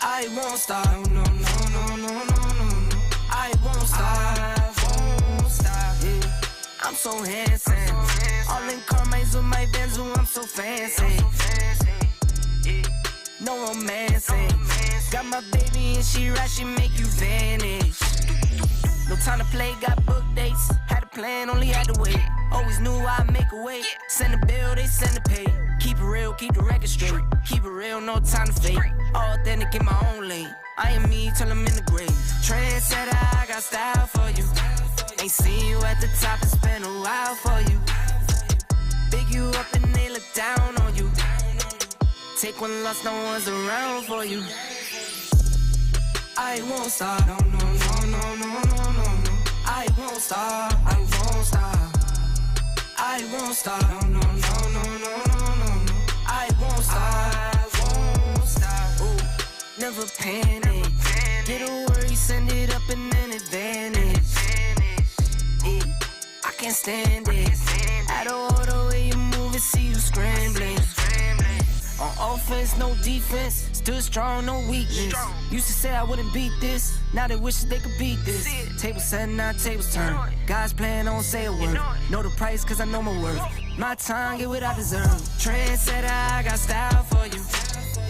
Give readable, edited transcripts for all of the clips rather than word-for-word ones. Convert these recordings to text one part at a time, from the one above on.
I won't stop. No, no, no, no, no, no, no. I won't stop. I won't stop. Yeah. I'm so handsome. All in Carmine's with my Benz, I'm so fancy. No romancing. Got my baby and she right, she make you vanish. No time to play, got book dates. Had a plan, only had to wait. Always knew I'd make a way. Send a bill, they send a pay. Keep it real, keep the record straight. Keep it real, no time to fake. All authentic in my own lane. I am me till I'm in the grave. Trendsetter, I got style for you. Ain't seen you at the top, it's been a while for you. Big you up and they look down on you. Take one loss, no one's around for you. I won't stop. No, no, no, no, no, no, no, no. I won't stop. I won't stop. I won't stop. No, no, no, no, no, no, no, no. I won't stop. I won't stop. Ooh, never panic. Get a worry, send it up and then advantage. Yeah, I can't stand it. Out of order way you move and see you scrambling. On offense, no defense. Still strong, no weakness. Used to say I wouldn't beat this. Now they wish they could beat this. Table set, now tables turn. God's plan, don't say a word. Know the price, cause I know my worth. My time, get what I deserve. Trendsetter, I got style for you.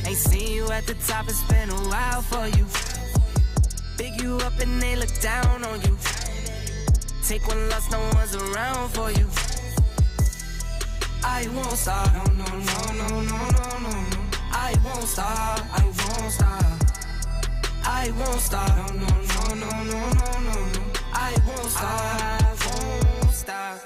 Ain't seen you at the top, it's been a while for you. Big you up and they look down on you. Take one loss, no one's around for you. I won't stop. No, no, no, no, no, no, no, no. I won't stop. I won't stop. I won't stop. No, no, no, no, no, no, no, no. I won't stop. I won't stop.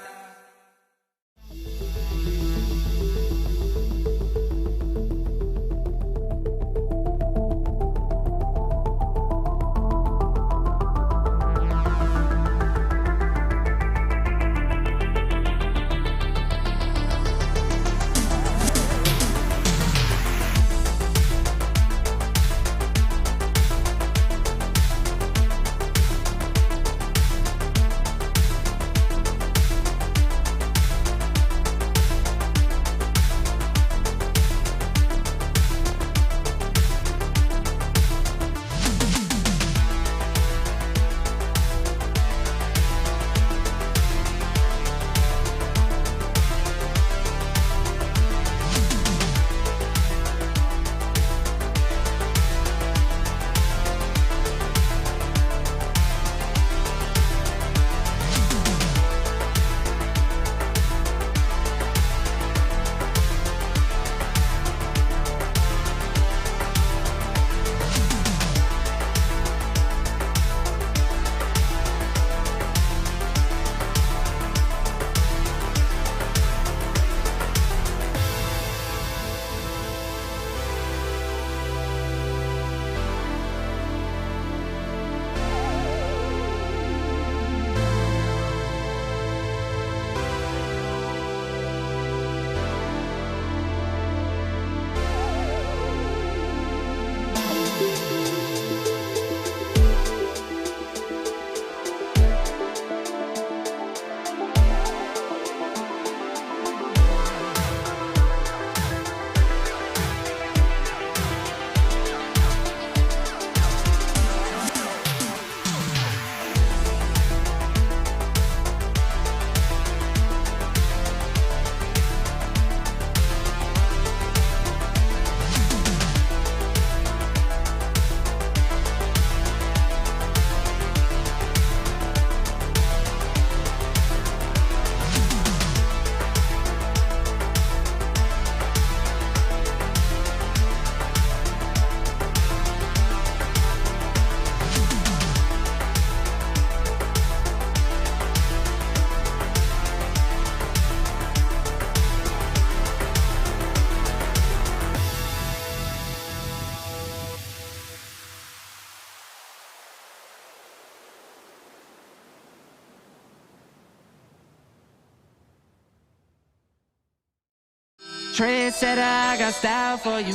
Trendsetter, I got style for you.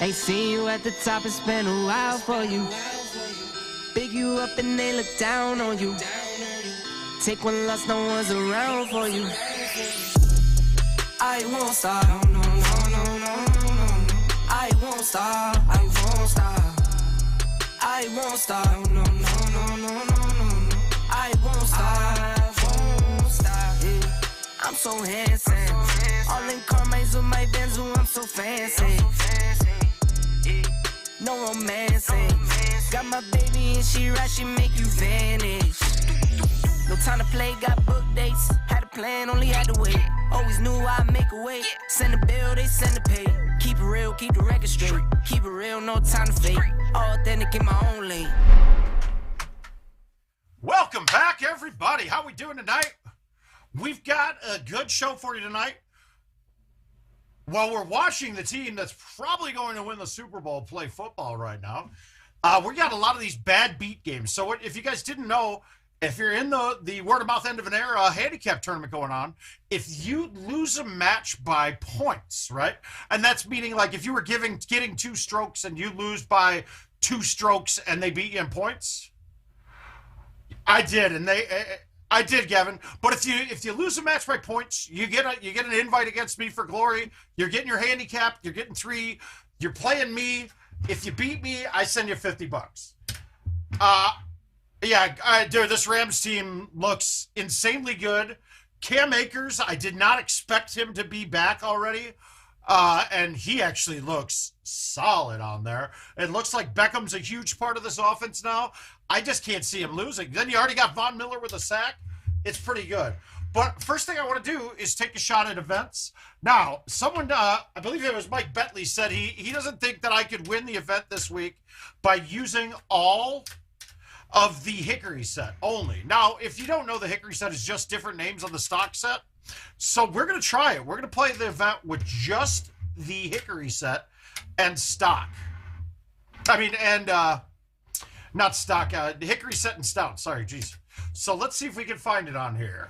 Ain't seen you at the top, it's been a while for you. Big you up and they look down on you. Take one loss, no one's around for you. I won't stop. No, no, no, no, no, no, no. I won't stop. I won't stop. won't stop. No, no, no, no, no, no, no. I won't stop. I won't stop. Yeah. I'm so handsome. All in Carmines with my Benz, I'm so fancy. No romancing. Got my baby and she right, she make you vanish. No time to play, got book dates. Had a plan, only had to wait. Always knew I'd make a way. Send a bill, they send a pay. Keep it real, keep the record straight. Keep it real, no time to fake. All authentic in my own lane. Welcome back, everybody. How we doing tonight? We've got a good show for you tonight. While we're watching the team that's probably going to win the Super Bowl play football right now, we got a lot of these bad beat games. So if you guys didn't know, if you're in the word-of-mouth end of an era handicap tournament going on, if you lose a match by points, right? And that's meaning like if you were getting 2 strokes and you lose by 2 strokes and they beat you in points. I did, I did, Gavin. But if you lose a match by points, you get an invite against me for glory. You're getting your handicap. You're getting 3. You're playing me. If you beat me, I send you $50. Yeah, dude, this Rams team looks insanely good. Cam Akers, I did not expect him to be back already. And he actually looks solid on there. It looks like Beckham's a huge part of this offense now. I just can't see him losing. Then you already got Von Miller with a sack. It's pretty good. But first thing I want to do is take a shot at events. Now, someone, I believe it was Mike Bentley, said he doesn't think that I could win the event this week by using all of the Hickory set only. Now, if you don't know, the Hickory set is just different names on the stock set. So we're going to try it. We're going to play the event with just the Hickory set and stock. I mean, and not stock, the Hickory set and stout. Sorry, geez. So let's see if we can find it on here.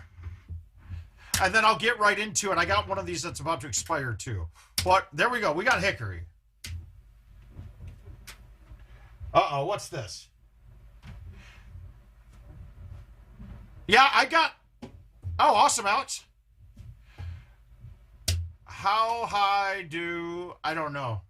And then I'll get right into it. I got one of these that's about to expire too. But there we go. We got Hickory. Uh-oh, what's this? Yeah, I got... Oh, awesome, Alex. How high do... I don't know.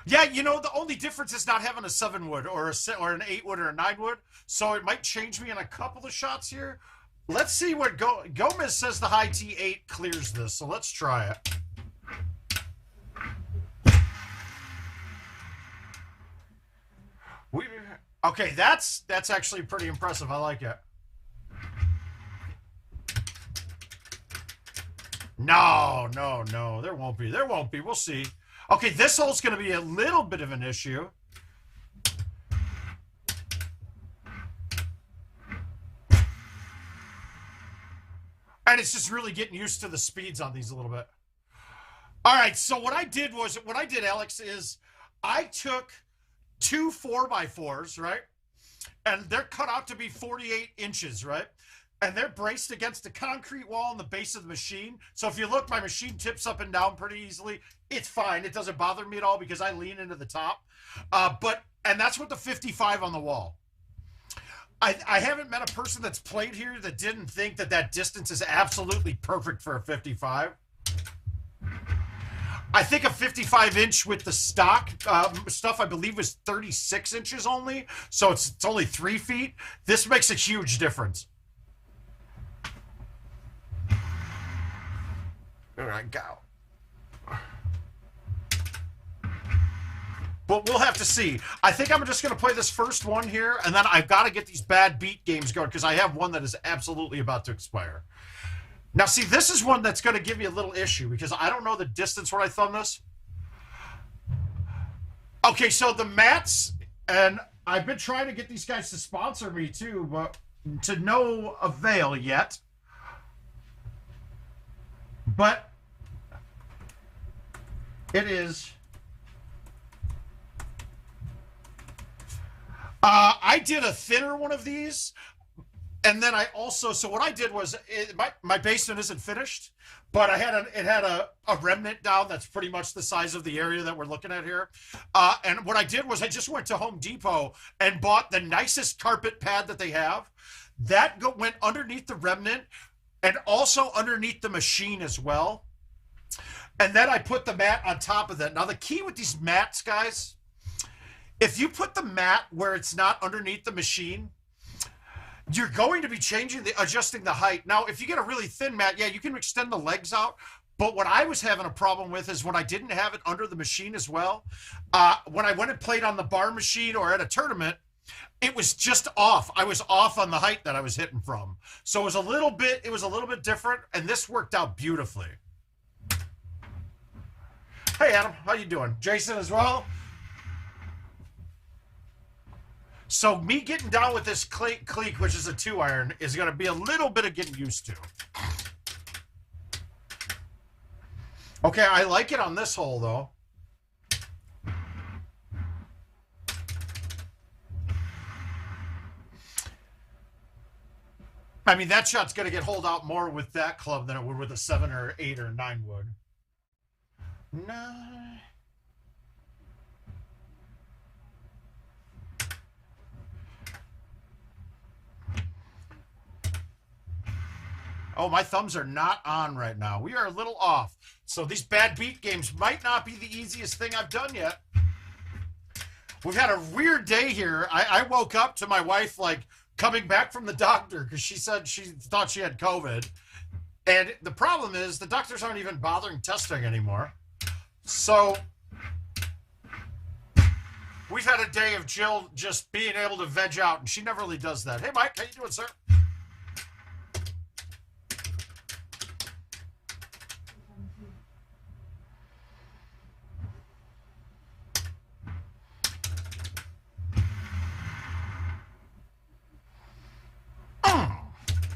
Yeah, you know, the only difference is not having a 7-wood or an 8-wood or a 9-wood. So it might change me in a couple of shots here. Let's see what... Gomez says the high T8 clears this, so let's try it. Okay, that's actually pretty impressive. I like it. No. There won't be. There won't be. We'll see. Okay, this hole's going to be a little bit of an issue. And it's just really getting used to the speeds on these a little bit. All right, so what I did, Alex, is I took 2 4x4s, right? And they're cut out to be 48 inches, right? And they're braced against the concrete wall in the base of the machine. So if you look, my machine tips up and down pretty easily. It's fine. It doesn't bother me at all because I lean into the top. And that's with the 55 on the wall. I haven't met a person that's played here that didn't think that distance is absolutely perfect for a 55. I think a 55-inch with the stock stuff, I believe, was 36 inches only. So it's only 3 feet. This makes a huge difference. There I go. But we'll have to see. I think I'm just going to play this first one here, and then I've got to get these bad beat games going because I have one that is absolutely about to expire. Now, see, this is one that's going to give you a little issue because I don't know the distance when I thumb this. Okay, so the mats, and I've been trying to get these guys to sponsor me too, but to no avail yet. But it is... I did a thinner one of these, and then I also, so what I did was, my basement isn't finished, but it had a remnant down that's pretty much the size of the area that we're looking at here. And what I did was I just went to Home Depot and bought the nicest carpet pad that they have. That went underneath the remnant and also underneath the machine as well. And then I put the mat on top of that. Now, the key with these mats, guys, if you put the mat where it's not underneath the machine, you're going to be adjusting the height. Now, if you get a really thin mat, yeah, you can extend the legs out. But what I was having a problem with is when I didn't have it under the machine as well. When I went and played on the bar machine or at a tournament, it was just off. I was off on the height that I was hitting from. So it was a little bit different, and this worked out beautifully. Hey, Adam, how you doing? Jason as well? So me getting down with this cleek, which is a 2-iron, is going to be a little bit of getting used to. Okay, I like it on this hole, though. I mean, that shot's going to get holed out more with that club than it would with a 7 or 8 or 9 wood. 9. Oh, my thumbs are not on right now. We are a little off. So these bad beat games might not be the easiest thing I've done yet. We've had a weird day here. I woke up to my wife, like, coming back from the doctor because she said she thought she had COVID. And the problem is the doctors aren't even bothering testing anymore. So we've had a day of Jill just being able to veg out, and she never really does that. Hey, Mike, how you doing, sir?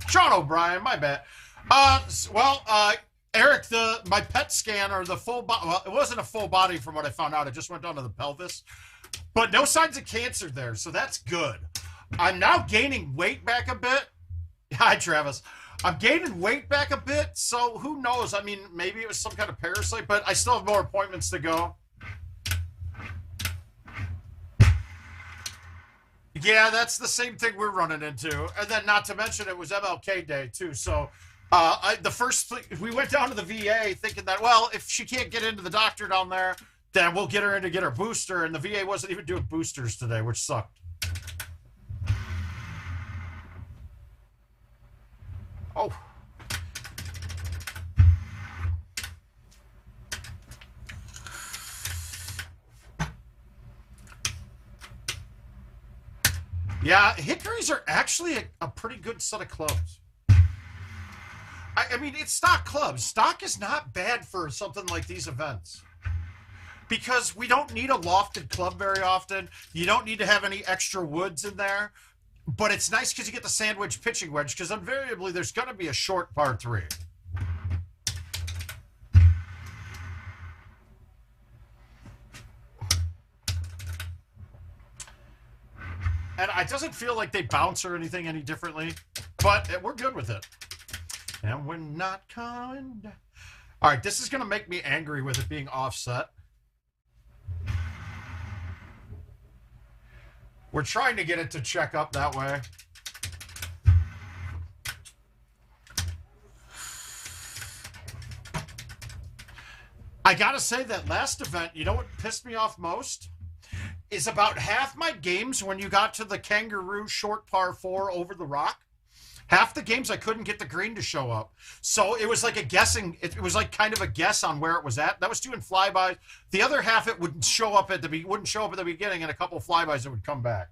Sean O'Brien, my bad. Eric, my PET scan or the full body, well, it wasn't a full body from what I found out. It just went down to the pelvis. But no signs of cancer there, so that's good. I'm now gaining weight back a bit. Hi, Travis. I'm gaining weight back a bit, so who knows? I mean, maybe it was some kind of parasite, but I still have more appointments to go. Yeah, that's the same thing we're running into. And then not to mention it was MLK Day, too. So we went down to the VA thinking that, well, if she can't get into the doctor down there, then we'll get her in to get her booster. And the VA wasn't even doing boosters today, which sucked. Oh. Yeah, hickories are actually a pretty good set of clubs. I mean, it's stock clubs. Stock is not bad for something like these events. Because we don't need a lofted club very often. You don't need to have any extra woods in there. But it's nice because you get the sandwich pitching wedge, because invariably there's going to be a short par 3. And it doesn't feel like they bounce or anything any differently, but we're good with it. And we're not coming down. All right, this is going to make me angry with it being offset. We're trying to get it to check up that way. I got to say that last event, you know what pissed me off most? Is about half my games when you got to the kangaroo short par 4 over the rock. Half the games I couldn't get the green to show up. So it was like a guessing. It was like kind of a guess on where it was at. That was doing flybys. The other half it wouldn't show up at the beginning, and a couple of flybys it would come back.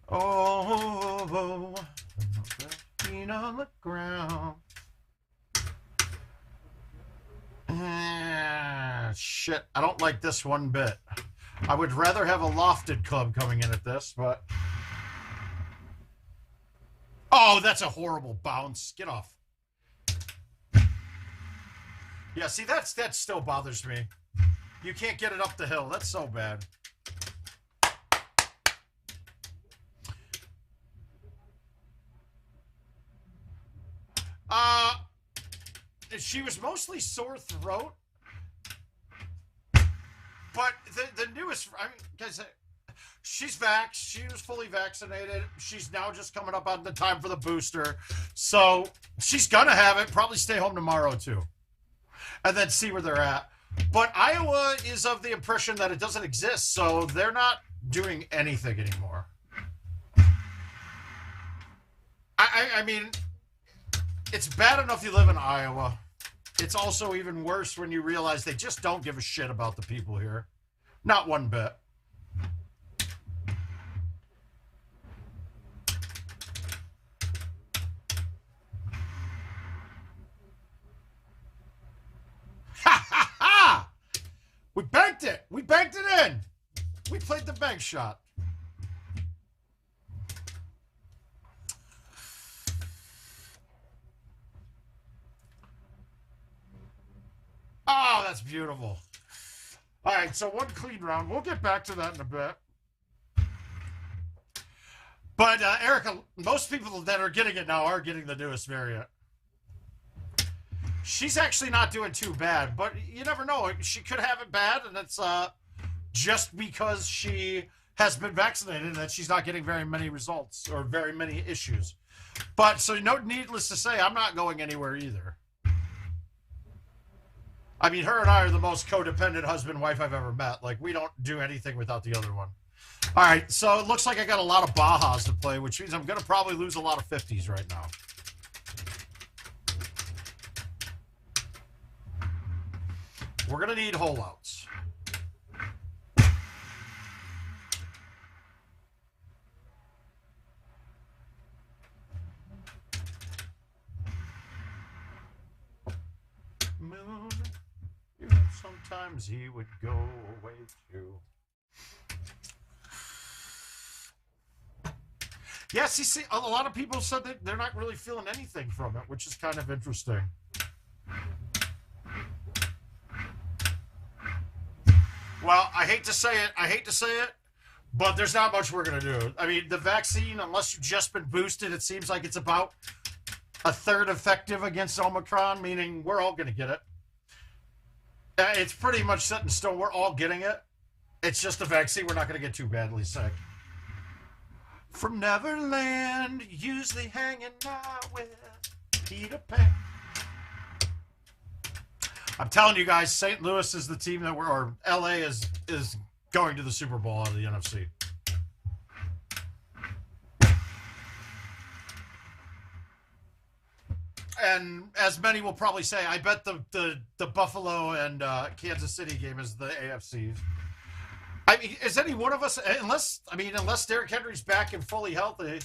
Oh, on the ground. Shit, I don't like this one bit. I would rather have a lofted club coming in at this, but... Oh, that's a horrible bounce. Get off. Yeah, see, that still bothers me. You can't get it up the hill. That's so bad. She was mostly sore throat, but the newest, I mean, guys, She's vaxxed. She was fully vaccinated. She's now just coming up on the time for the booster. So she's going to have it. Probably stay home tomorrow, too. And then see where they're at. But Iowa is of the impression that it doesn't exist. So they're not doing anything anymore. I mean, it's bad enough you live in Iowa. It's also even worse when you realize they just don't give a shit about the people here. Not one bit. We banked it. We banked it in. We played the bank shot. Oh, that's beautiful. All right, so one clean round. We'll get back to that in a bit. But, Erica, most people that are getting it now are getting the newest variant. She's actually not doing too bad, but you never know. She could have it bad, and it's just because she has been vaccinated and that she's not getting very many results or very many issues. But so needless to say, I'm not going anywhere either. I mean, her and I are the most codependent husband-wife I've ever met. Like, we don't do anything without the other one. All right, so it looks like I got a lot of Bajas to play, which means I'm going to probably lose a lot of 50s right now. We're going to need holdouts. Moon, even sometimes he would go away too. Yes, you see, a lot of people said that they're not really feeling anything from it, which is kind of interesting. Well, I hate to say it, but there's not much we're going to do. I mean, the vaccine, unless you've just been boosted, it seems like it's about a third effective against Omicron, meaning we're all going to get it. It's pretty much set in stone. We're all getting it. It's just a vaccine. We're not going to get too badly sick. From Neverland, usually hanging out with Peter Pan. I'm telling you guys, St. Louis is the team that or LA is going to the Super Bowl out of the NFC. And as many will probably say, I bet the Buffalo and Kansas City game is the AFC's. I mean, is any one of us, unless Derrick Henry's back and fully healthy.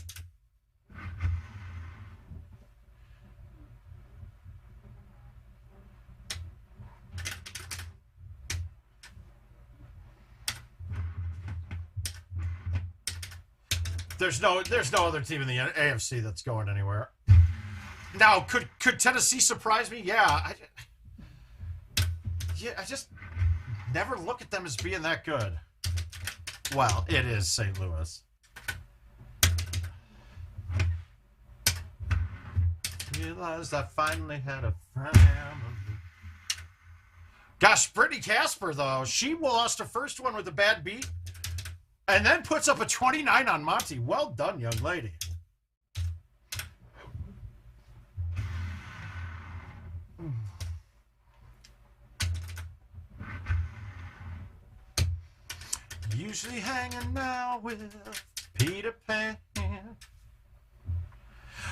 There's no other team in the AFC that's going anywhere. Now, could Tennessee surprise me? Yeah. I just never look at them as being that good. Well, it is St. Louis. Realized I finally had a family. Gosh, Brittany Casper, though, she lost her first one with a bad beat. And then puts up a 29 on Monty. Well done, young lady. Usually hanging out with Peter Pan.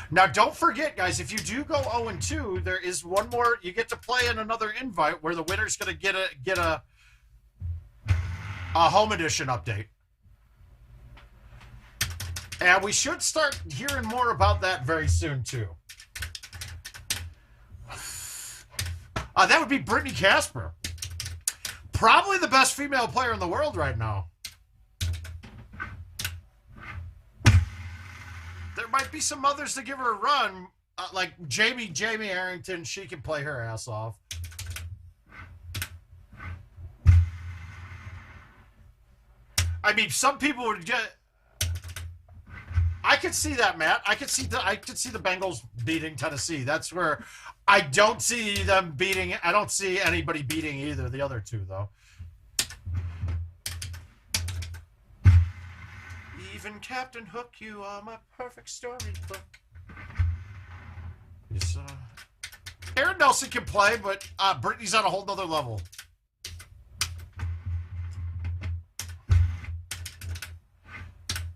Now, don't forget, guys, if you do go 0-2, there is one more. You get to play in another invite where the winner's going to get a home edition update. And we should start hearing more about that very soon, too. That would be Brittany Casper. Probably the best female player in the world right now. There might be some others to give her a run. Like Jamie Arrington, she can play her ass off. I mean, some people would get... I could see that, Matt. I could see the Bengals beating Tennessee. That's where I don't see them beating. I don't see anybody beating either of the other two, though. Even Captain Hook, you are my perfect storybook. Yes, Aaron Nelson can play, but Brittany's on a whole nother level.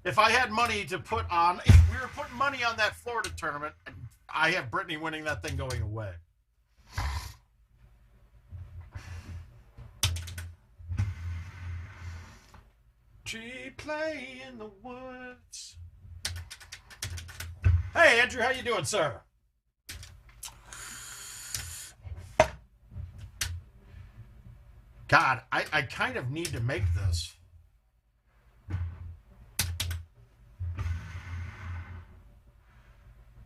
If I had money to put on, if we were putting money on that Florida tournament, I have Brittany winning that thing going away. She play in the woods. Hey, Andrew, how you doing, sir? God, I kind of need to make this.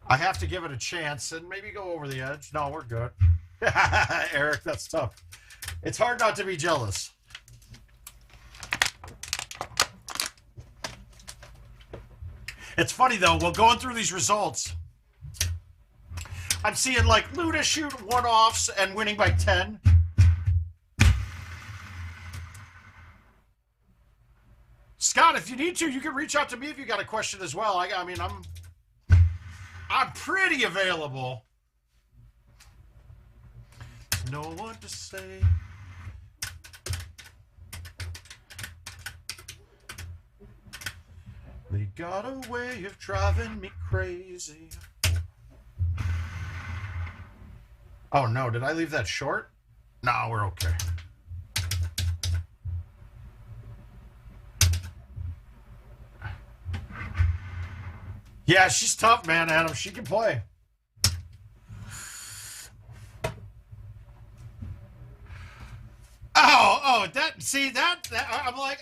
I have to give it a chance and maybe go over the edge. No, we're good. Eric, that's tough. It's hard not to be jealous. It's funny, though, while going through these results, I'm seeing, like, Luda shoot one-offs and winning by 10. Scott, if you need to, you can reach out to me if you got a question as well. I mean, I'm pretty available. Know what to say. They got a way of driving me crazy. Oh no, did I leave that short? No, we're okay. Yeah, she's tough, man, Adam. She can play.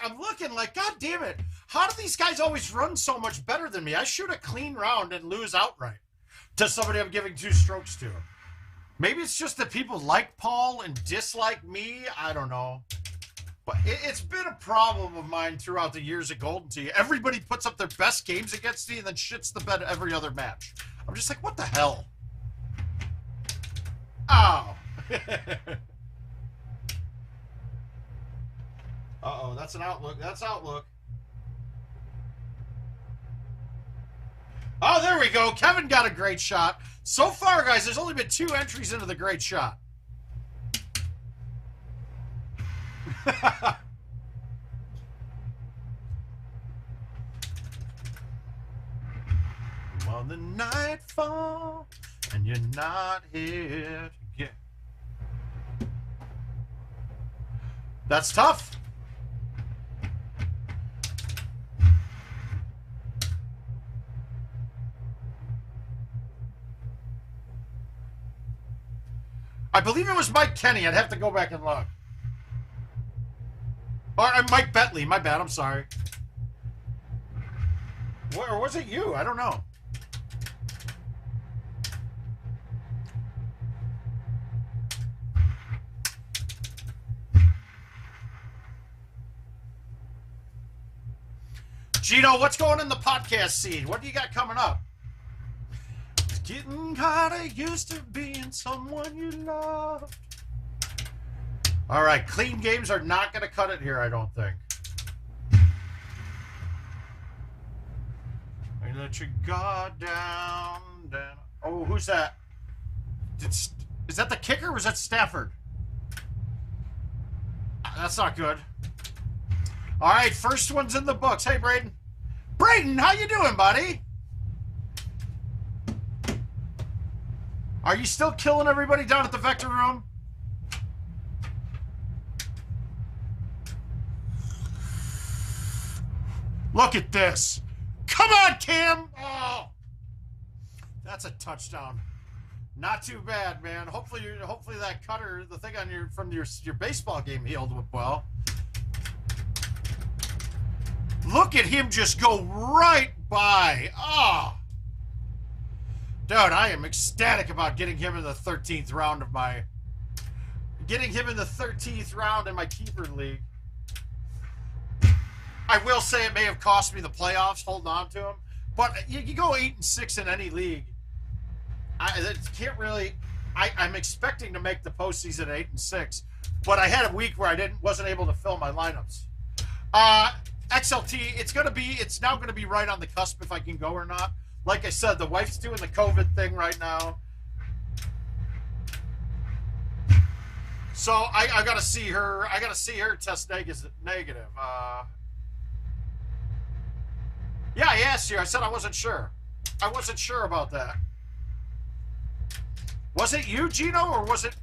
I'm looking like, God damn it. How do these guys always run so much better than me? I shoot a clean round and lose outright to somebody I'm giving 2 strokes to. Maybe it's just that people like Paul and dislike me. I don't know. But it's been a problem of mine throughout the years at Golden Tee. Everybody puts up their best games against me and then shits the bed every other match. I'm just like, what the hell? Oh. Uh-oh, that's an outlook. That's outlook. Oh, there we go. Kevin got a great shot. So far, guys, there's only been 2 entries into the great shot. On the nightfall, and you're not here to get. That's tough. I believe it was Mike Kenny. I'd have to go back and look. Or Mike Bentley. My bad. I'm sorry. Or was it you? I don't know. Gino, what's going in the podcast scene? What do you got coming up? It's getting kinda used to being someone you love. All right, clean games are not going to cut it here, I don't think. I let your guard down. Oh, who's that? Is that the kicker or was that Stafford? That's not good. All right, first one's in the books. Hey, Braden. Braden, how you doing, buddy? Are you still killing everybody down at the Vector Room? Look at this. Come on, Cam. Oh, that's a touchdown. Not too bad, man. Hopefully that cutter, the thing on from your baseball game healed up well. Look at him just go right by. Oh. Dude, I am ecstatic about getting him in the 13th round of my keeper league. I will say it may have cost me the playoffs holding on to him, but you go 8-6 in any league. I'm expecting to make the postseason at 8-6, but I had a week where I wasn't able to fill my lineups. XLT, it's now gonna be right on the cusp if I can go or not. Like I said, the wife's doing the COVID thing right now. So I gotta see her. I gotta see her test negative. Yeah, I asked you. I said I wasn't sure. I wasn't sure about that. Was it you, Gino, or was it?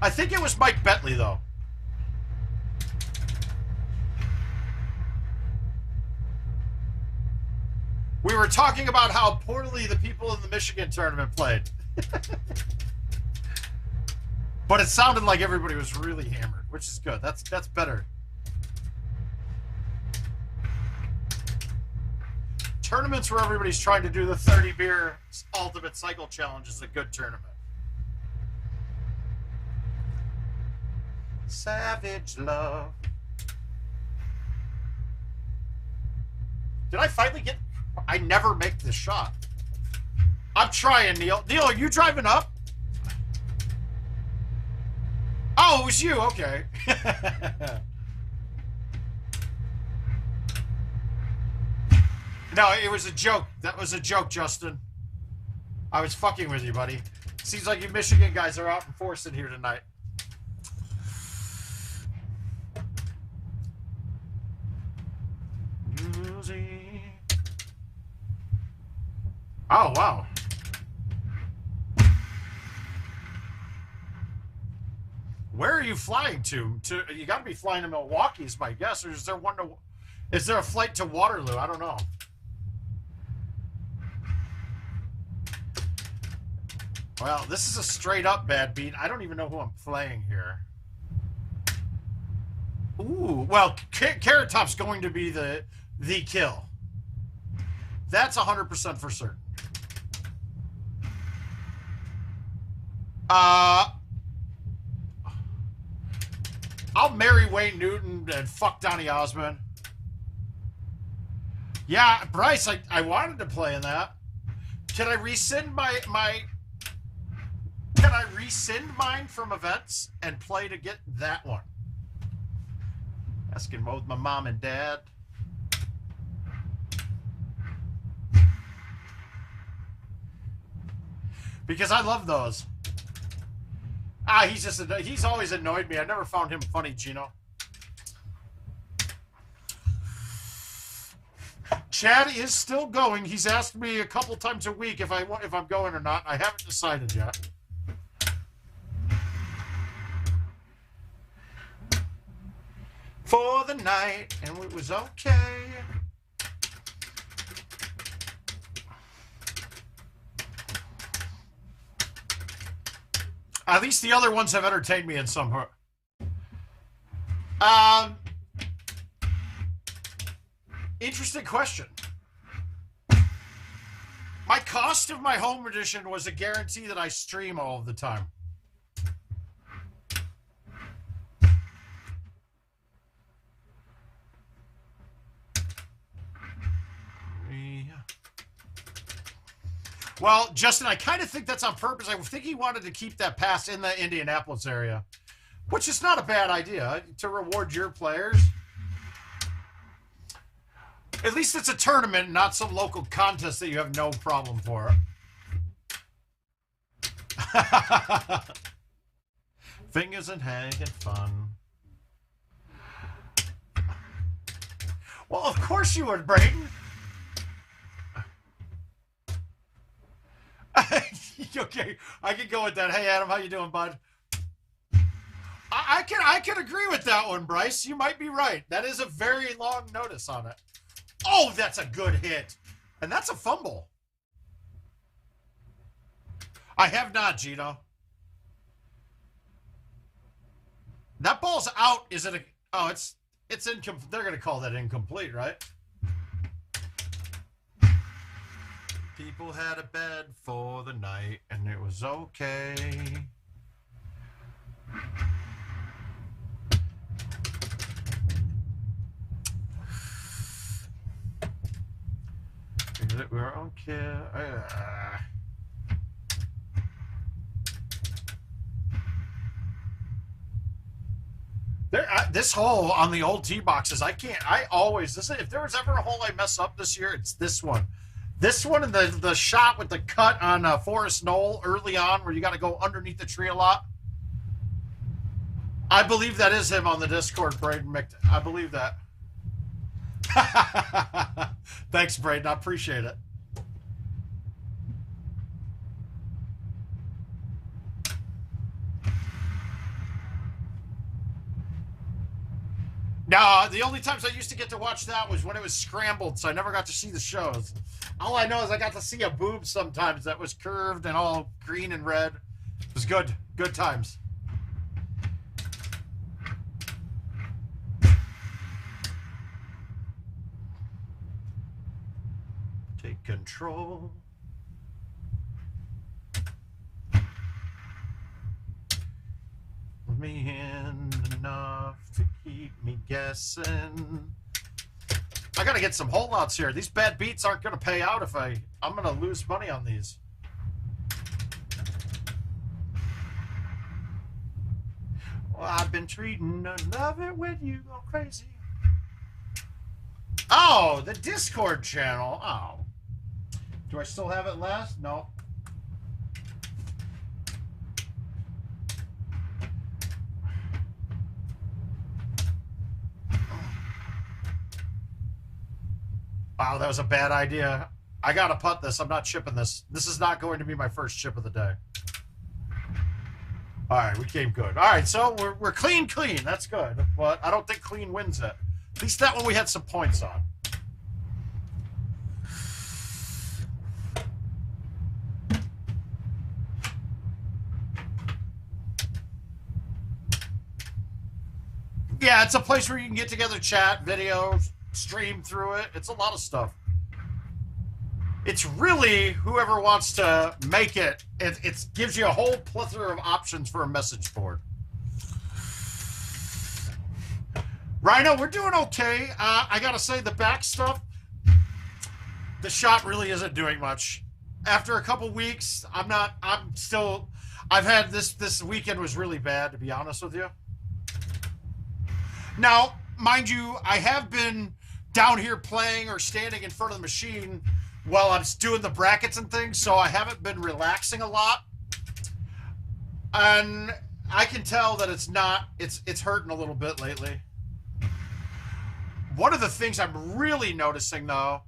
I think it was Mike Bentley, though. We were talking about how poorly the people in the Michigan tournament played. But it sounded like everybody was really hammered, which is good. That's better. Tournaments where everybody's trying to do the 30 beer ultimate cycle challenge is a good tournament. Savage love. Did I finally get... I never make this shot. I'm trying, Neil. Neil, are you driving up? Oh, it was you. Okay. No, it was a joke. That was a joke, Justin. I was fucking with you, buddy. Seems like you Michigan guys are out in force in here tonight. Oh, wow. Where are you flying to? You got to be flying to Milwaukee, is my guess. Or is there one to? Is there a flight to Waterloo? I don't know. Well, this is a straight up bad beat. I don't even know who I'm playing here. Ooh, well, Carrot Top's going to be the kill. That's 100% for certain. I'll marry Wayne Newton and fuck Donny Osmond. Yeah, Bryce, I wanted to play in that. Can I rescind Can I rescind mine from events and play to get that one? Asking both my mom and dad. Because I love those. He's always annoyed me. I never found him funny, Gino. Chad is still going. He's asked me a couple times a week if I'm going or not. I haven't decided yet. For the night, and it was okay. At least the other ones have entertained me in some. Interesting question. My cost of my home edition was a guarantee that I stream all of the time. Well, Justin, I kind of think that's on purpose. I think he wanted to keep that pass in the Indianapolis area, which is not a bad idea to reward your players. At least it's a tournament, not some local contest that you have no problem for. Fingers and hanging fun. Well, of course you would, Brayden. Okay, I can go with that. Hey, Adam, how you doing, bud? I can agree with that one, Bryce. You might be right. That is a very long notice on it. Oh, that's a good hit. And that's a fumble. I have not, Gino. That ball's out. Is it a... Oh, it's incomplete. They're going to call that incomplete, right? People had a bed for the night, and it was okay. We're okay. this hole on the old tee boxes, I always, if there was ever a hole I mess up this year, it's this one. This one and the shot with the cut on Forest Knoll early on where you got to go underneath the tree a lot. I believe that is him on the Discord, Braden. I believe that. Thanks, Braden. I appreciate it. No, the only times I used to get to watch that was when it was scrambled, so I never got to see the shows. All I know is I got to see a boob sometimes that was curved and all green and red. It was good. Good times. Take control. Me in enough to keep me guessing. I gotta get some holdouts here. These bad beats aren't gonna pay out if I'm gonna lose money on these. Well, I've been treating love it when you go crazy. Oh, the Discord channel. Oh, do I still have it last? No. Wow, that was a bad idea. I gotta putt this. I'm not chipping this. This is not going to be my first chip of the day. All right, we came good. All right, so we're clean. That's good. But I don't think clean wins it. At least that one we had some points on. Yeah, it's a place where you can get together, chat, videos, stream through it. It's a lot of stuff. It's really whoever wants to make it. It gives you a whole plethora of options for a message board. Rhino, we're doing okay. I gotta say the back stuff, the shot really isn't doing much. After a couple weeks, I've had this weekend was really bad, to be honest with you. Now, mind you, I have been down here playing or standing in front of the machine while I'm doing the brackets and things, so I haven't been relaxing a lot. And I can tell that it's hurting a little bit lately. One of the things I'm really noticing, though,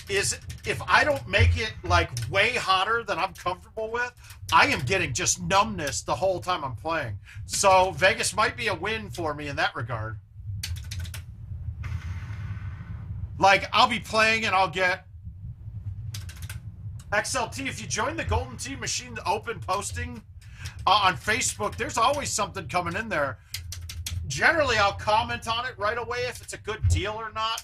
is if I don't make it, like, way hotter than I'm comfortable with, I am getting just numbness the whole time I'm playing. So Vegas might be a win for me in that regard. Like, I'll be playing and I'll get XLT. If you join the Golden Tee Machine open posting on Facebook, there's always something coming in there. Generally, I'll comment on it right away if it's a good deal or not.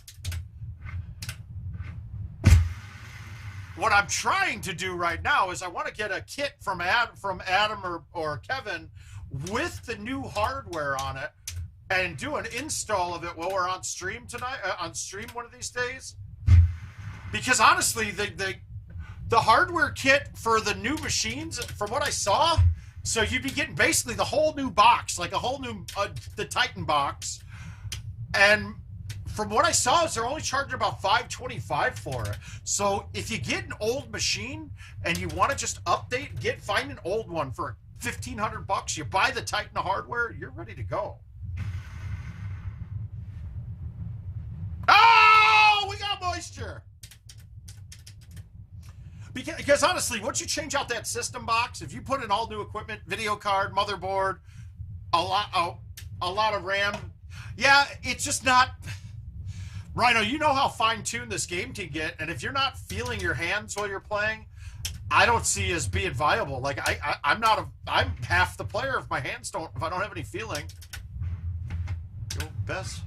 What I'm trying to do right now is I want to get a kit from Adam or Kevin with the new hardware on it and do an install of it while we're on stream tonight, on stream one of these days. Because honestly, the hardware kit for the new machines, from what I saw, so you'd be getting basically the whole new box, like a whole new, the Titan box. And from what I saw, is they're only charging about $525 for it. So if you get an old machine and you want to just update, find an old one for $1,500. You buy the Titan hardware, you're ready to go. Oh, we got moisture. Because honestly, once you change out that system box, if you put in all new equipment, video card, motherboard, a lot of RAM, yeah, it's just not. Rhino, you know how fine-tuned this game can get, and if you're not feeling your hands while you're playing, I don't see as being viable. Like I'm half the player if my hands don't, if I don't have any feeling. Yo, Bess.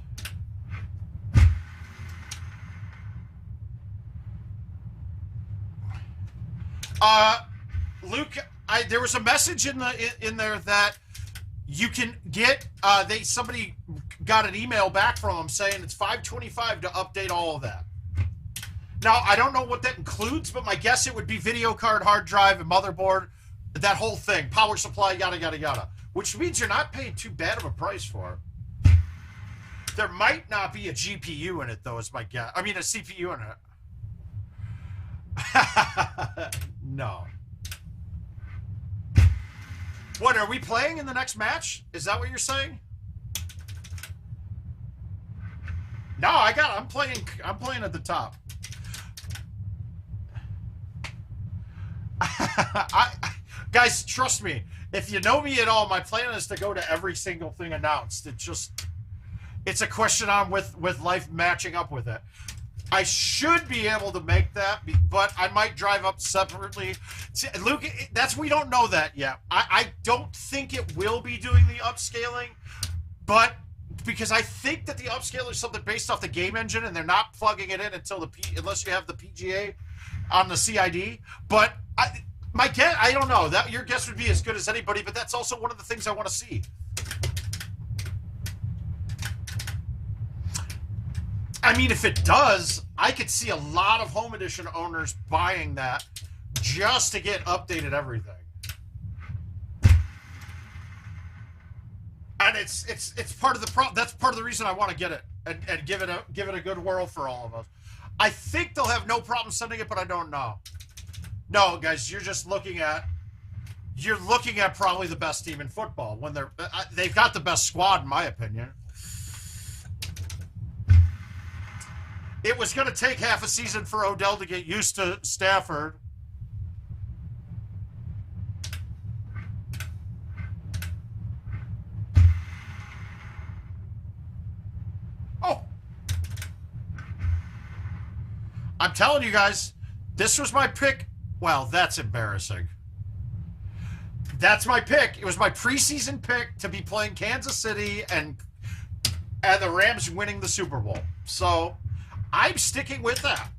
Luke, there was a message in there that you can get. Somebody got an email back from them saying it's $525 to update all of that. Now I don't know what that includes, but my guess it would be video card, hard drive, and motherboard, that whole thing, power supply, yada yada yada. Which means you're not paying too bad of a price for it. There might not be a GPU in it, though, is my guess. I mean, a CPU in it. No. What, are we playing in the next match? Is that what you're saying? No, I'm playing at the top. Guys, trust me. If you know me at all, my plan is to go to every single thing announced. It's a question on with life matching up with it. I should be able to make that, but I might drive up separately. See, Luke, we don't know that yet. I don't think it will be doing the upscaling, but because I think that the upscaler is something based off the game engine, and they're not plugging it in unless you have the PGA on the CID. But my guess, I don't know. Your guess would be as good as anybody, but that's also one of the things I want to see. I mean, if it does, I could see a lot of Home Edition owners buying that just to get updated everything. And it's part of the that's part of the reason I want to get it and give it a good whirl for all of us. I think they'll have no problem sending it, but I don't know. No, guys, you're looking at probably the best team in football when they've got the best squad, in my opinion. It was going to take half a season for Odell to get used to Stafford. Oh. I'm telling you guys, this was my pick. Well, that's embarrassing. That's my pick. It was my preseason pick to be playing Kansas City and the Rams winning the Super Bowl. So I'm sticking with that.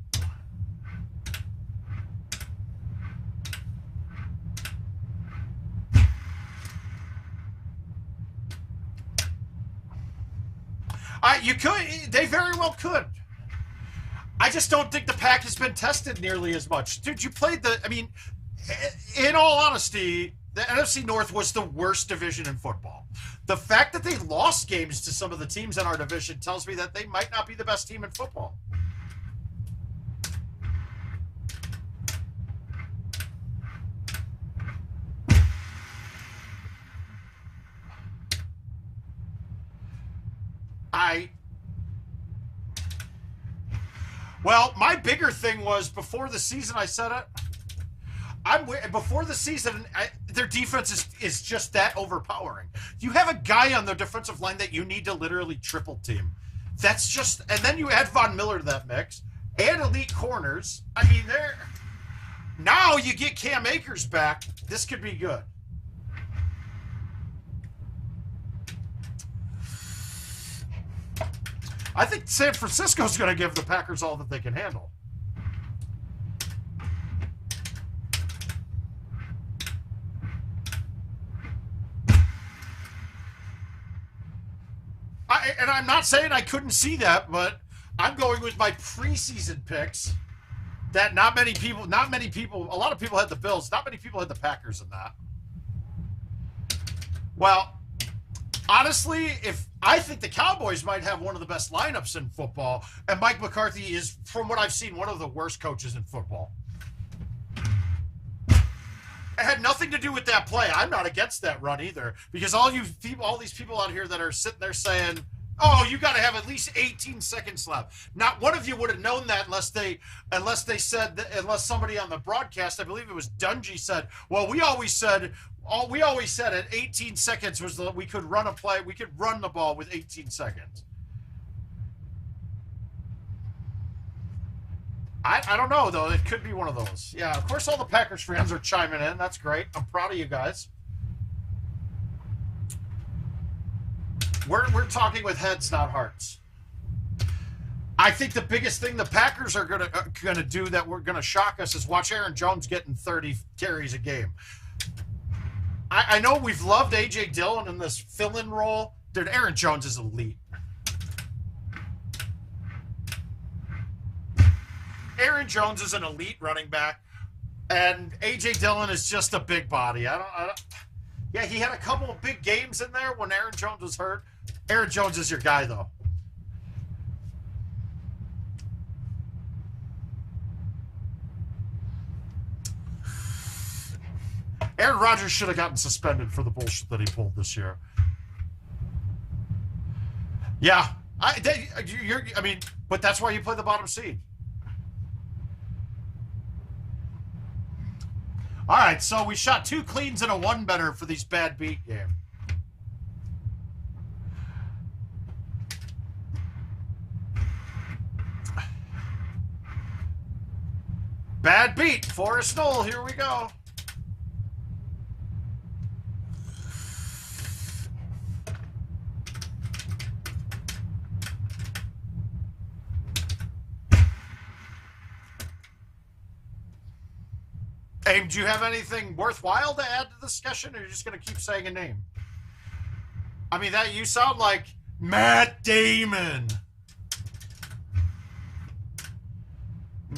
They very well could. I just don't think the pack has been tested nearly as much. Dude, in all honesty, the NFC North was the worst division in football. The fact that they lost games to some of the teams in our division tells me that they might not be the best team in football. Well, my bigger thing was before the season, I said it. Before the season, their defense is just that overpowering. You have a guy on the defensive line that you need to literally triple team. That's just, and then you add Von Miller to that mix and elite corners. I mean, now you get Cam Akers back. This could be good. I think San Francisco's going to give the Packers all that they can handle. And I'm not saying I couldn't see that, but I'm going with my preseason picks that not many people, a lot of people had the Bills, not many people had the Packers in that. Well, honestly, I think the Cowboys might have one of the best lineups in football, and Mike McCarthy is, from what I've seen, one of the worst coaches in football. It had nothing to do with that play. I'm not against that run either, because all these people out here that are sitting there saying, "Oh, you got to have at least 18 seconds left." Not one of you would have known that unless somebody on the broadcast, I believe it was Dungy, said, "Well, we always said at 18 seconds was we could run a play, we could run the ball with 18 seconds." I don't know, though. It could be one of those. Yeah, of course all the Packers fans are chiming in. That's great. I'm proud of you guys. We're talking with heads, not hearts. I think the biggest thing the Packers are gonna do that we're gonna shock us is watch Aaron Jones getting 30 carries a game. I know we've loved A.J. Dillon in this fill-in role. Dude, Aaron Jones is elite. Aaron Jones is an elite running back, and A.J. Dillon is just a big body. Yeah, he had a couple of big games in there when Aaron Jones was hurt. Aaron Jones is your guy, though. Aaron Rodgers should have gotten suspended for the bullshit that he pulled this year. Yeah. I mean, but that's why you play the bottom seed. All right, so we shot 2 cleans and a 1 better for these bad beat games. Bad beat, Forrest Knoll, here we go. Aim, do you have anything worthwhile to add to the discussion, or are you just going to keep saying a name? I mean, that you sound like Matt Damon.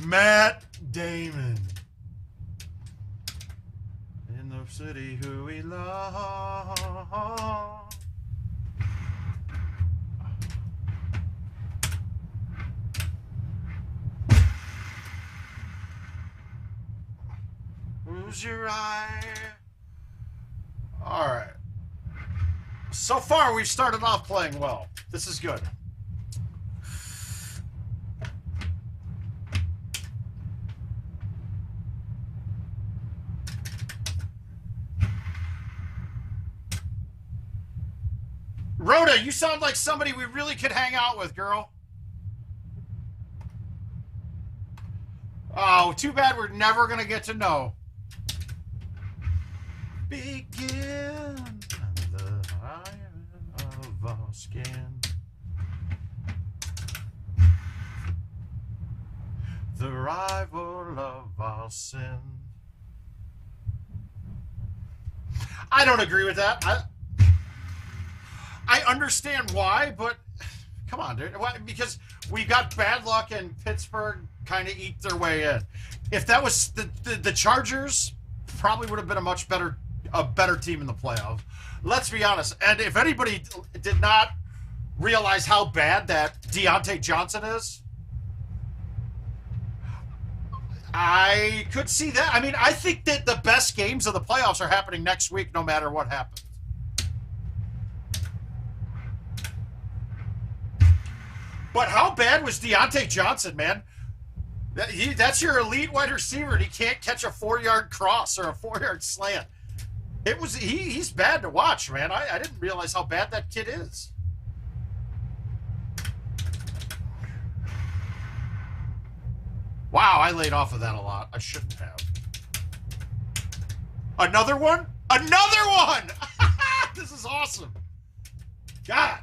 Matt Damon. In the city who we love. Who's your eye? All right. So far, we've started off playing well. This is good. Rhoda, you sound like somebody we really could hang out with, girl. Oh, too bad we're never going to get to know. Begin the higher of our skin. The rival of our sin. I don't agree with that. I understand why, but come on, dude. Why? Because we got bad luck and Pittsburgh kind of eked their way in. If that was the Chargers, probably would have been a better team in the playoffs. Let's be honest. And if anybody did not realize how bad that Deontay Johnson is, I could see that. I mean, I think that the best games of the playoffs are happening next week, no matter what happens. But how bad was Deontay Johnson, man? That's your elite wide receiver, and he can't catch a 4-yard cross or a 4-yard slant. He's bad to watch, man. I didn't realize how bad that kid is. Wow, I laid off of that a lot. I shouldn't have. Another one? Another one! This is awesome. God.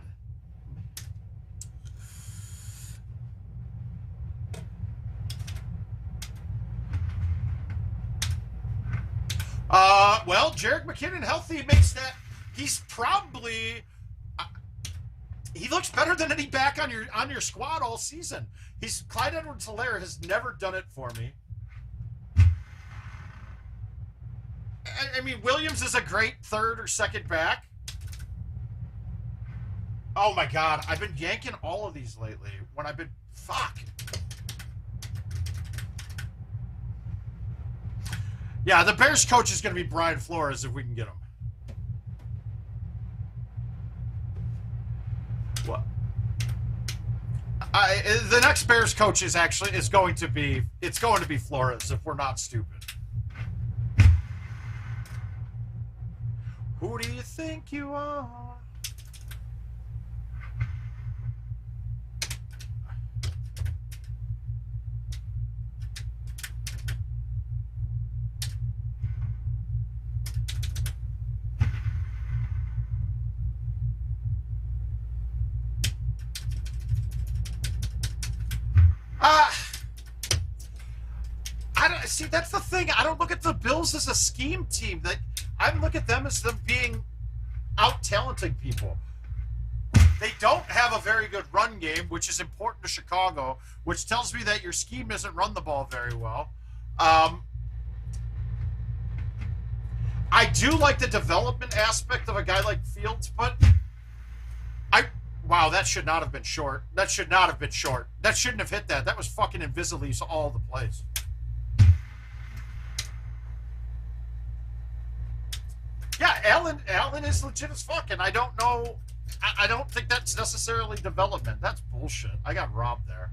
Well, Jerick McKinnon healthy makes that. He's probably he looks better than any back on your squad all season. Clyde Edwards-Helaire has never done it for me. I mean, Williams is a great third or second back. Oh my God, I've been yanking all of these lately when I've been fuck. Yeah, the Bears coach is going to be Brian Flores if we can get him. What? The next Bears coach is going to be Flores if we're not stupid. Who do you think you are? See, that's the thing. I don't look at the Bills as a scheme team. I look at them as them being out-talenting people. They don't have a very good run game, which is important to Chicago, which tells me that your scheme doesn't run the ball very well. I do like the development aspect of a guy like Fields, but wow, that should not have been short. That should not have been short. That shouldn't have hit that. That was fucking Invisilease all the place. Allen is legit as fuck, and I don't know. I don't think that's necessarily development. That's bullshit. I got robbed there.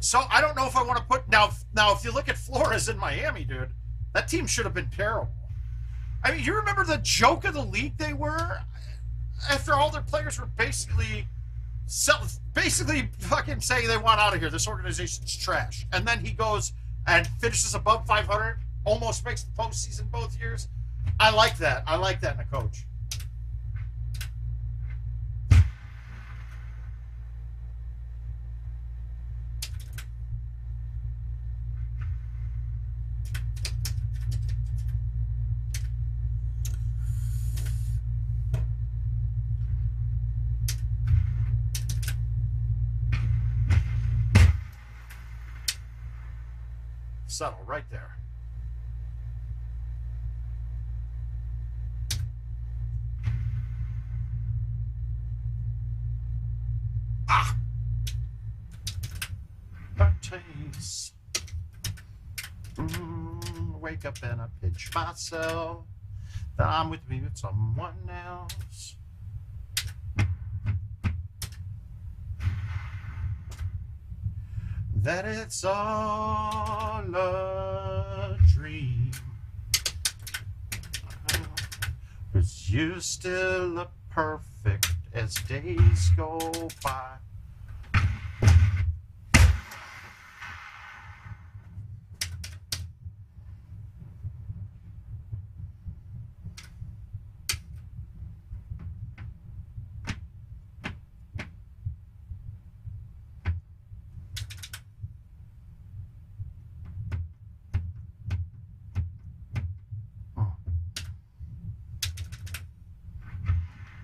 So I don't know if I want to put now. If you look at Flores in Miami, dude, that team should have been terrible. I mean, you remember the joke of the league they were after all their players were basically fucking saying they want out of here. This organization's trash, and then he goes and finishes above 500, almost makes the postseason both years. I like that. I like that in a coach. Settle right there. Ah! A taste. Wake up and I pinch myself that I'm with me with someone else. That it's all a dream. 'Cause you still look perfect as days go by.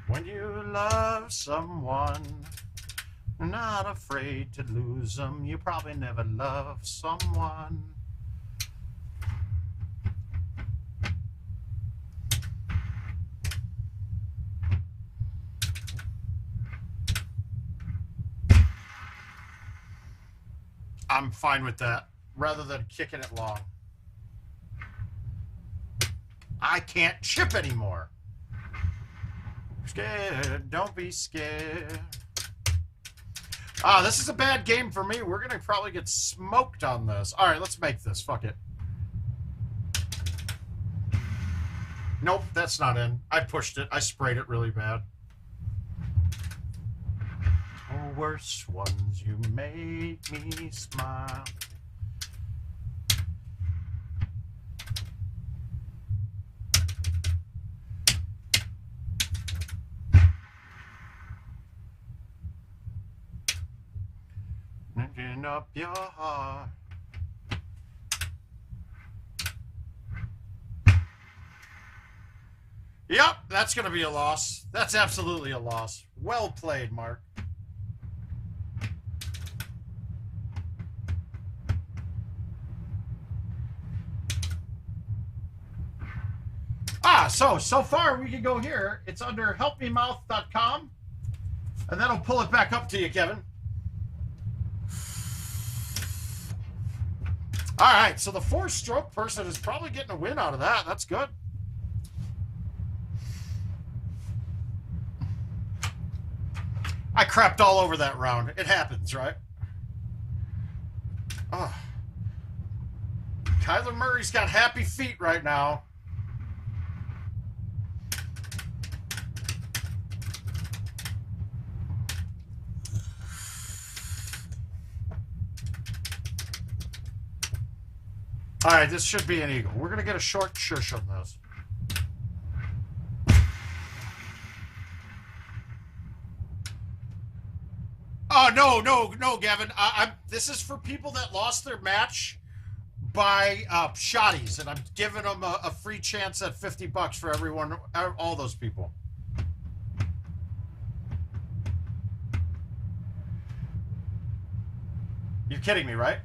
When you love someone, you're not afraid to lose them. You probably never loved someone. I'm fine with that, rather than kicking it long. I can't chip anymore. Scared, don't be scared. Ah, this is a bad game for me. We're gonna probably get smoked on this. All right, let's make this. Fuck it. Nope, that's not in. I pushed it. I sprayed it really bad. Oh, worst ones, you make me smile. Lifting up your heart. Yep, that's going to be a loss. That's absolutely a loss. Well played, Mark. So far we can go here. It's under helpmemouth.com, and that'll pull it back up to you, Kevin. All right, so the 4-stroke person is probably getting a win out of that. That's good. I crapped all over that round. It happens, right? Oh. Kyler Murray's got happy feet right now. All right, this should be an eagle. We're going to get a short shush on this. Oh, no, Gavin. This is for people that lost their match by shotties, and I'm giving them a free chance at $50 for everyone, all those people. You're kidding me, right?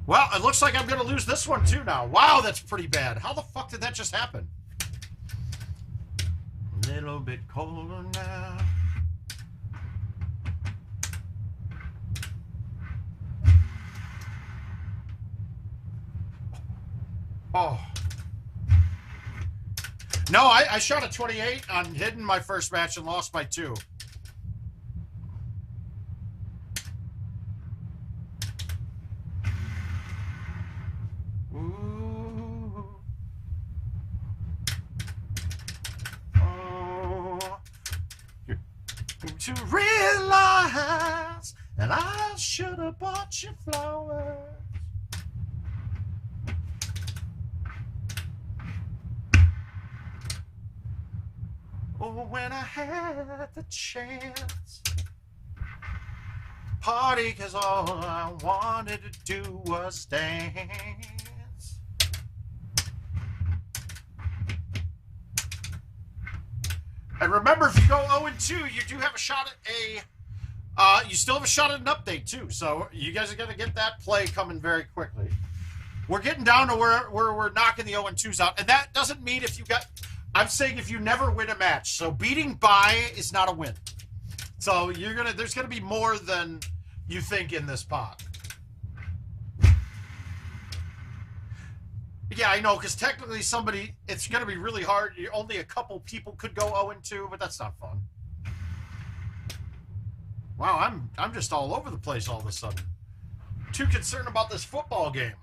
Well, it looks like I'm going to lose this one too now. Wow, that's pretty bad. How the fuck did that just happen? A little bit colder now. Oh. No, I shot a 28 on hidden my first match and lost by 2. Ooh. Oh. To realize that I should have bought you flowers. Oh, when I had the chance. Party, 'cause all I wanted to do was dance. And remember, if you go 0-2, you do have a shot at a... you still have a shot at an update, too. So you guys are going to get that play coming very quickly. We're getting down to where we're knocking the 0-2s out. And that doesn't mean if you got... I'm saying if you never win a match. So beating by is not a win. So there's gonna be more than you think in this pot. Yeah, I know, because technically it's gonna be really hard. Only a couple people could go 0-2, but that's not fun. Wow, I'm just all over the place all of a sudden. Too concerned about this football game.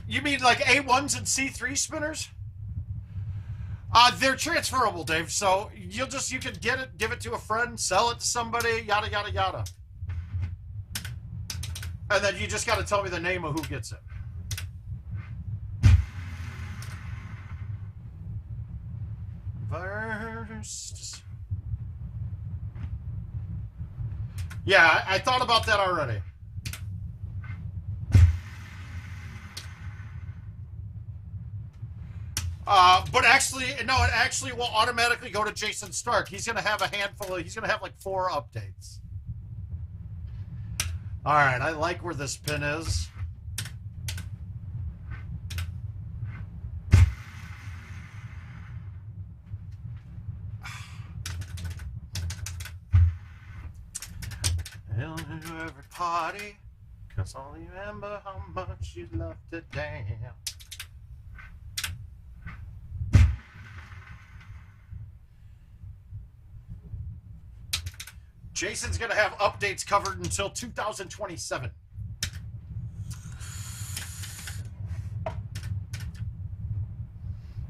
You mean like A1s and C3 spinners? They're transferable, Dave. So you can get it, give it to a friend, sell it to somebody, yada, yada, yada. And then you just got to tell me the name of who gets it. First. Yeah, I thought about that already. But actually, no, it actually will automatically go to Jason Stark. He's going to have a handful of, he's going to have like 4 updates. All right, I like where this pin is. Hell to every party, 'cause I only remember how much you loved to dance. Jason's going to have updates covered until 2027.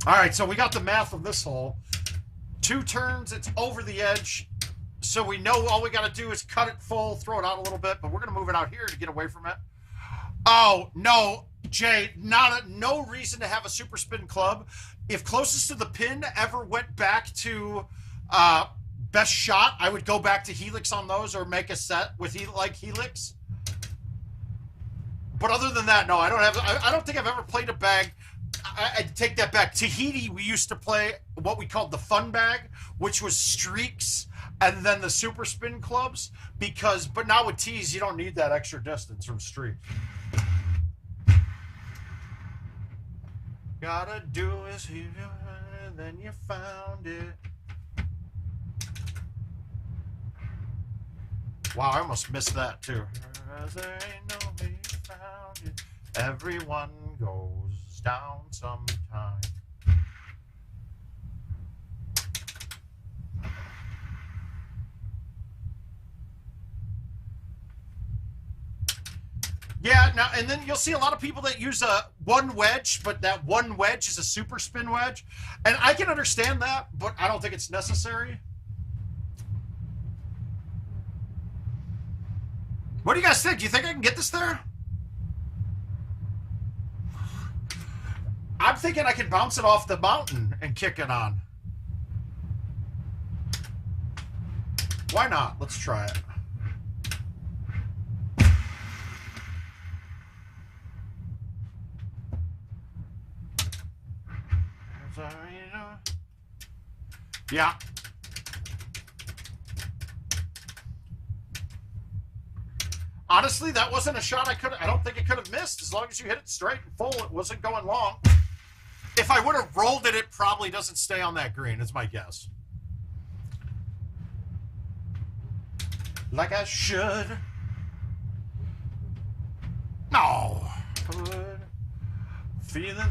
All right, so we got the math of this hole. 2 turns, it's over the edge. So we know all we got to do is cut it full, throw it out a little bit, but we're going to move it out here to get away from it. Oh, no, Jay, no reason to have a super spin club. If closest to the pin ever went back to... best shot, I would go back to Helix on those or make a set with Helix. But other than that, no, I don't think I've ever played a bag. I take that back. Tahiti, we used to play what we called the fun bag, which was streaks and then the super spin clubs, but now with tees, you don't need that extra distance from streaks. Gotta do is you, and then you found it. Wow, I almost missed that too. There ain't no way you found it. Everyone goes down sometime. Yeah, now and then you'll see a lot of people that use one wedge, but that one wedge is a super spin wedge. And I can understand that, but I don't think it's necessary. What do you guys think? Do you think I can get this there? I'm thinking I can bounce it off the mountain and kick it on. Why not? Let's try it. Yeah. Honestly, that wasn't a shot I don't think it could have missed. As long as you hit it straight and full, it wasn't going long. If I would have rolled it, it probably doesn't stay on that green, is my guess. Like I should. No. Feeling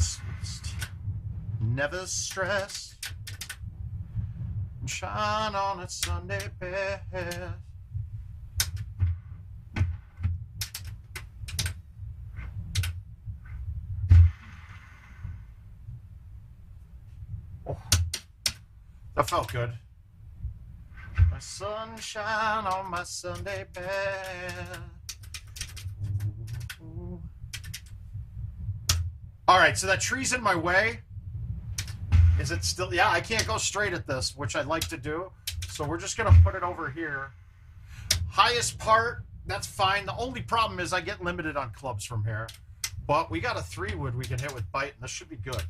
never stressed. Shine on a Sunday best. Oh, that felt good. My sunshine on my Sunday best. Ooh. All right, so that tree's in my way. Is it still? Yeah, I can't go straight at this, which I'd like to do. So we're just going to put it over here. Highest part, that's fine. The only problem is I get limited on clubs from here. But we got a 3-wood we can hit with bite, and this should be good.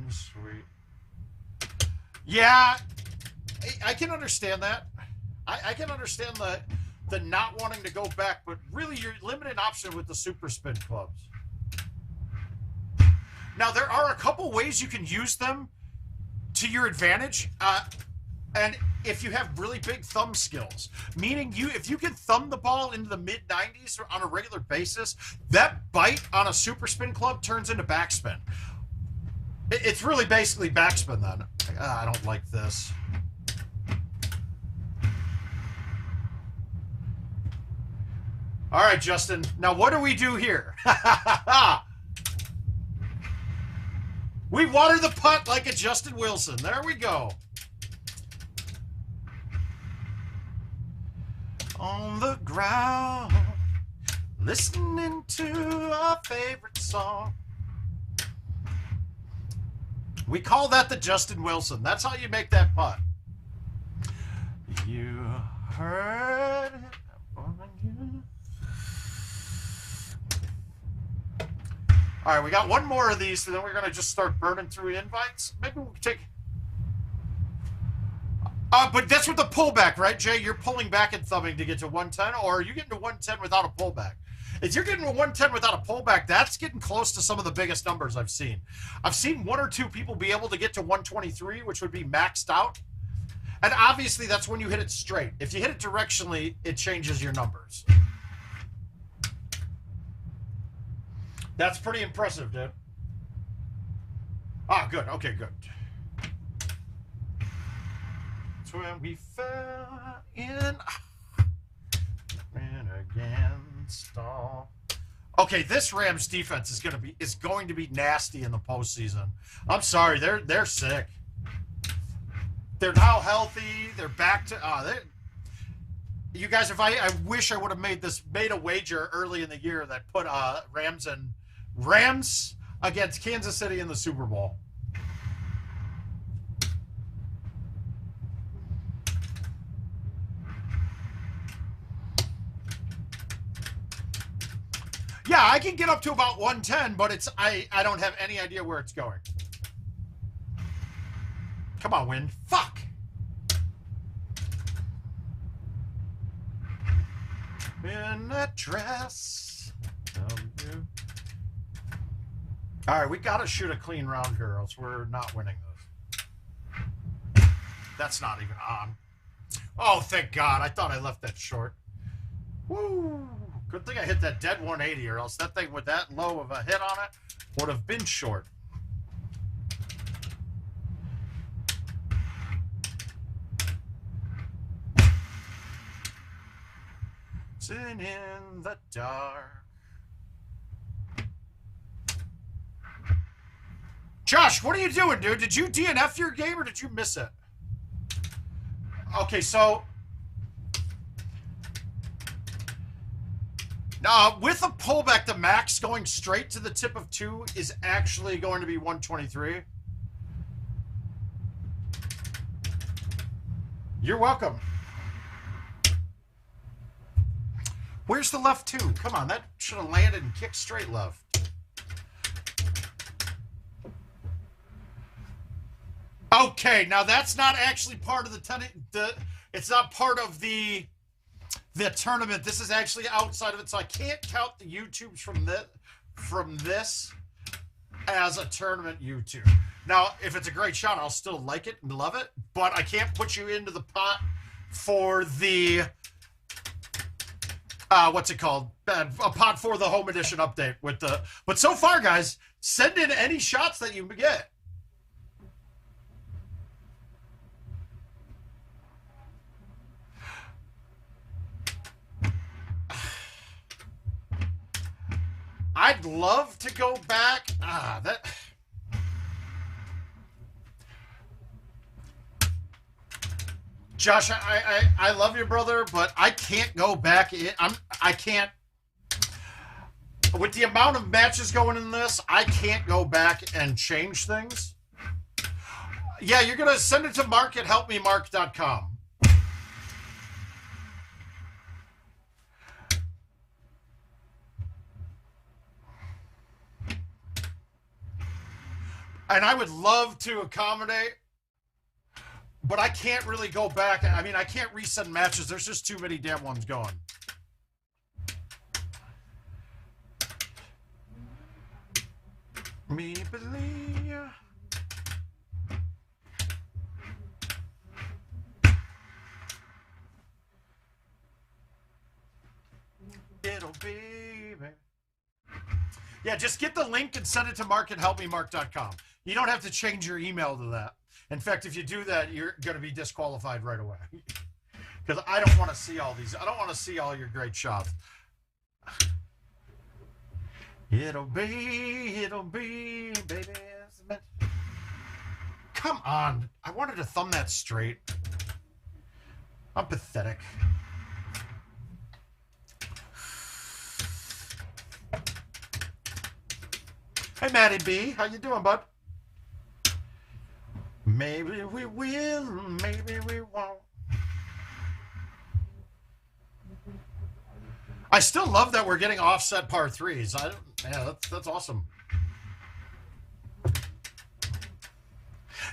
Sweet. Yeah, I can understand that. I can understand the not wanting to go back, but really you're limited option with the super spin clubs. Now there are a couple ways you can use them to your advantage, and if you have really big thumb skills, meaning if you can thumb the ball into the mid-90s on a regular basis, that bite on a super spin club turns into backspin. It's really basically backspin then. I don't like this. All right, Justin. Now, what do we do here? We water the putt like a Justin Wilson. There we go. On the ground, listening to our favorite song. We call that the Justin Wilson. That's how you make that putt. You heard it. All right, we got one more of these, so then we're going to just start burning through invites. Maybe we'll take... but that's with the pullback, right, Jay? You're pulling back and thumbing to get to 110, or are you getting to 110 without a pullback? If you're getting to 110 without a pullback, that's getting close to some of the biggest numbers I've seen. I've seen 1 or 2 people be able to get to 123, which would be maxed out. And obviously, that's when you hit it straight. If you hit it directionally, it changes your numbers. That's pretty impressive, dude. Ah, good. Okay, good. That's when we fell in against all. Okay, this Rams defense is going to be nasty in the postseason. I'm sorry, they're sick. They're now healthy. They're back to. You guys, if I wish I would have made a wager early in the year that put Rams against Kansas City in the Super Bowl. Yeah, I can get up to about 110, but I don't have any idea where it's going. Come on, wind. Fuck. In that dress. All right, we got to shoot a clean round here, else we're not winning this. That's not even on. Oh, thank God. I thought I left that short. Woo. Good thing I hit that dead 180, or else that thing with that low of a hit on it would have been short. Sitting in the dark. Josh, what are you doing, dude? Did you DNF your game or did you miss it? Okay, so with a pullback, the max going straight to the tip of 2 is actually going to be 123. You're welcome. Where's the left 2? Come on, that should have landed and kicked straight left. Okay, now that's not actually part of it's not part of the tournament. This is actually outside of it, so I can't count the YouTubes from this as a tournament YouTube. Now, if it's a great shot, I'll still like it and love it, but I can't put you into the pot for the what's it called? A pot for the home edition update with the. But so far, guys, send in any shots that you get. I'd love to go back. Josh, I love you, brother, but I can't go back. I can't. With the amount of matches going in this, I can't go back and change things. Yeah, you're gonna send it to Marc at helpmemarc.com. And I would love to accommodate, but I can't really go back. I mean, I can't resend matches. There's just too many damn ones going. Me believe. It'll be. Yeah, just get the link and send it to Marc at helpmemarc.com. You don't have to change your email to that. In fact, if you do that, you're going to be disqualified right away. Because I don't want to see all these. I don't want to see all your great shots. It'll be, baby. Come on. I wanted to thumb that straight. I'm pathetic. Hey, Matty B. How you doing, bud? Maybe we will, maybe we won't. I still love that we're getting offset par threes. Yeah, that's awesome.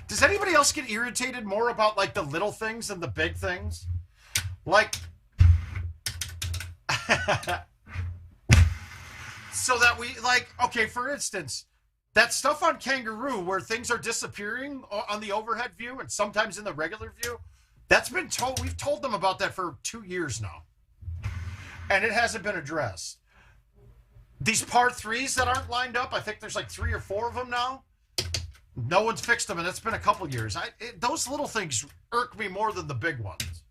Does anybody else get irritated more about like the little things than the big things? Like, so that we like, okay, for instance, that stuff on Kangaroo where things are disappearing on the overhead view and sometimes in the regular view, that's been told. We've told them about that for 2 years now. And it hasn't been addressed. These par threes that aren't lined up, I think there's like 3 or 4 of them now. No one's fixed them, and it's been a couple years. Those little things irk me more than the big ones.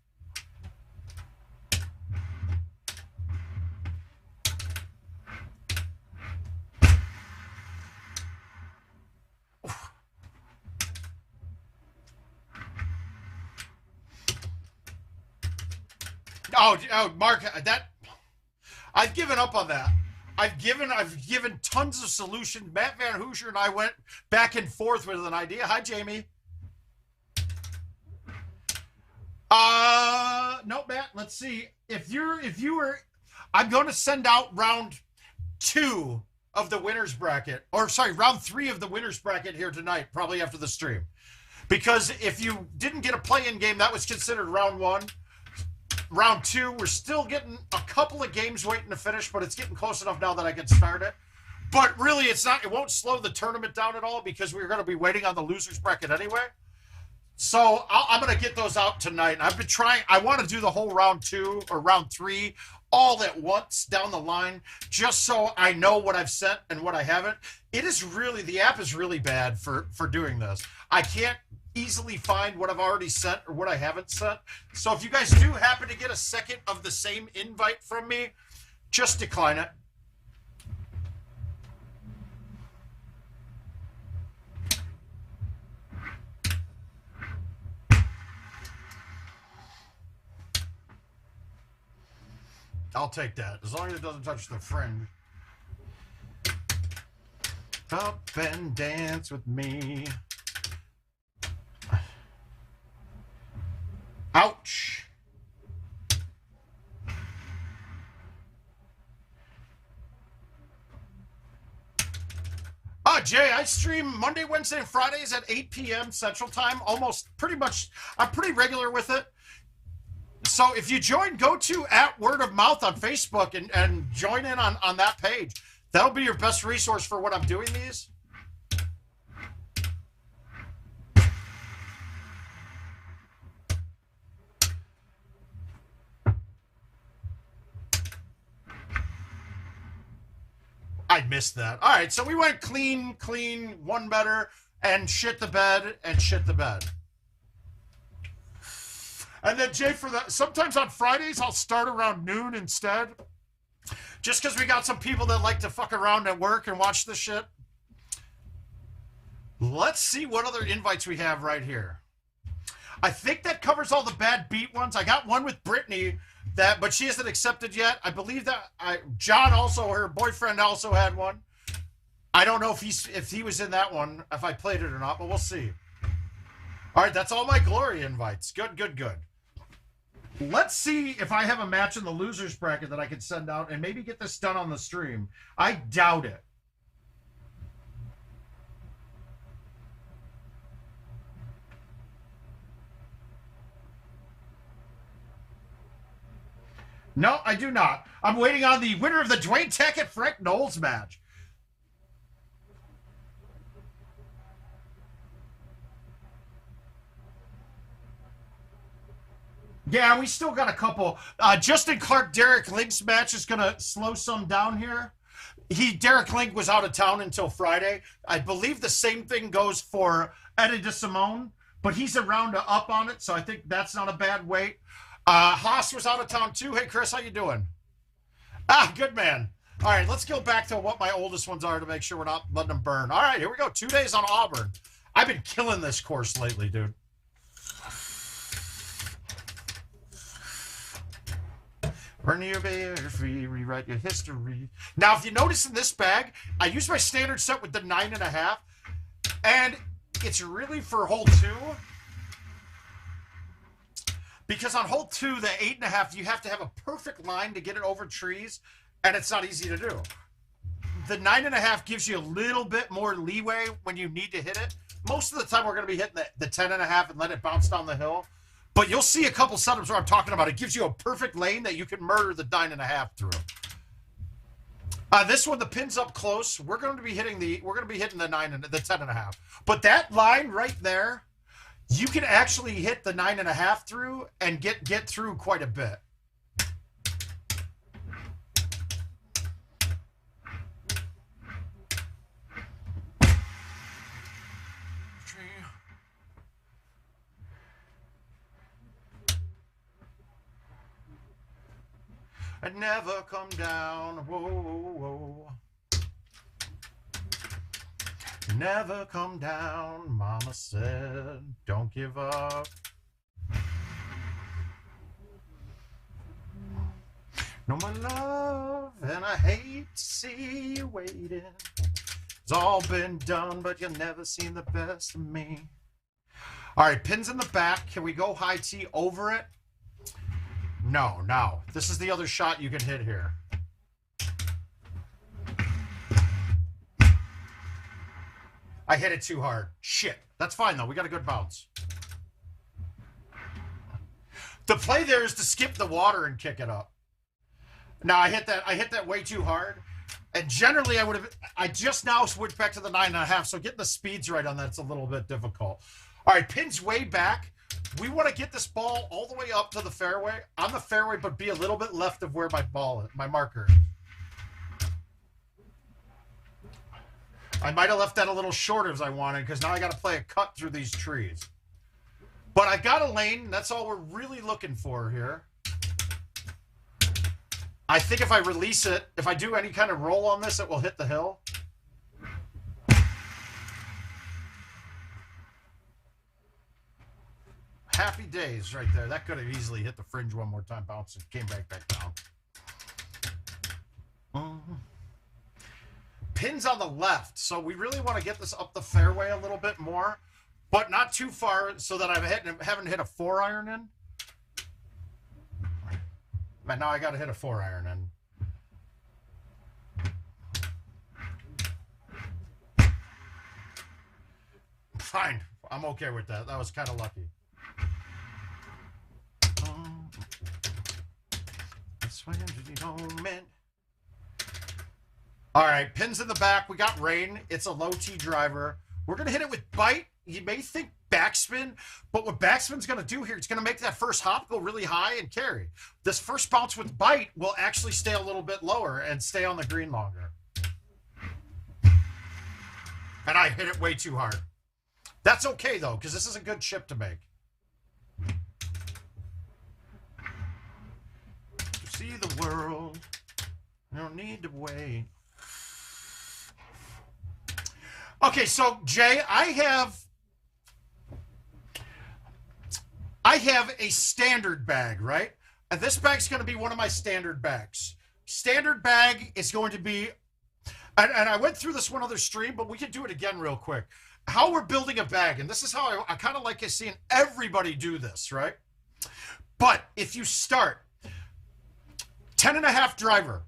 Oh, Marc, I've given up on that. I've given tons of solutions. Matt Van Hoosier and I went back and forth with an idea. Hi, Jamie. No, Matt. Let's see. If you were, I'm going to send out round 2 of the winners bracket, or sorry, round 3 of the winners bracket here tonight, probably after the stream, because if you didn't get a play-in game, that was considered round 1. Round 2, we're still getting a couple of games waiting to finish, but it's getting close enough now that I can start it. But really, it won't slow the tournament down at all because we're going to be waiting on the losers bracket anyway. So I'm going to get those out tonight. I've been trying. I want to do the whole round 2 or round 3 all at once down the line, just so I know what I've sent and what I haven't. The app is really bad for doing this. I can't easily find what I've already sent or what I haven't sent. So if you guys do happen to get a second of the same invite from me, just decline it. I'll take that, as long as it doesn't touch the fringe. Up and dance with me. Ouch. Oh, Jay, I stream Monday, Wednesday, and Fridays at 8 p.m. Central Time. Almost pretty much, I'm pretty regular with it. So if you join, go to @word-of-mouth on Facebook and join in on that page. That'll be your best resource for when I'm doing these. I missed that. All right, so we went clean, one better, and shit the bed, and shit the bed. And then, Jay, sometimes on Fridays, I'll start around noon instead. Just because we got some people that like to fuck around at work and watch this shit. Let's see what other invites we have right here. I think that covers all the bad beat ones. I got one with Brittany, but she hasn't accepted yet. I believe that John also, her boyfriend also had one. I don't know if he was in that one, if I played it or not, but we'll see. All right, that's all my glory invites. Good. Let's see if I have a match in the losers bracket that I can send out and maybe get this done on the stream. I doubt it. No, I do not. I'm waiting on the winner of the Dwayne Tackett-Frank Knowles match. Yeah, we still got a couple. Justin Clark, Derek Link's match is going to slow some down here. Derek Link was out of town until Friday. I believe the same thing goes for Eddie DeSimone, but he's a round up on it, so I think that's not a bad wait. Haas was out of town too. Hey, Chris, how you doing? Good man. All right, let's go back to what my oldest ones are to make sure we're not letting them burn. All right, here we go. 2 days on Auburn. I've been killing this course lately, dude. Burn your biography, rewrite your history. Now, if you notice in this bag, I use my standard set with the 9.5, and it's really for hole 2. Because on hole 2, the 8.5, you have to have a perfect line to get it over trees, and it's not easy to do. The 9.5 gives you a little bit more leeway when you need to hit it. Most of the time, we're going to be hitting the 10.5 and let it bounce down the hill. But you'll see a couple setups where I'm talking about. It gives you a perfect lane that you can murder the 9.5 through. This one, the pin's up close. We're going to be hitting the 9 and the 10.5. But that line right there, you can actually hit the 9.5 through and get through quite a bit. I never come down, whoa. Never come down, mama said, don't give up. No, my love, and I hate to see you waiting. It's all been done, but you'll never seen the best of me. All right, pins in the back. Can we go high tee over it? No. This is the other shot you can hit here. I hit it too hard. Shit. That's fine, though. We got a good bounce. The play there is to skip the water and kick it up. Now, I hit that way too hard. And generally, I just now switched back to the 9.5, so getting the speeds right on that's a little bit difficult. All right, pin's way back. We want to get this ball all the way up to the fairway, on the fairway, but be a little bit left of where my marker is. I might have left that a little short as I wanted, because now I got to play a cut through these trees. But I got a lane. That's all we're really looking for here. I think if I release it, if I do any kind of roll on this, it will hit the hill. Happy days right there. That could have easily hit the fringe one more time, bounced and came back down. Pins on the left, so we really want to get this up the fairway a little bit more, but not too far so that I haven't hit a 4-iron in. But now I got to hit a 4-iron in. fine. I'm okay with that. That was kind of lucky. All right, pins in the back. We got rain. It's a low T driver. We're going to hit it with bite. You may think backspin, but what backspin's going to do here, it's going to make that first hop go really high and carry. This first bounce with bite will actually stay a little bit lower and stay on the green longer. And I hit it way too hard. That's okay, though, because this is a good chip to make. To see the world, you don't need to wait. Okay, so, Jay, I have a standard bag, right? And this bag's going to be one of my standard bags. Standard bag is going to be, and I went through this one other stream, but we can do it again real quick. How we're building a bag, and this is how I kind of like seeing everybody do this, right? But if you start 10.5 driver,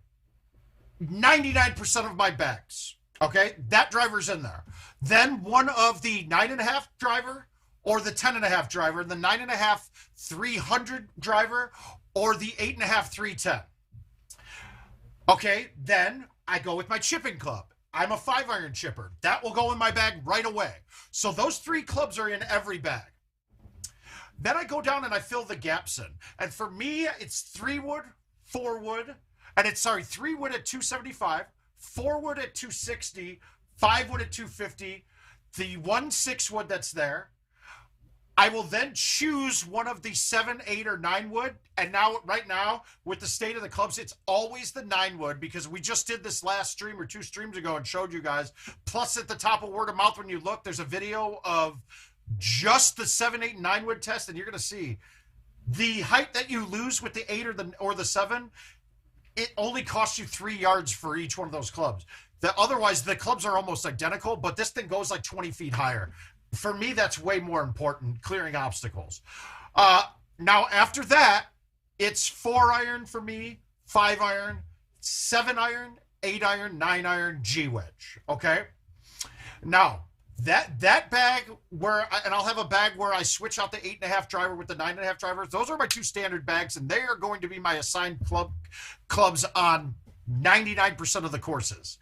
99% of my bags, okay, that driver's in there. Then one of the 9.5 driver, or the 10.5 driver, the 9.5 300 driver, or the 8.5 310. Okay, then I go with my chipping club. I'm a 5-iron chipper. That will go in my bag right away. So those 3 clubs are in every bag. Then I go down and I fill the gaps in. And for me, it's 3 wood, 4 wood, and it's, 3 wood at 275, 4 wood at 260, 5 wood at 250, the 1 6 wood that's there. I will then choose one of the 7, 8, or 9 wood. And now, right now, with the state of the clubs, it's always the 9 wood, because we just did this last stream or 2 streams ago and showed you guys. Plus, at the top of word of mouth, when you look, there's a video of just the 7, 8, and 9 wood test, and you're going to see the height that you lose with the 8 or the 7. It only costs you 3 yards for each one of those clubs. Otherwise, the clubs are almost identical, but this thing goes like 20 feet higher. For me, that's way more important, clearing obstacles. Now, after that, it's 4-iron for me, 5-iron, 7-iron, 8-iron, 9-iron, G-wedge, okay? Now, that bag and I'll have a bag where I switch out the 8.5 driver with the 9.5 drivers. Those are my 2 standard bags, and they are going to be my assigned clubs on 99% of the courses.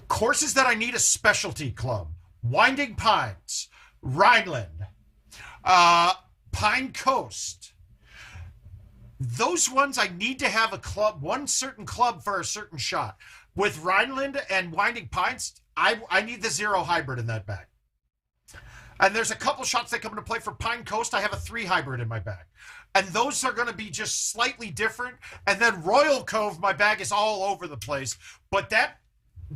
Courses that I need a specialty club: Winding Pines, Rhineland, Pine Coast. Those ones I need to have a club, one certain club for a certain shot. With Rhineland and Winding Pines, I need the 0 hybrid in that bag. And there's a couple shots that come into play for Pine Coast. I have a 3 hybrid in my bag. And those are going to be just slightly different. And then Royal Cove, my bag is all over the place. But that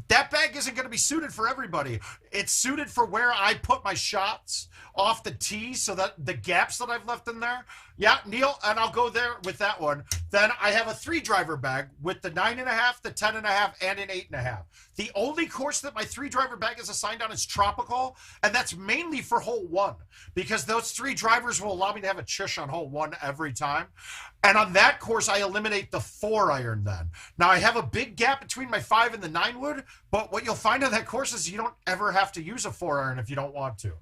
bag isn't going to be suited for everybody. It's suited for where I put my shots off the tee, so that the gaps that I've left in there. Yeah, Neil, and I'll go there with that one. Then I have a 3-driver bag with the 9.5, the 10.5, and an 8.5. The only course that my 3-driver bag is assigned on is Tropical, and that's mainly for hole 1, because those 3 drivers will allow me to have a chush on hole 1 every time. And on that course, I eliminate the 4-iron then. Now, I have a big gap between my 5 and the 9 wood, but what you'll find on that course is you don't ever have to use a 4-iron if you don't want to.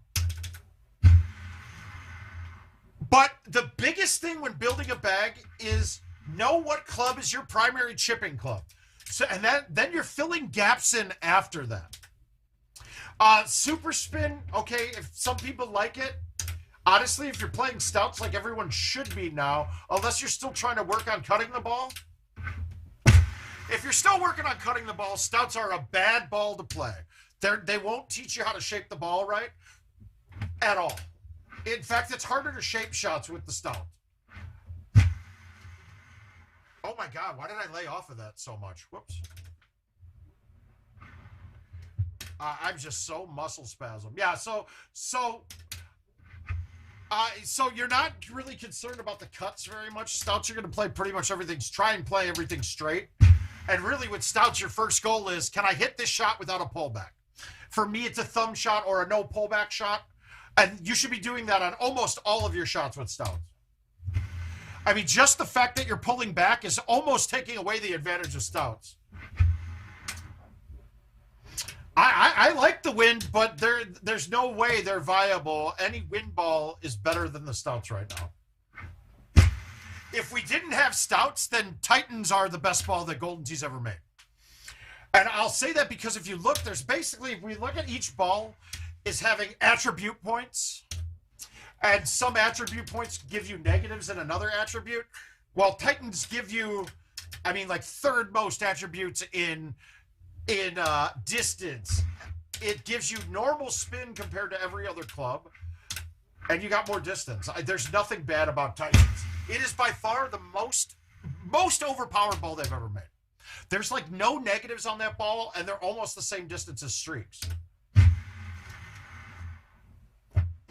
But the biggest thing when building a bag is know what club is your primary chipping club. So, and then you're filling gaps in after that. Super spin, okay, if some people like it. Honestly, if you're playing stouts like everyone should be now, unless you're still trying to work on cutting the ball. If you're still working on cutting the ball, stouts are a bad ball to play. They won't teach you how to shape the ball right at all. In fact, it's harder to shape shots with the stout. Oh my God, why did I lay off of that so much? Whoops. I'm just so muscle spasm. Yeah, so you're not really concerned about the cuts very much. Stouts, you're going to play pretty much everything. Try and play everything straight. And really with stouts, your first goal is, can I hit this shot without a pullback? For me, it's a thumb shot or a no pullback shot. And you should be doing that on almost all of your shots with stouts. I mean, just the fact that you're pulling back is almost taking away the advantage of stouts. I like the wind, but there's no way they're viable. Any wind ball is better than the stouts right now. If we didn't have stouts, then Titans are the best ball that Golden Tee's ever made. And I'll say that because if you look, there's basically, if we look at each ball, is having attribute points. And some attribute points give you negatives in another attribute. While Titans give you, I mean, like third most attributes in distance. It gives you normal spin compared to every other club. And you got more distance. There's nothing bad about Titans. It is by far the most overpowered ball they've ever made. There's like no negatives on that ball, and they're almost the same distance as streaks.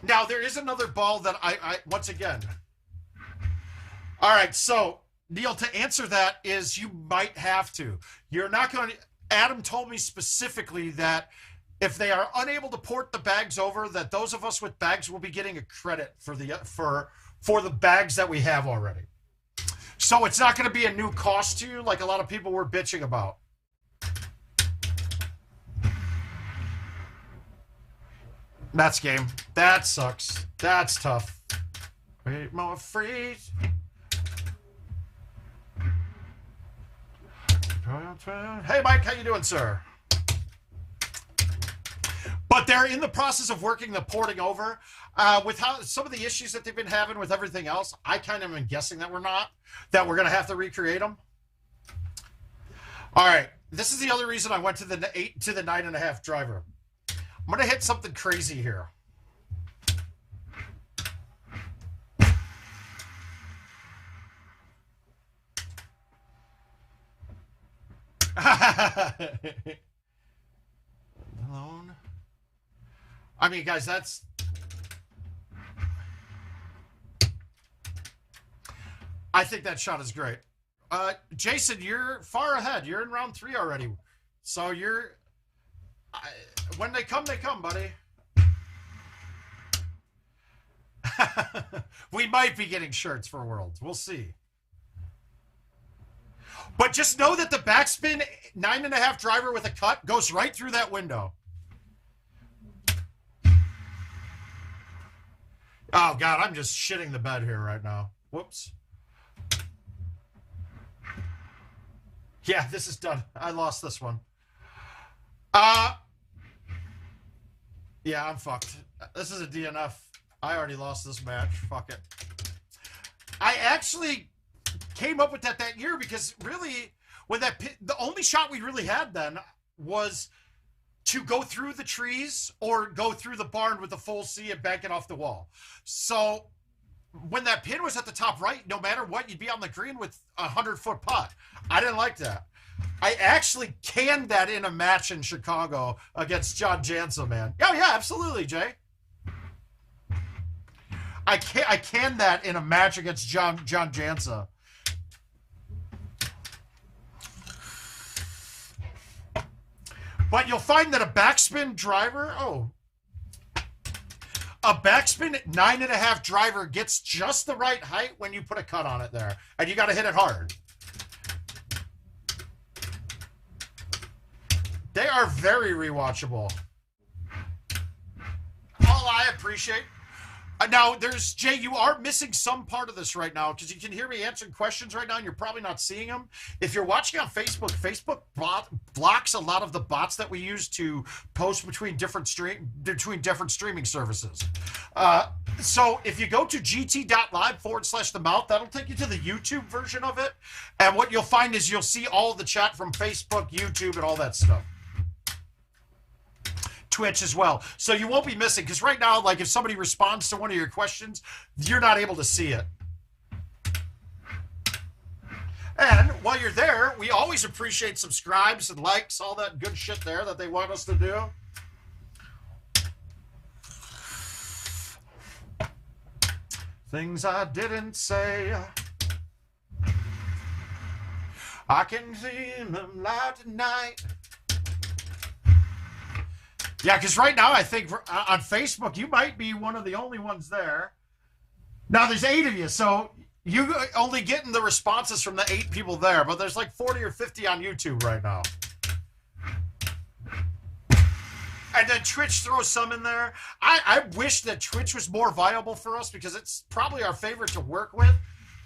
Now, there is another ball that I once again. All right, so, Neil, to answer that is you might have to. You're not going to. Adam told me specifically that if they are unable to port the bags over, that those of us with bags will be getting a credit for the bags that we have already. So it's not going to be a new cost to you like a lot of people were bitching about. That's game. That sucks. That's tough. Wait more freeze. Hey, Mike, how you doing, sir? But they're in the process of working the porting over. With how some of the issues that they've been having with everything else, I kind of am guessing that we're going to have to recreate them. All right, this is the other reason I went to the 8 to the 9.5 driver. I'm going to hit something crazy here. Alone. I mean, guys, that's. I think that shot is great. Jason, you're far ahead. You're in round 3 already. So you're. When they come, buddy. We might be getting shirts for Worlds. We'll see. But just know that the backspin 9.5 driver with a cut goes right through that window. Oh, God, I'm just shitting the bed here right now. Whoops. Yeah, this is done. I lost this one. Yeah, I'm fucked. This is a DNF. I already lost this match. Fuck it. I actually came up with that year because really, when the only shot we really had then was to go through the trees or go through the barn with the full C and bank it off the wall. So when that pin was at the top right, no matter what, you'd be on the green with a 100-foot putt. I didn't like that. I actually canned that in a match in Chicago against John Jansa, man. Oh, yeah, absolutely, Jay. I canned that in a match against John Jansa. But you'll find that a backspin driver, a backspin 9.5 driver gets just the right height when you put a cut on it there. And you got to hit it hard. They are very rewatchable. All I appreciate. Now, Jay, you are missing some part of this right now because you can hear me answering questions right now and you're probably not seeing them. If you're watching on Facebook, Facebook blocks a lot of the bots that we use to post between different streaming services. So if you go to gt.live/themouth, that'll take you to the YouTube version of it. And what you'll find is you'll see all the chat from Facebook, YouTube, and all that stuff. Twitch as well. So you won't be missing, because right now, like if somebody responds to one of your questions, you're not able to see it. And while you're there, we always appreciate subscribes and likes, all that good shit there that they want us to do. Things I didn't say. I can see them live tonight. Yeah, because right now I think on Facebook you might be one of the only ones there. Now there's 8 of you, so you only getting the responses from the 8 people there, but there's like 40 or 50 on YouTube right now. And then Twitch throws some in there. I wish that Twitch was more viable for us because it's probably our favorite to work with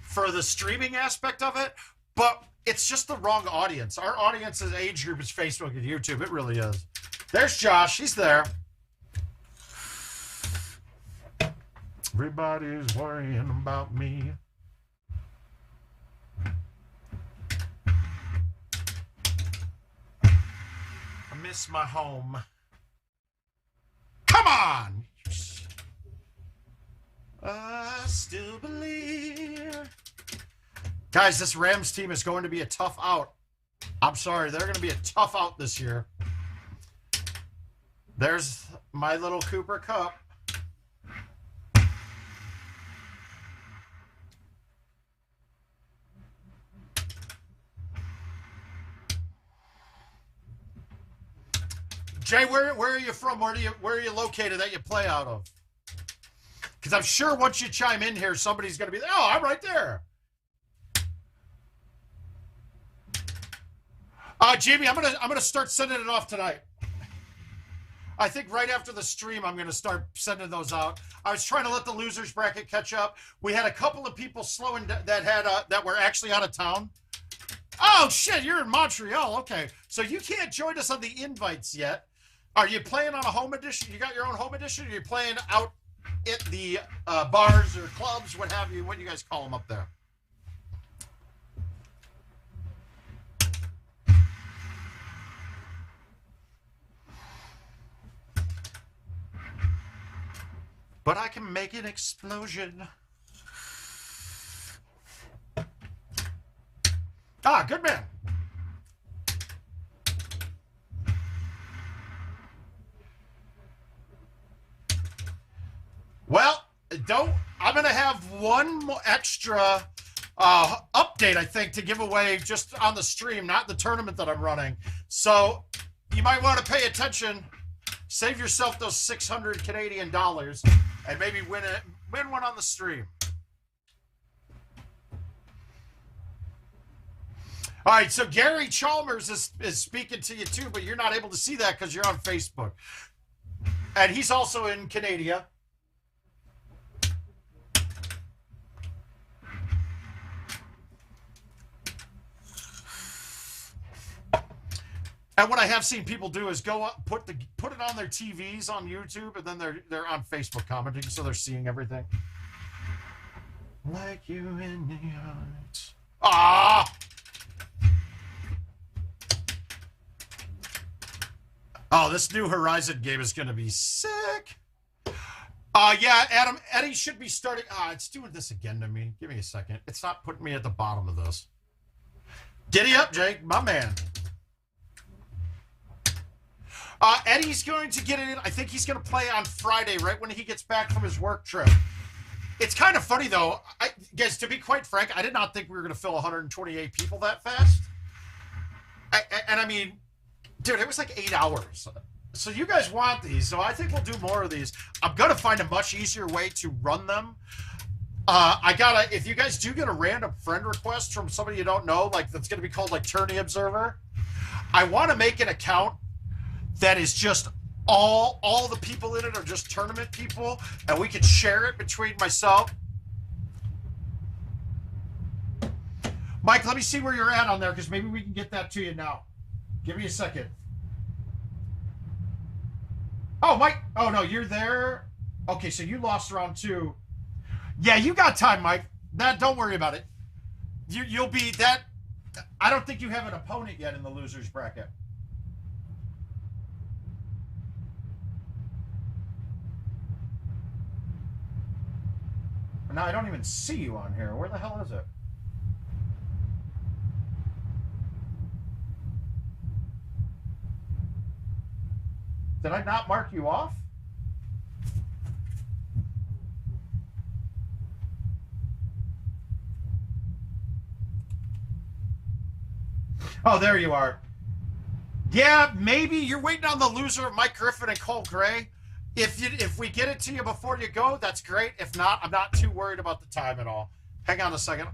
for the streaming aspect of it. But it's just the wrong audience. Our audience's age group is Facebook and YouTube. It really is. There's Josh. He's there. Everybody's worrying about me. I miss my home. Come on! I still believe. Guys, this Rams team is going to be a tough out. I'm sorry, they're going to be a tough out this year. There's my little Cooper Cup. Jay, where are you from? Where are you located that you play out of? Because I'm sure once you chime in here, somebody's going to be there. Oh, I'm right there. Jamie, I'm gonna start sending it off tonight. I think right after the stream, I'm gonna start sending those out. I was trying to let the losers bracket catch up. We had a couple of people slowing that were actually out of town. Oh shit, you're in Montreal. Okay, so you can't join us on the invites yet. Are you playing on a home edition? You got your own home edition? Or are you playing out at the bars or clubs, what have you? What do you guys call them up there? But I can make an explosion. Ah, good man. Well, I'm going to have one more extra update, I think, to give away just on the stream, not the tournament that I'm running. So you might want to pay attention. Save yourself those 600 Canadian dollars and maybe win one on the stream. All right, so Gary Chalmers is speaking to you too, but you're not able to see that because you're on Facebook. And he's also in Canada. And what I have seen people do is go up, put it on their TVs on YouTube, and then they're on Facebook commenting, so they're seeing everything. Like you in the eyes. Ah! Oh, this new Horizon game is going to be sick. Yeah, Adam, Eddie should be starting. It's doing this again to me. Give me a second. It's not putting me at the bottom of this. Giddy up, Jake, my man. Eddie's going to get it in. I think he's going to play on Friday, right when he gets back from his work trip. It's kind of funny, though. Guys, to be quite frank, I did not think we were going to fill 128 people that fast. And I mean, dude, it was like 8 hours. So you guys want these, so I think we'll do more of these. I'm going to find a much easier way to run them. If you guys do get a random friend request from somebody you don't know, like that's going to be called like Tourney Observer, I want to make an account that is just all the people in it are just tournament people, and we can share it between myself. Mike, let me see where you're at on there, because maybe we can get that to you now. Give me a second. Oh, Mike. Oh, no, you're there. Okay, so you lost round 2. Yeah, you got time, Mike. Don't worry about it. You'll be that. I don't think you have an opponent yet in the losers bracket. Now I don't even see you on here. Where the hell is it? Did I not mark you off? Oh, there you are. Yeah, maybe you're waiting on the loser of Mike Griffin and Cole Gray. If we get it to you before you go, that's great. If not, I'm not too worried about the time at all. Hang on a second.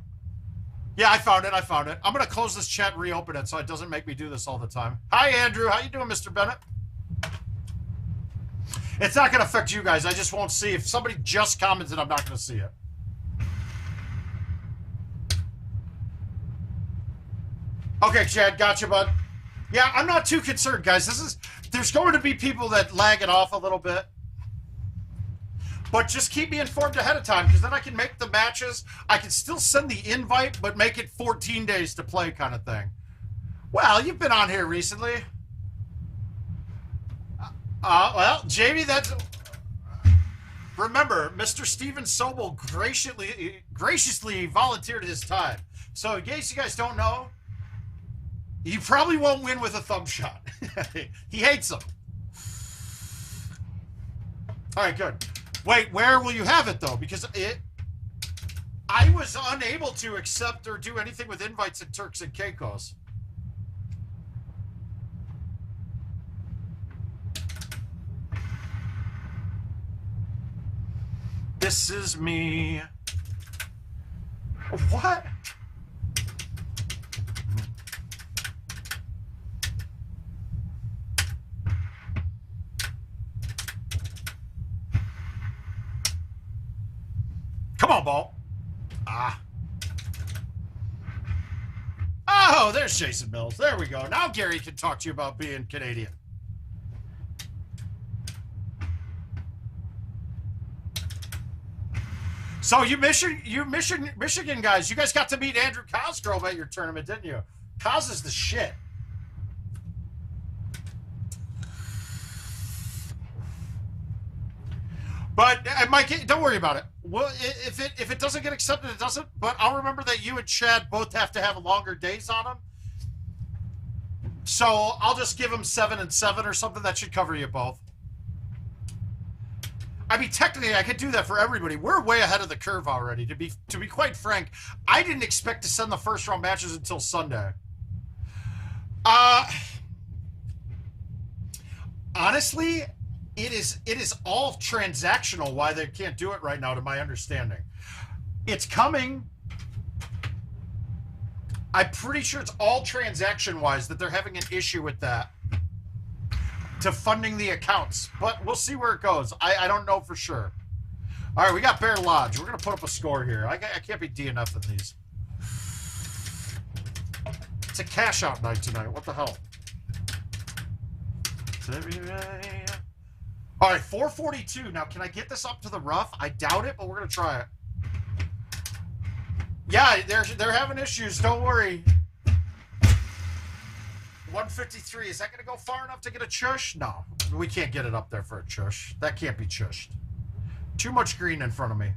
Yeah, I found it. I'm going to close this chat and reopen it so it doesn't make me do this all the time. Hi, Andrew. How you doing, Mr. Bennett? It's not going to affect you guys. I just won't see. If somebody just commented, I'm not going to see it. Okay, Chad, gotcha, bud. Yeah, I'm not too concerned, guys. There's going to be people that lag it off a little bit. But just keep me informed ahead of time, because then I can make the matches. I can still send the invite, but make it 14 days to play kind of thing. Well, you've been on here recently. Well, Jamie, that's... Remember, Mr. Steven Sobel graciously volunteered his time. So in case you guys don't know, he probably won't win with a thumb shot. He hates them. All right, good. Wait, where will you have it, though? Because I was unable to accept or do anything with invites at Turks and Caicos. This is me. What? Come on, ball. Ah. Oh, there's Jason Mills. There we go. Now Gary can talk to you about being Canadian. So you Michigan guys, you guys got to meet Andrew Cosgrove at your tournament, didn't you? Cos is the shit. But Mike, don't worry about it. Well, if it doesn't get accepted, it doesn't. But I'll remember that you and Chad both have to have longer days on them. So I'll just give them 7 and 7 or something. That should cover you both. I mean, technically, I could do that for everybody. We're way ahead of the curve already. To be quite frank, I didn't expect to send the first round matches until Sunday. Honestly, it is all transactional why they can't do it right now, to my understanding. It's coming. I'm pretty sure it's all transaction-wise that they're having an issue with that. To funding the accounts. But we'll see where it goes. I don't know for sure. All right, we got Bear Lodge. We're going to put up a score here. I can't be DNF in these. It's a cash-out night tonight. What the hell? All right, 442. Now, can I get this up to the rough? I doubt it, but we're going to try it. Yeah, they're having issues. Don't worry. 153. Is that going to go far enough to get a chush? No, we can't get it up there for a chush. That can't be chushed. Too much green in front of me.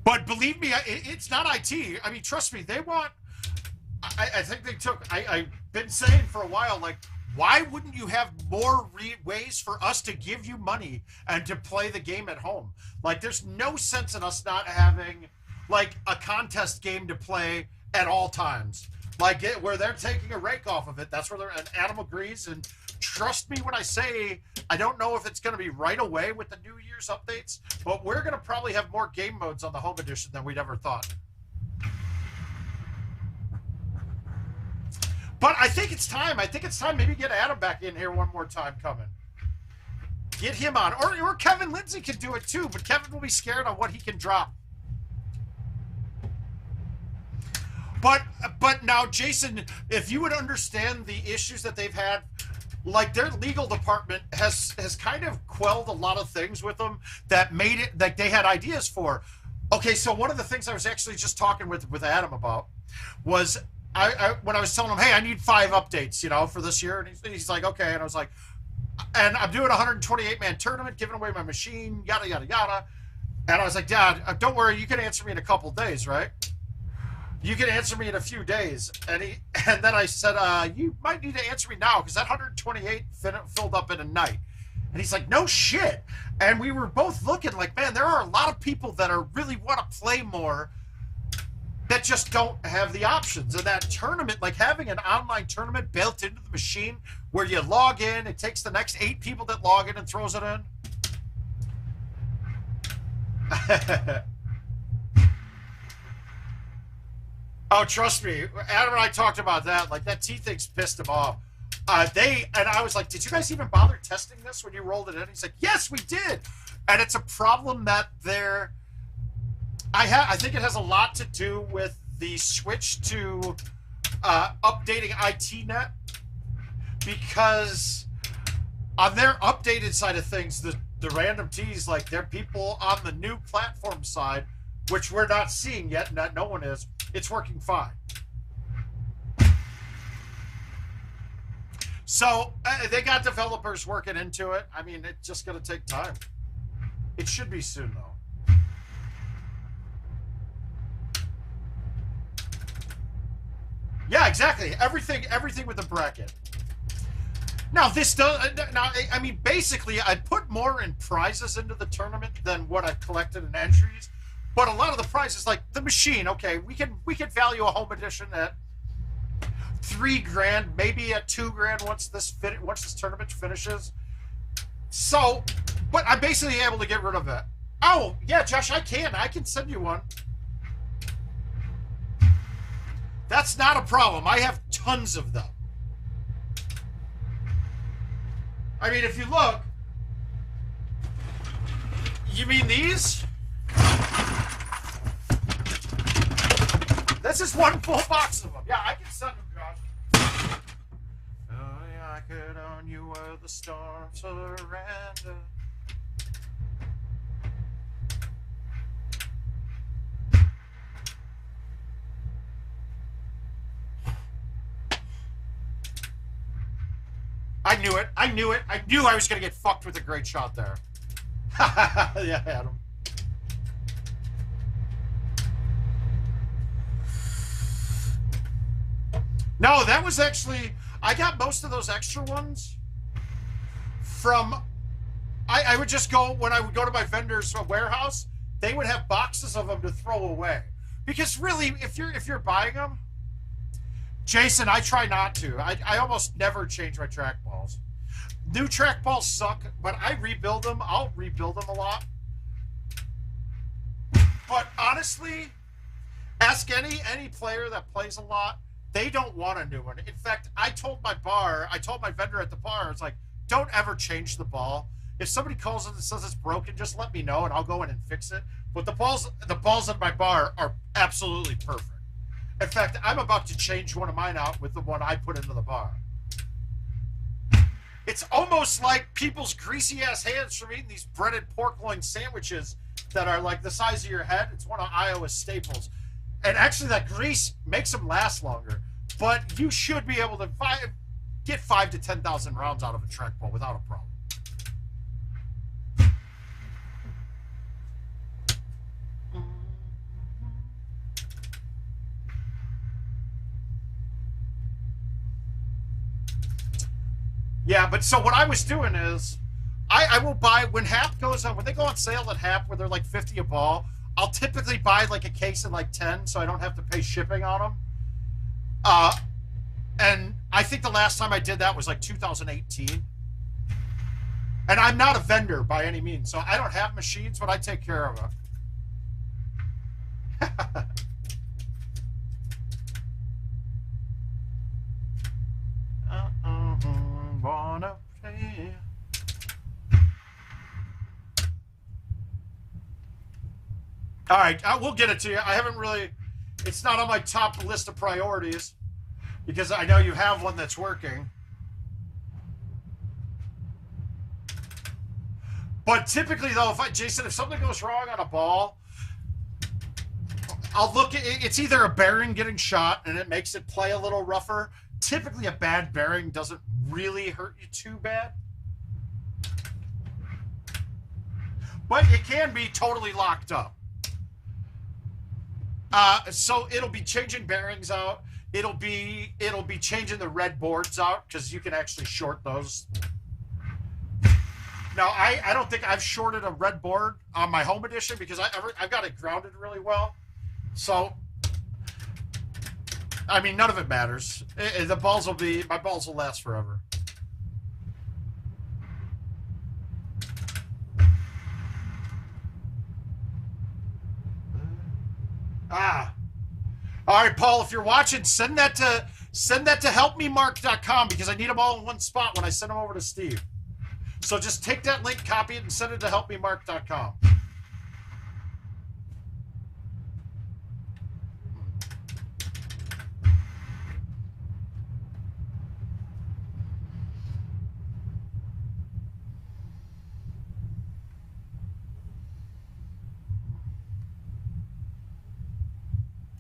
But believe me, it's not IT. I mean, trust me, they want... I think they took... I've been saying for a while, like, why wouldn't you have more ways for us to give you money and to play the game at home? Like, there's no sense in us not having, like, a contest game to play at all times. Like, where they're taking a rake off of it. That's where and Adam agrees. And trust me when I say, I don't know if it's going to be right away with the New Year's updates, but we're going to probably have more game modes on the home edition than we'd ever thought. But I think it's time. I think it's time maybe get Adam back in here one more time coming. Get him on. Or Kevin Lindsay can do it too, but Kevin will be scared on what he can drop. But now, Jason, if you would understand the issues that they've had, like their legal department has kind of quelled a lot of things with them that made it like they had ideas for. Okay, so one of the things I was actually just talking with Adam about was when I was telling him, hey, I need 5 updates, you know, for this year, and he's like, okay, and I was like, and I'm doing a 128-man tournament, giving away my machine, yada yada yada, and I was like, Dad, don't worry, you can answer me in a couple days, right? You can answer me in a few days. And then I said, you might need to answer me now because that 128 filled up in a night. And he's like, no shit. And we were both looking like, man, there are a lot of people that are really want to play more that just don't have the options. And that tournament, like having an online tournament built into the machine where you log in, it takes the next 8 people that log in and throws it in. Oh, trust me, Adam and I talked about that. Like, that T thing's pissed him off. And I was like, did you guys even bother testing this when you rolled it in? He's like, yes, we did. And it's a problem that I think it has a lot to do with the switch to updating ITnet, because on their updated side of things, the random T's, like, they're people on the new platform side, which we're not seeing yet, and no one is. It's working fine. So they got developers working into it. I mean, it's just going to take time. It should be soon, though. Yeah, exactly. Everything with the bracket. Now, this does. Now, I mean, basically, I put more in prizes into the tournament than what I collected in entries. But a lot of the prizes, like the machine, okay, we can value a home edition at $3,000, maybe at $2,000 once this tournament finishes. So, but I'm basically able to get rid of it. Oh yeah, Josh, I can send you one. That's not a problem. I have tons of them. I mean, if you look, you mean these? This is one full box of them. Yeah, I can send them, Josh. Oh, yeah, I could own you where the storms surrender. I knew it. I knew it. I knew I was going to get fucked with a great shot there. Yeah, Adam. No, that was actually... I got most of those extra ones from... I would just go... When I would go to my vendor's warehouse, they would have boxes of them to throw away. Because really, if you're buying them... Jason, I try not to. I almost never change my trackballs. New trackballs suck, but I rebuild them. I'll rebuild them a lot. But honestly, ask any player that plays a lot. They don't want a new one. In fact, I told my vendor at the bar, it's like, don't ever change the ball. If somebody calls it and says it's broken, just let me know and I'll go in and fix it. But the balls at my bar are absolutely perfect. In fact, I'm about to change one of mine out with the one I put into the bar. It's almost like people's greasy-ass hands from eating these breaded pork loin sandwiches that are like the size of your head. It's one of Iowa's staples. And actually, that grease makes them last longer. But you should be able to get 5,000 to 10,000 rounds out of a trackball without a problem. Yeah, but so what I was doing is, I will buy, when HAP goes on, when they go on sale at HAP where they're like 50 a ball, I'll typically buy like a case of like 10 so I don't have to pay shipping on them. And I think the last time I did that was like 2018. And I'm not a vendor by any means, so I don't have machines, but I take care of it. Wanna play. All right, we'll get it to you. I haven't really, it's not on my top list of priorities because I know you have one that's working. But typically, though, Jason, if something goes wrong on a ball, I'll look at it. It's either a bearing getting shot and it makes it play a little rougher. Typically, a bad bearing doesn't really hurt you too bad. But it can be totally locked up. So it'll be changing bearings out. It'll be changing the red boards out because you can actually short those. Now, I don't think I've shorted a red board on my home edition because I've got it grounded really well. So, I mean, none of it matters. My balls will last forever. Ah. All right, Paul, if you're watching, send that to helpmemarc.com because I need them all in one spot when I send them over to Steve. So just take that link, copy it, and send it to helpmemarc.com.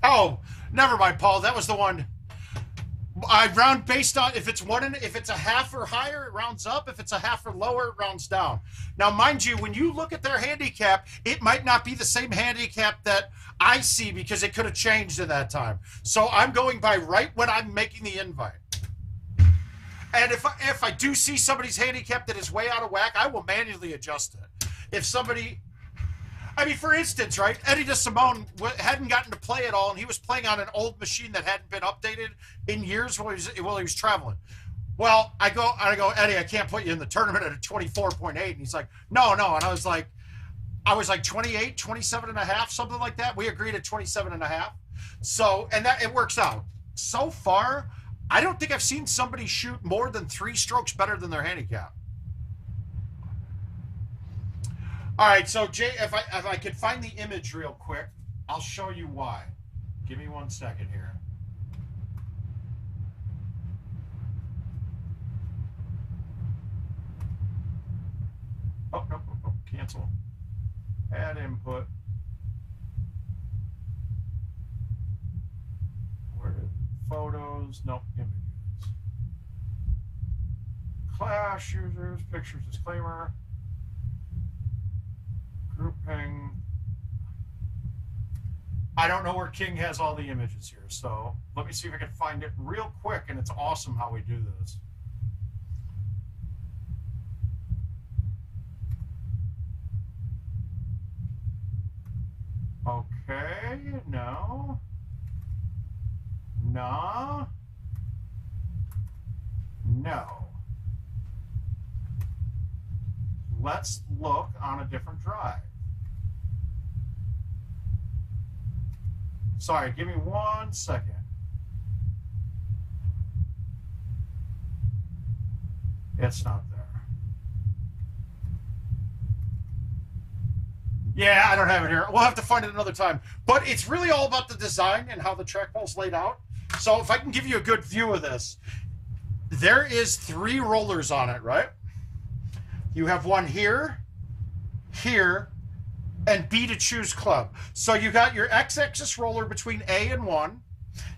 Oh, never mind, Paul. That was the one. I round based on if it's a half or higher, it rounds up. If it's a half or lower, it rounds down. Now, mind you, when you look at their handicap, it might not be the same handicap that I see because it could have changed at that time. So I'm going by right when I'm making the invite. And if I do see somebody's handicap that is way out of whack, I will manually adjust it. If somebody, I mean, for instance, right, Eddie DeSimone hadn't gotten to play at all, and he was playing on an old machine that hadn't been updated in years while he was traveling. Well, I go, Eddie, I can't put you in the tournament at a 24.8. And he's like, no. And I was like 28, 27 and a half, something like that. We agreed at 27 and a half. So, and that it works out. So far, I don't think I've seen somebody shoot more than 3 strokes better than their handicap. All right, so Jay, if I could find the image real quick, I'll show you why. Give me 1 second here. Oh, no, cancel. Add input. Where are photos? Nope, images. Class users, pictures, disclaimer. Grouping. I don't know where King has all the images here, so let me see if I can find it real quick, and it's awesome how we do this. Okay, no. No. No. Let's look on a different drive. Sorry, give me 1 second. It's not there. Yeah, I don't have it here. We'll have to find it another time. But it's really all about the design and how the trackball's laid out. So if I can give you a good view of this, there is 3 rollers on it, right? You have one here, here, and B to choose club. So you got your x-axis roller between A and 1.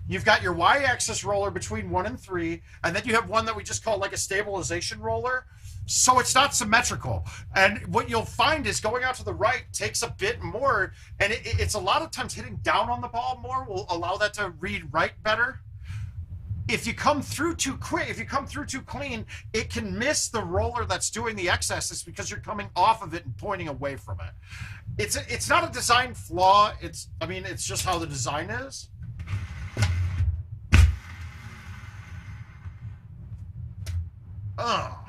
You've got your y-axis roller between 1 and 3. And then you have one that we just call like a stabilization roller. So it's not symmetrical. And what you'll find is going out to the right takes a bit more. And it's a lot of times hitting down on the ball more will allow that to read right better. If you come through too quick, if you come through too clean, it can miss the roller that's doing the x-axis because you're coming off of it and pointing away from it. It's not a design flaw. It's just how the design is. Oh.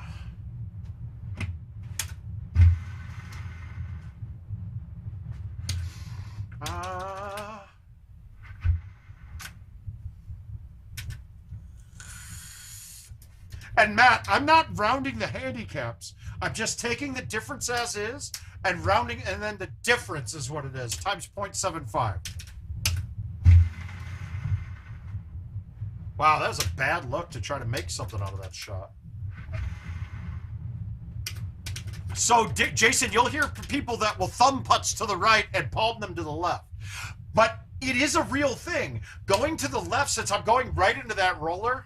And Matt, I'm not rounding the handicaps. I'm just taking the difference as is and rounding, and then the difference is what it is, times 0.75. Wow, that was a bad look to try to make something out of that shot. So, Jason, you'll hear people that will thumb putts to the right and palm them to the left. But it is a real thing. Going to the left, since I'm going right into that roller,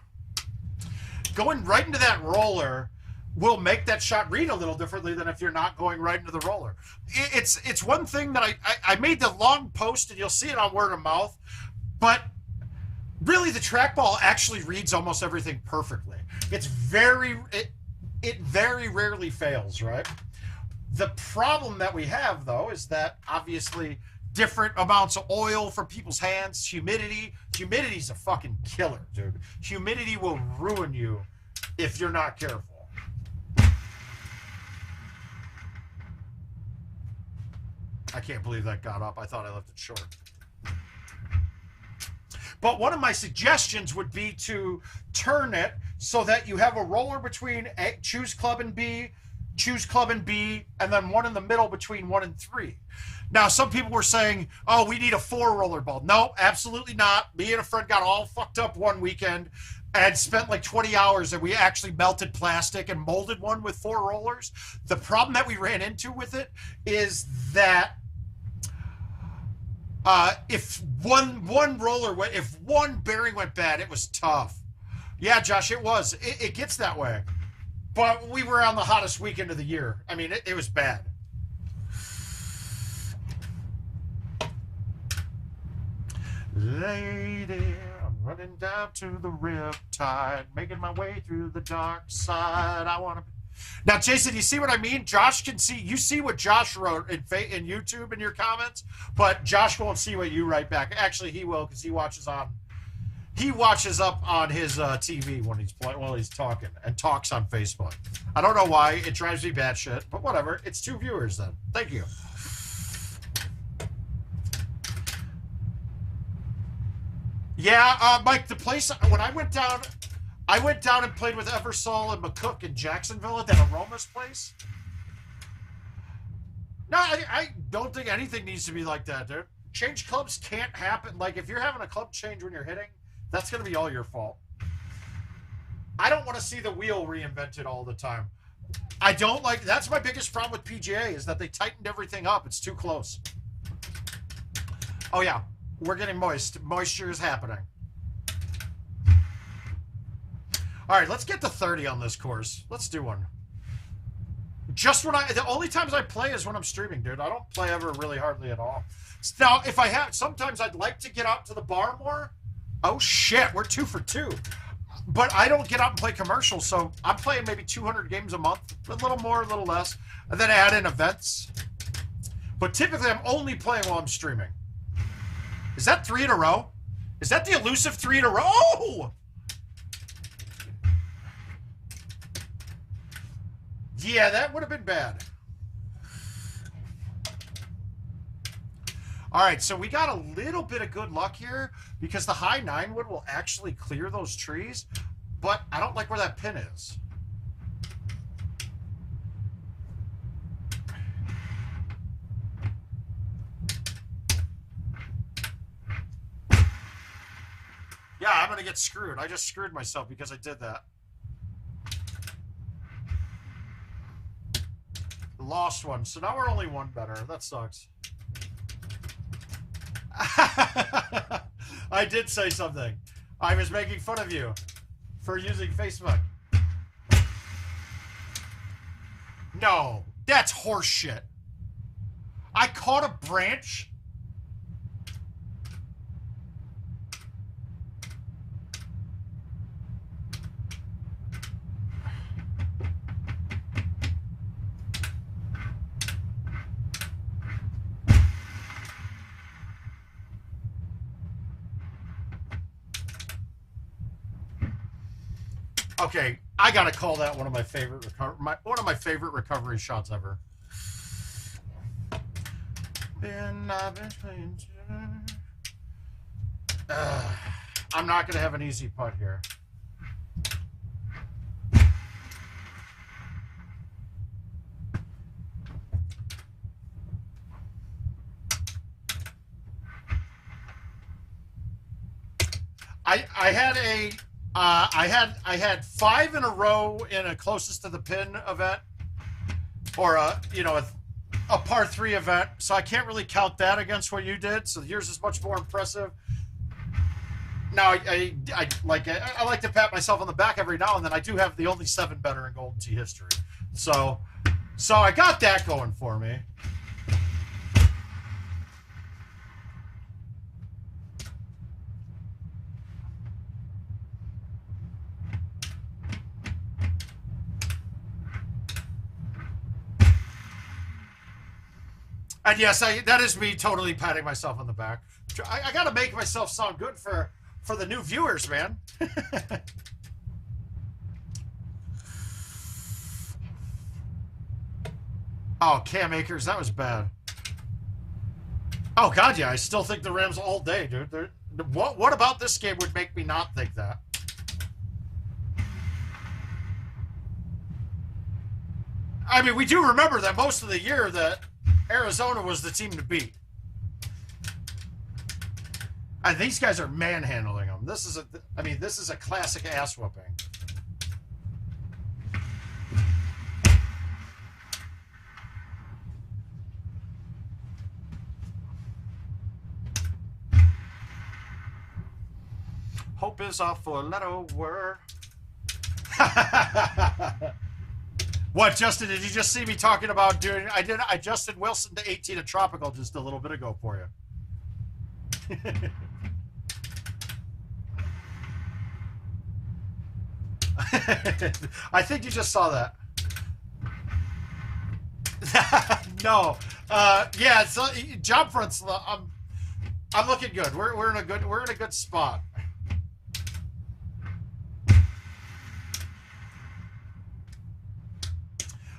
will make that shot read a little differently than if you're not going right into the roller. It's one thing that I made the long post, and you'll see it on word of mouth, but really the trackball actually reads almost everything perfectly. It very rarely fails, right? The problem that we have, though, is that obviously different amounts of oil from people's hands, humidity. Humidity's a fucking killer, dude. Humidity will ruin you if you're not careful. I can't believe that got up. I thought I left it short. But one of my suggestions would be to turn it so that you have a roller between choose club and B, and then one in the middle between 1 and 3. Now, some people were saying, oh, we need a 4 roller ball. No, absolutely not. Me and a friend got all fucked up one weekend and spent like 20 hours, and we actually melted plastic and molded one with 4 rollers. The problem that we ran into with it is that if one bearing went bad, it was tough. Yeah, Josh, it was. It gets that way. But we were on the hottest weekend of the year. I mean, it was bad. Lady, I'm running down to the riptide, making my way through the dark side. I want to. Now, Jason, you see what I mean? Josh can see. You see what Josh wrote in YouTube in your comments, but Josh won't see what you write back. Actually, he will because he watches up on his TV when he's while he's talking and talks on Facebook. I don't know why. It drives me batshit, but whatever. It's 2 viewers then. Thank you. Yeah, Mike, the place, when I went down and played with Eversole and McCook in Jacksonville at that Aromas place. No, I don't think anything needs to be like that, dude. Change clubs can't happen. Like, if you're having a club change when you're hitting, that's going to be all your fault. I don't want to see the wheel reinvented all the time. I don't like, that's my biggest problem with PGA is that they tightened everything up. It's too close. Oh, yeah. We're getting moist. Moisture is happening. All right, let's get to 30 on this course. Let's do one. Just when the only times I play is when I'm streaming, dude. I don't play ever really hardly at all. Now, if I have, sometimes I'd like to get out to the bar more. Oh, shit, we're 2 for 2. But I don't get out and play commercials, so I'm playing maybe 200 games a month. A little more, a little less. And then add in events. But typically, I'm only playing while I'm streaming. Is that 3 in a row? Is that the elusive 3 in a row? Oh! Yeah, that would have been bad. All right, so we got a little bit of good luck here because the high 9 wood will actually clear those trees, but I don't like where that pin is. Yeah, I'm going to get screwed. I just screwed myself because I did that. Lost one. So now we're only 1 better. That sucks. I did say something. I was making fun of you for using Facebook. No, that's horseshit. I caught a branch. Okay, I gotta call that one of my favorite recovery shots ever. I'm not gonna have an easy putt here. I had 5 in a row in a closest to the pin event, or a par 3 event. So I can't really count that against what you did. So yours is much more impressive. Now I like to pat myself on the back every now and then. I do have the only 7 better in Golden Tee history. So I got that going for me. And yes, that is me totally patting myself on the back. I got to make myself sound good for the new viewers, man. Oh, Cam Akers, that was bad. Oh, God, yeah. I still think the Rams all day, dude. What about this game would make me not think that? I mean, we do remember that most of the year that Arizona was the team to beat. And these guys are manhandling them. This is a classic ass whooping. Hope is a four-letter word. What, Justin? Did you just see me talking about doing? I Justin Wilson to 18 a tropical just a little bit ago for you. I think you just saw that. No. Yeah. So job fronts. I'm looking good. We're in a good spot.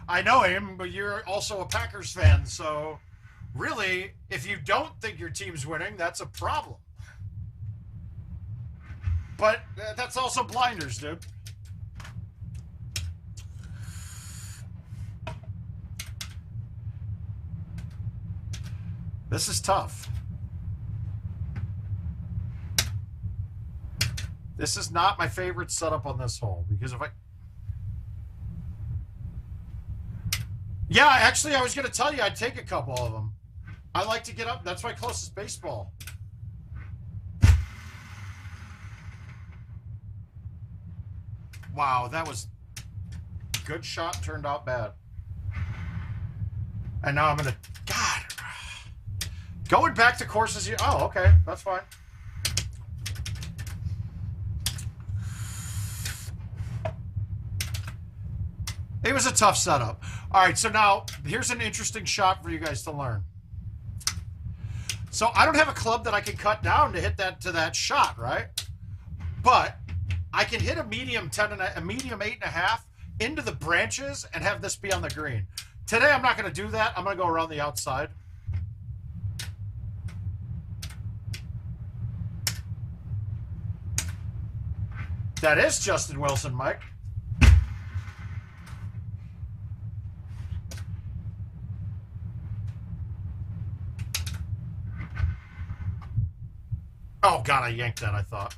I know him, but you're also a Packers fan, so really, if you don't think your team's winning, that's a problem. But that's also blinders, dude. This is tough. This is not my favorite setup on this hole, because if I... Yeah, actually, I was going to tell you I'd take a couple of them. I like to get up. That's my closest baseball. Wow, that was good shot. Turned out bad. And now I'm going to... God. Going back to courses... Oh, okay. That's fine. It was a tough setup. All right, so now here's an interesting shot for you guys to learn. So I don't have a club that I can cut down to hit that shot, right? But I can hit a medium 8.5 into the branches and have this be on the green. Today I'm not going to do that. I'm going to go around the outside. That is Justin Wilson, Mike. Oh, God, I yanked that, I thought.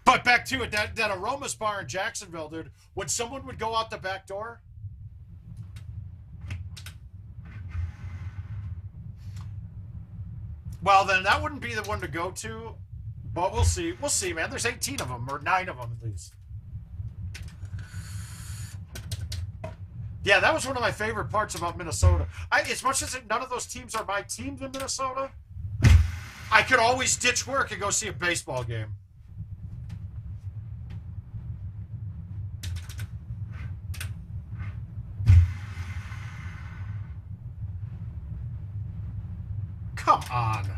But back to it, that Aromas bar in Jacksonville, dude, when someone would go out the back door, well, then that wouldn't be the one to go to, but we'll see. We'll see, man. There's 18 of them, or 9 of them at least. Yeah, that was one of my favorite parts about Minnesota. As much as none of those teams are my teams in Minnesota, I could always ditch work and go see a baseball game. Come on.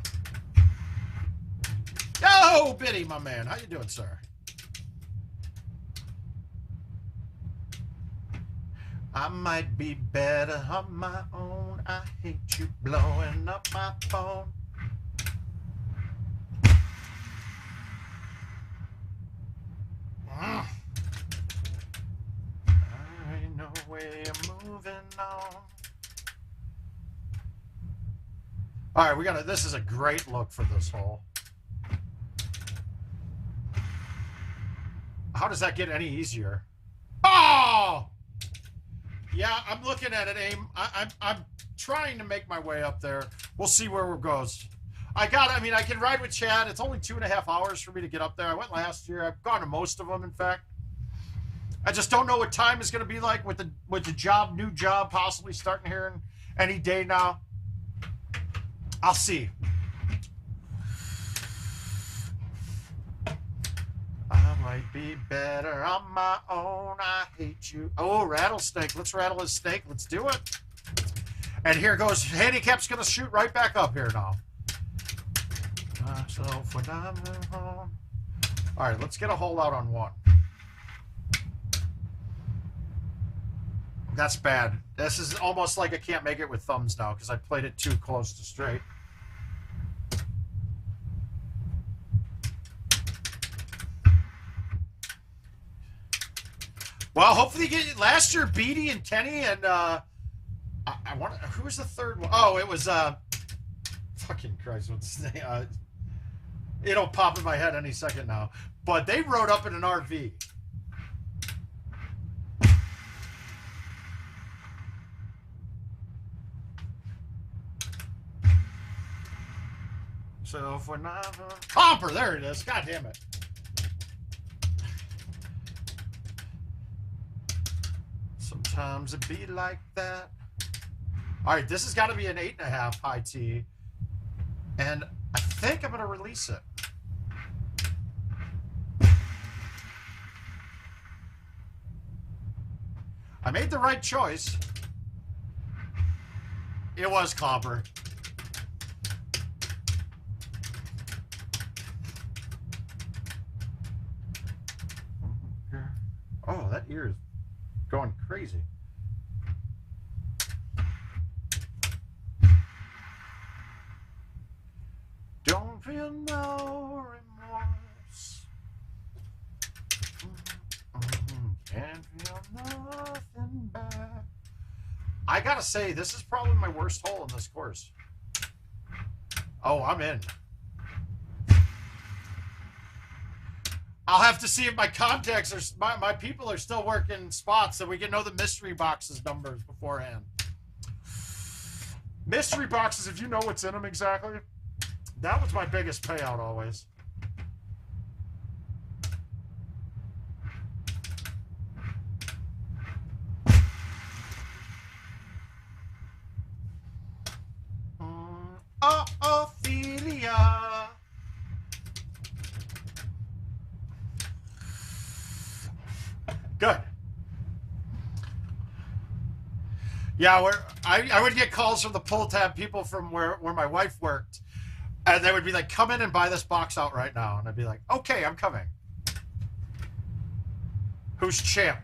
Oh, Biddy, my man. How you doing, sir? I might be better on my own. I hate you blowing up my phone. I ain't no way I'm moving on. All right, this is a great look for this hole. How does that get any easier? Oh! Yeah, I'm looking at it, Aim. I'm trying to make my way up there. We'll see where it goes. I can ride with Chad. It's only 2.5 hours for me to get up there. I went last year. I've gone to most of them, in fact. I just don't know what time is going to be like with the new job possibly starting here any day now. I'll see. I might be better on my own. I hate you. Oh, rattlesnake. Let's rattle his snake. Let's do it. And here goes. Handicap's going to shoot right back up here now. All right, let's get a hole out on one. That's bad. This is almost like I can't make it with thumbs now because I played it too close to straight. Well, hopefully you get last year Beatty and Kenny and I want who was the third one? Oh, it was fucking Christ, what's his name? It'll pop in my head any second now. But they rode up in an RV. So if we're not Pomper, there it is. God damn it. Sometimes it be like that. All right, this has got to be an 8.5 high T. And I think I'm going to release it. I made the right choice. It was copper. Oh, that ear is going crazy. Don't feel no remorse. Can't feel nothing bad. I gotta say, this is probably my worst hole in this course. Oh, I'm in. I'll have to see if my contacts are my people are still working spots so we can know the mystery boxes numbers beforehand. Mystery boxes, if you know what's in them exactly. That was my biggest payout always. Ophelia. Good. Yeah, I would get calls from the pull tab people from where my wife worked, and they would be like, "Come in and buy this box out right now," and I'd be like, "Okay, I'm coming." Who's champ?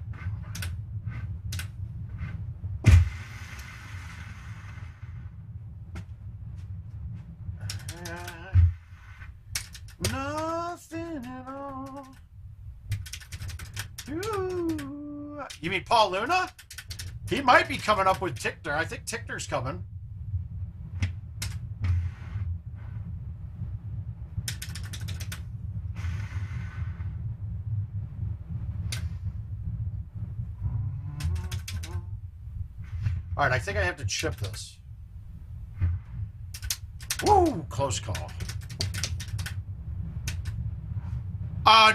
Nothing at all. Ooh. You mean Paul Luna? He might be coming up with Tickner. I think Tickner's coming. All right, I think I have to chip this. Woo, close call.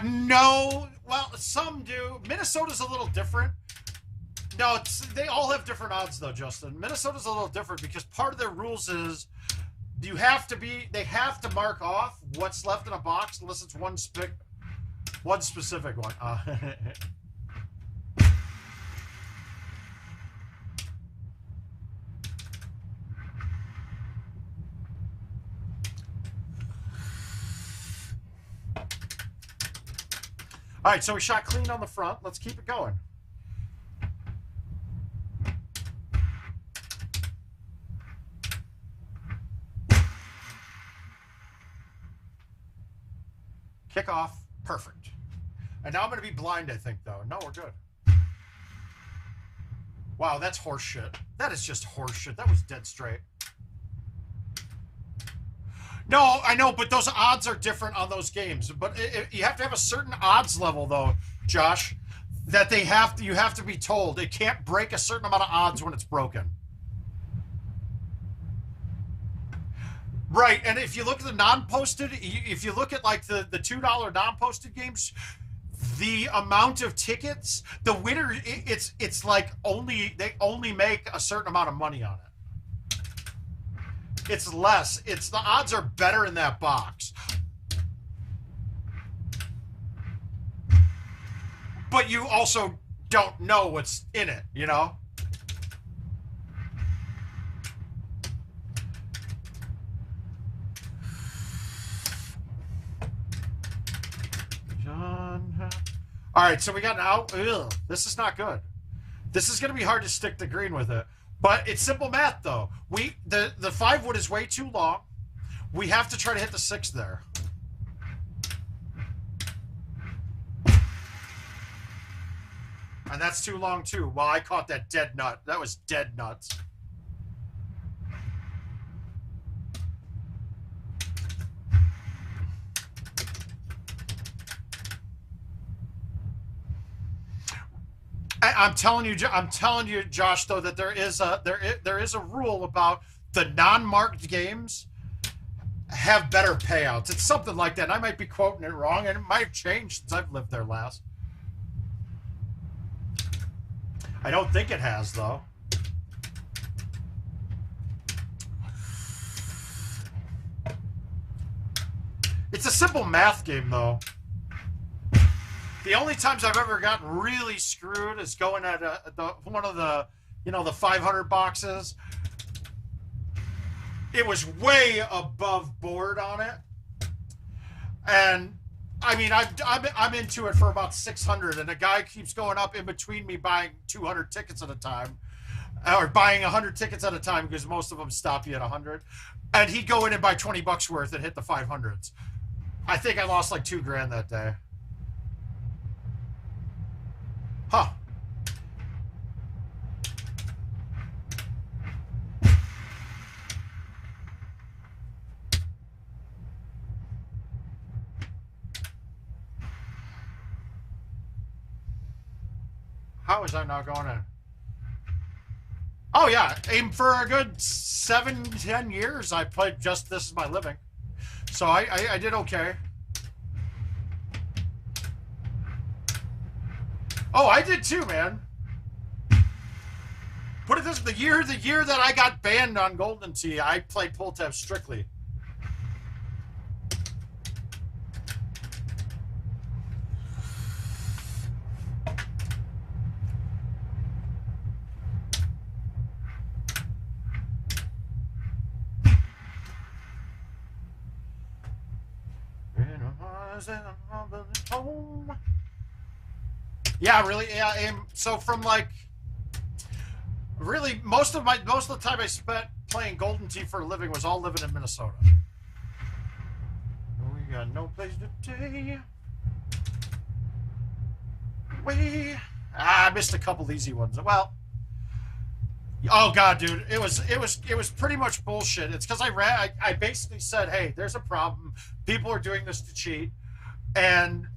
No. Well, some do. Minnesota's a little different. No, they all have different odds, though, Justin. Minnesota's a little different because part of their rules is they have to mark off what's left in a box unless it's one specific one. All right, so we shot clean on the front. Let's keep it going. Kick off. Perfect. And now I'm going to be blind, I think, though. No, we're good. Wow, that's horse shit. That is just horse shit. That was dead straight. No, I know, but those odds are different on those games. But you have to have a certain odds level, though, Josh, that you have to be told. It can't break a certain amount of odds when it's broken. Right, and if you look at the non-posted, if you look at like the $2 non-posted games, the amount of tickets, the winner, it's like they only make a certain amount of money on it. It's less. The odds are better in that box. But you also don't know what's in it, you know? All right, so we got an out. Ugh, this is not good. This is going to be hard to stick the green with it. But it's simple math, though. The 5 wood is way too long. We have to try to hit the 6 there. And that's too long, too. Well, I caught that dead nut. That was dead nuts. I'm telling you, Josh, though, that there is a rule about the non-marked games have better payouts. It's something like that. And I might be quoting it wrong, and it might have changed since I've lived there last. I don't think it has, though. It's a simple math game, though. The only times I've ever gotten really screwed is going at one of the, the 500 boxes. It was way above board on it, and I mean I'm into it for about 600, and a guy keeps going up in between me buying 200 tickets at a time, or buying 100 tickets at a time because most of them stop you at 100, and he'd go in and buy 20 bucks worth and hit the 500s. I think I lost like $2 grand that day. Huh. How is that not going in? Oh yeah, aim for a good 7-10 years. I played just this as my living, so I did okay. Oh, I did too, man. Put it this: the year that I got banned on Golden Tee, I played pull tab strictly. Yeah, really. Yeah, so from like, really most of the time I spent playing Golden Tee for a living was all living in Minnesota. We got no place to stay. I missed a couple easy ones. Well, oh god, dude, it was pretty much bullshit. It's because I basically said, hey, there's a problem. People are doing this to cheat, and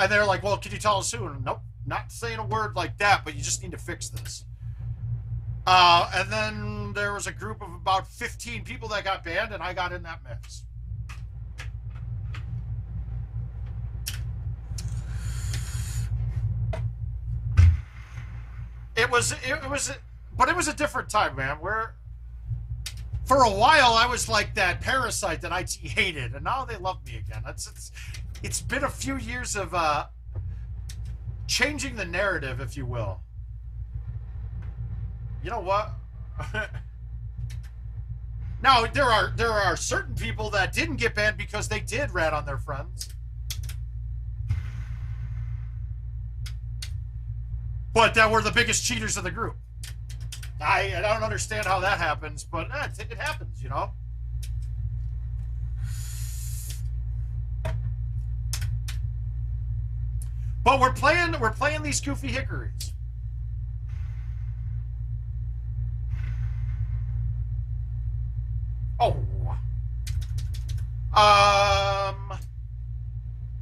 they're like, well, can you tell us who? And nope. Not saying a word like that, but you just need to fix this. And then there was a group of about 15 people that got banned, and I got in that mix. But it was a different time, man. Where for a while I was like that parasite that IT hated, and now they love me again. It's been a few years of changing the narrative, if you will. You know what? Now there are certain people that didn't get banned because they did rat on their friends, but that were the biggest cheaters of the group. I don't understand how that happens, but it happens, you know. But we're playing these goofy hickories. Oh.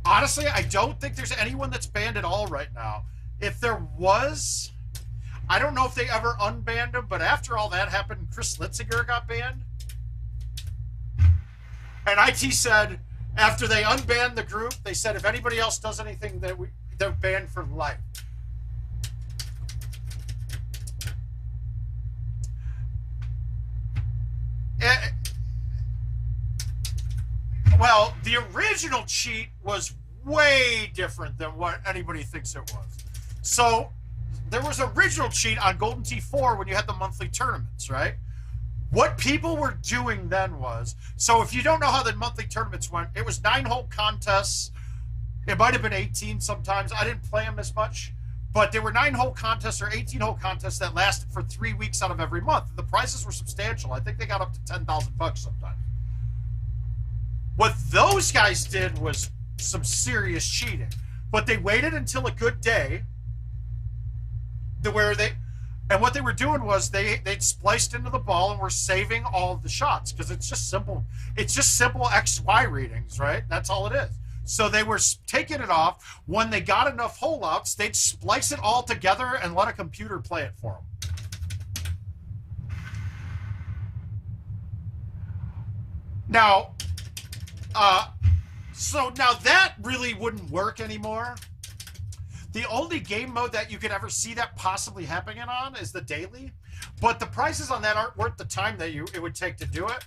Honestly, I don't think there's anyone that's banned at all right now. If there was, I don't know if they ever unbanned him, but after all that happened, Chris Litziger got banned. And IT said, after they unbanned the group, they said if anybody else does anything, they're banned for life. Well, the original cheat was way different than what anybody thinks it was. So there was original cheat on Golden Tee 4 when you had the monthly tournaments, right? What people were doing then was, so if you don't know how the monthly tournaments went, it was 9-hole contests. It might have been 18 sometimes. I didn't play them as much. But there were 9-hole contests or 18-hole contests that lasted for 3 weeks out of every month. The prizes were substantial. I think they got up to $10,000 sometimes. What those guys did was some serious cheating. But they waited until a good day and what they were doing was they'd spliced into the ball and were saving all of the shots because it's just simple XY readings, right? That's all it is. So they were taking it off. When they got enough hole outs, they'd splice it all together and let a computer play it for them. Now, so now that really wouldn't work anymore. The only game mode that you could ever see that possibly happening on is the daily, but the prices on that aren't worth the time that it would take to do it.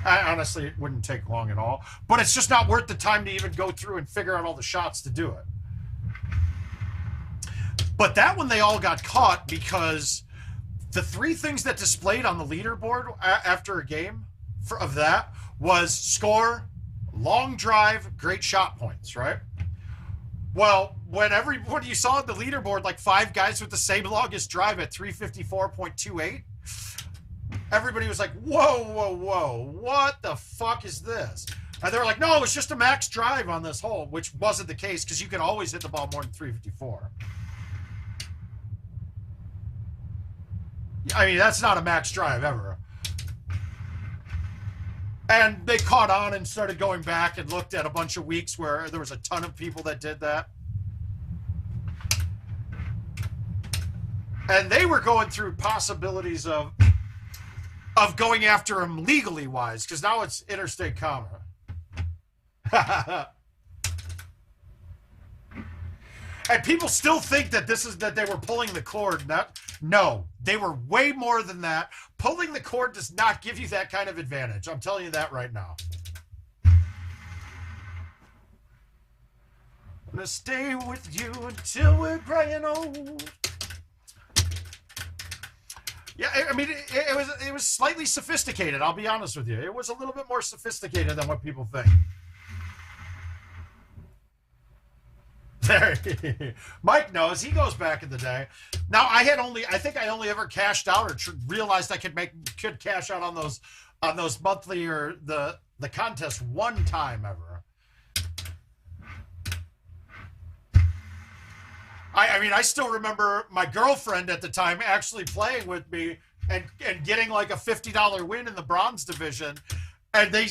Honestly, it wouldn't take long at all, but it's just not worth the time to even go through and figure out all the shots to do it. But that one they all got caught because the 3 things that displayed on the leaderboard after a game of that was score, long drive, great shot points, right? Well, when you saw the leaderboard, like 5 guys with the same longest drive at 354.28, everybody was like, whoa, whoa, whoa, what the fuck is this? And they were like, no, it's just a max drive on this hole, which wasn't the case because you could always hit the ball more than 354. I mean, that's not a max drive ever. And they caught on and started going back and looked at a bunch of weeks where there was a ton of people that did that. And they were going through possibilities of going after him legally wise, because now it's interstate commerce. And people still think that that they were pulling the cord. No, they were way more than that. Pulling the cord does not give you that kind of advantage. I'm telling you that right now. I'm gonna stay with you until we're gray and old. Yeah, I mean, it was slightly sophisticated, I'll be honest with you. It was a little bit more sophisticated than what people think. Mike knows. He goes back in the day. Now, I think I only ever cashed out or realized I could cash out on those monthly or the contest one time ever. I mean, I still remember my girlfriend at the time actually playing with me and getting like a $50 win in the bronze division. And they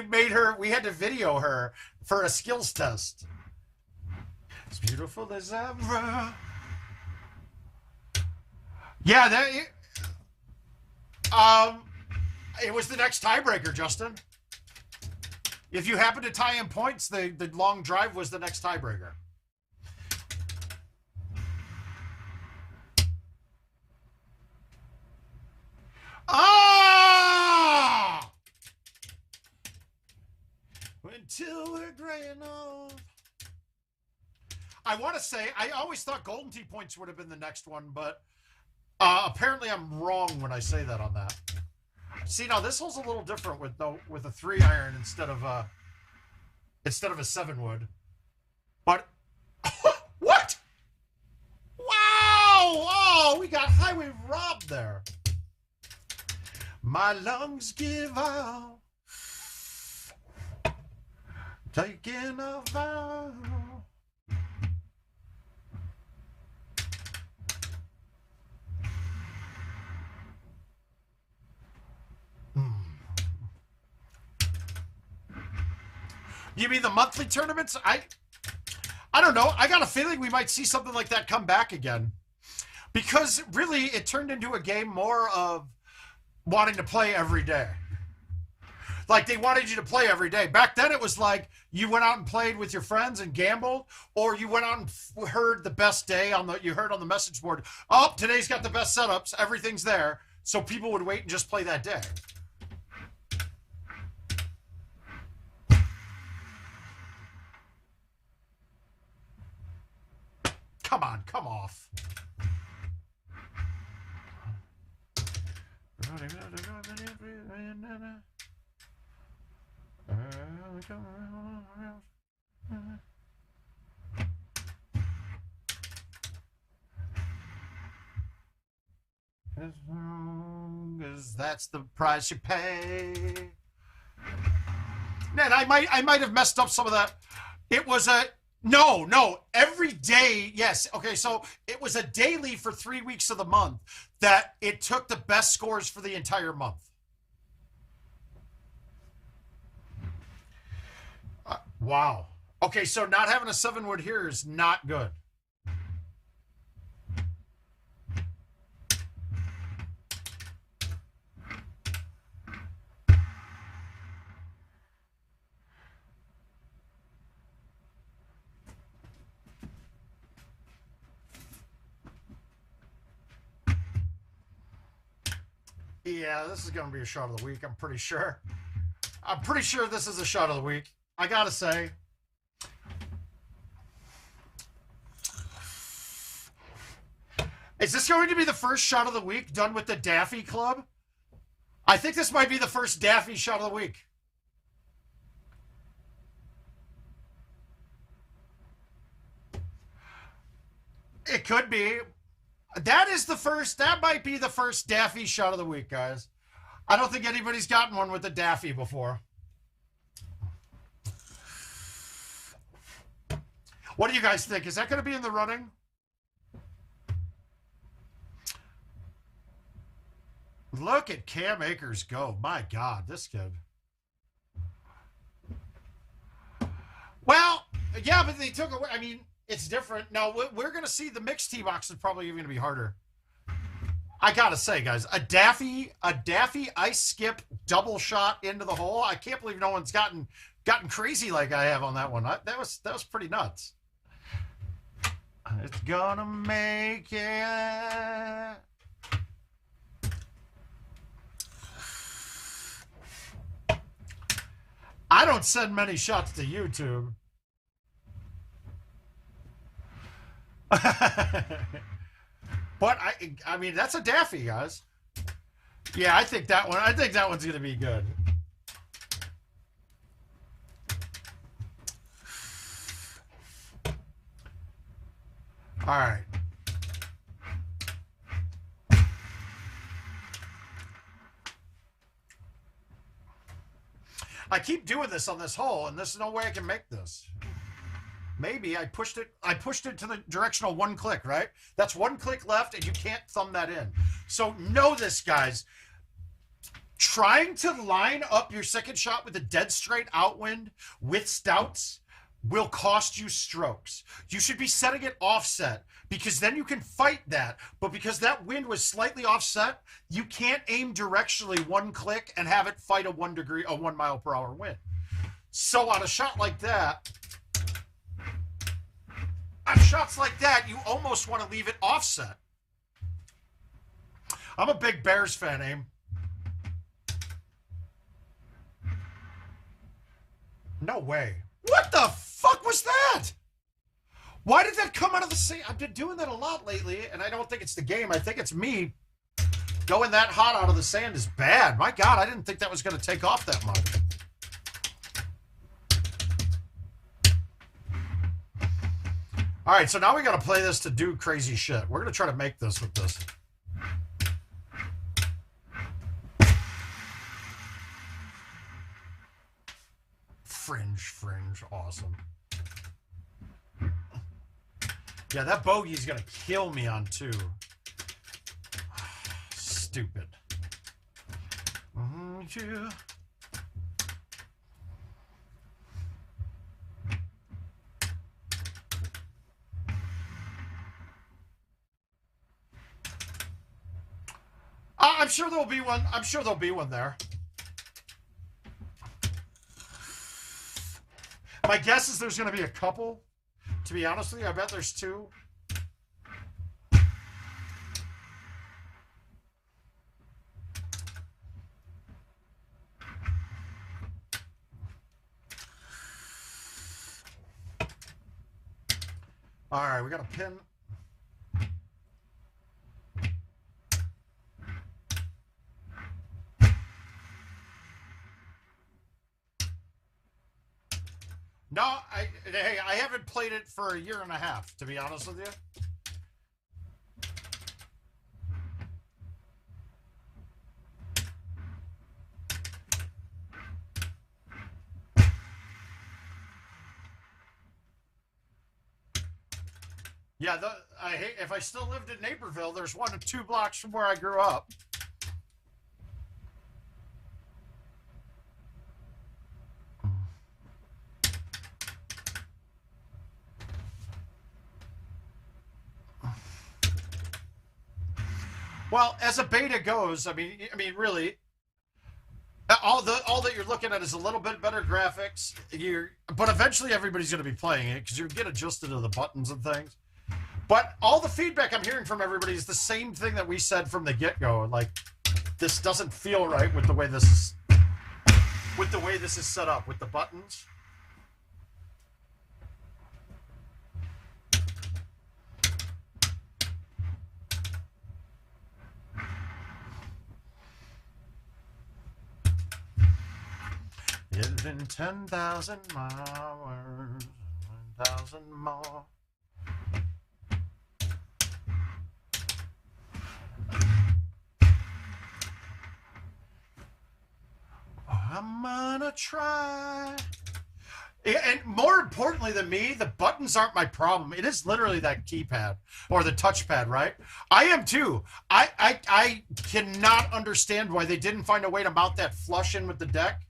made her, we had to video her for a skills test. As beautiful as ever. Yeah, it was the next tiebreaker, Justin. If you happen to tie in points, the long drive was the next tiebreaker. Ah! Until we're gray and old. I want to say, I always thought Golden Tee points would have been the next one, but apparently I'm wrong when I say that on that. See, now this hole's a little different with a 3-iron instead of a 7-wood. But what? Wow! Oh, we got highway robbed there. My lungs give out, taking a vow. You mean the monthly tournaments? I don't know. I got a feeling we might see something like that come back again. Because really, it turned into a game more of wanting to play every day. Like, they wanted you to play every day. Back then, it was like you went out and played with your friends and gambled, or you went out and heard the best day you heard on the message board, oh, today's got the best setups, everything's there. So people would wait and just play that day. Come on, come off. Because that's the price you pay. Man, I might have messed up some of that. It was a no, every day, yes. Okay, so it was a daily for 3 weeks of the month that it took the best scores for the entire month. Wow. Okay, so not having a 7-wood here is not good. Yeah, this is going to be a shot of the week, I'm pretty sure. I'm pretty sure this is a shot of the week. I got to say. Is this going to be the first shot of the week done with the Daffy Club? I think this might be the first Daffy shot of the week. It could be. That might be the first Daffy shot of the week, guys. I don't think anybody's gotten one with the Daffy before. What do you guys think? Is that going to be in the running? Look at Cam Akers go. My God, this kid. Well, yeah, but they took away. I mean, it's different. Now, we're going to see the mixed tee box is probably even going to be harder. I got to say, guys, a Daffy ice skip double shot into the hole. I can't believe no one's gotten crazy like I have on that one. That was pretty nuts. It's gonna make it. I don't send many shots to YouTube. But I mean, that's a Daffy, guys. Yeah, I think that one's going to be good. All right. I keep doing this on this hole, and there's no way I can make this. Maybe I pushed it to the directional one click, right? That's one click left, and you can't thumb that in. So know this, guys. Trying to line up your second shot with a dead straight outwind with stouts will cost you strokes. You should be setting it offset, because then you can fight that. But because that wind was slightly offset, you can't aim directionally one click and have it fight a 1 mile per hour wind. So on a shot like that, on shots like that, you almost want to leave it offset. I'm a big Bears fan, Aim. No way. What the fuck was that? Why did that come out of the sand? I've been doing that a lot lately, and I don't think it's the game. I think it's me. Going that hot out of the sand is bad. My God, I didn't think that was going to take off that much. All right, so now we got to play this to do crazy shit. We're going to try to make this with this. Fringe, awesome. Yeah, that bogey's going to kill me on 2. Stupid. Yeah. I'm sure there'll be one. I'm sure there'll be one there. My guess is there's going to be a couple. To be honest with you, I bet there's 2. All right, we got a pin. No, I haven't played it for a year and a half, to be honest with you. Yeah, I hate if I still lived in Naperville. There's 1 or 2 blocks from where I grew up. Well, as a beta goes, I mean, really, all that you're looking at is a little bit better graphics. But eventually everybody's going to be playing it because you get adjusted to the buttons and things. But all the feedback I'm hearing from everybody is the same thing that we said from the get-go. Like, this doesn't feel right with the way this is set up with the buttons. It's been 10,000 hours, 1,000 more. I'm gonna try. And more importantly than me, the buttons aren't my problem. It is literally that keypad or the touchpad, right? I am too. I cannot understand why they didn't find a way to mount that flush in with the deck.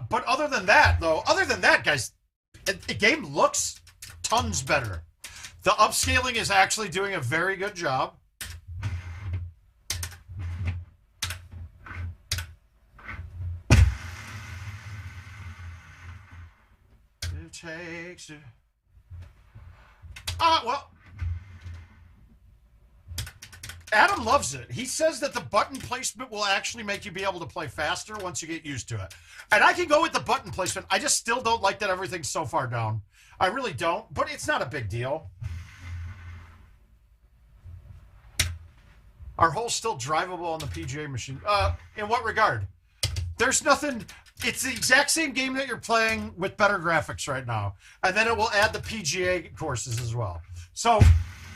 But other than that, guys, the game looks tons better. The upscaling is actually doing a very good job. It takes you. Well, Adam loves it. He says that the button placement will actually make you be able to play faster once you get used to it. And I can go with the button placement. I just still don't like that everything's so far down. I really don't, but it's not a big deal. Our hole's still drivable on the PGA machine. In what regard? There's nothing. It's the exact same game that you're playing with better graphics right now. And then it will add the PGA courses as well. So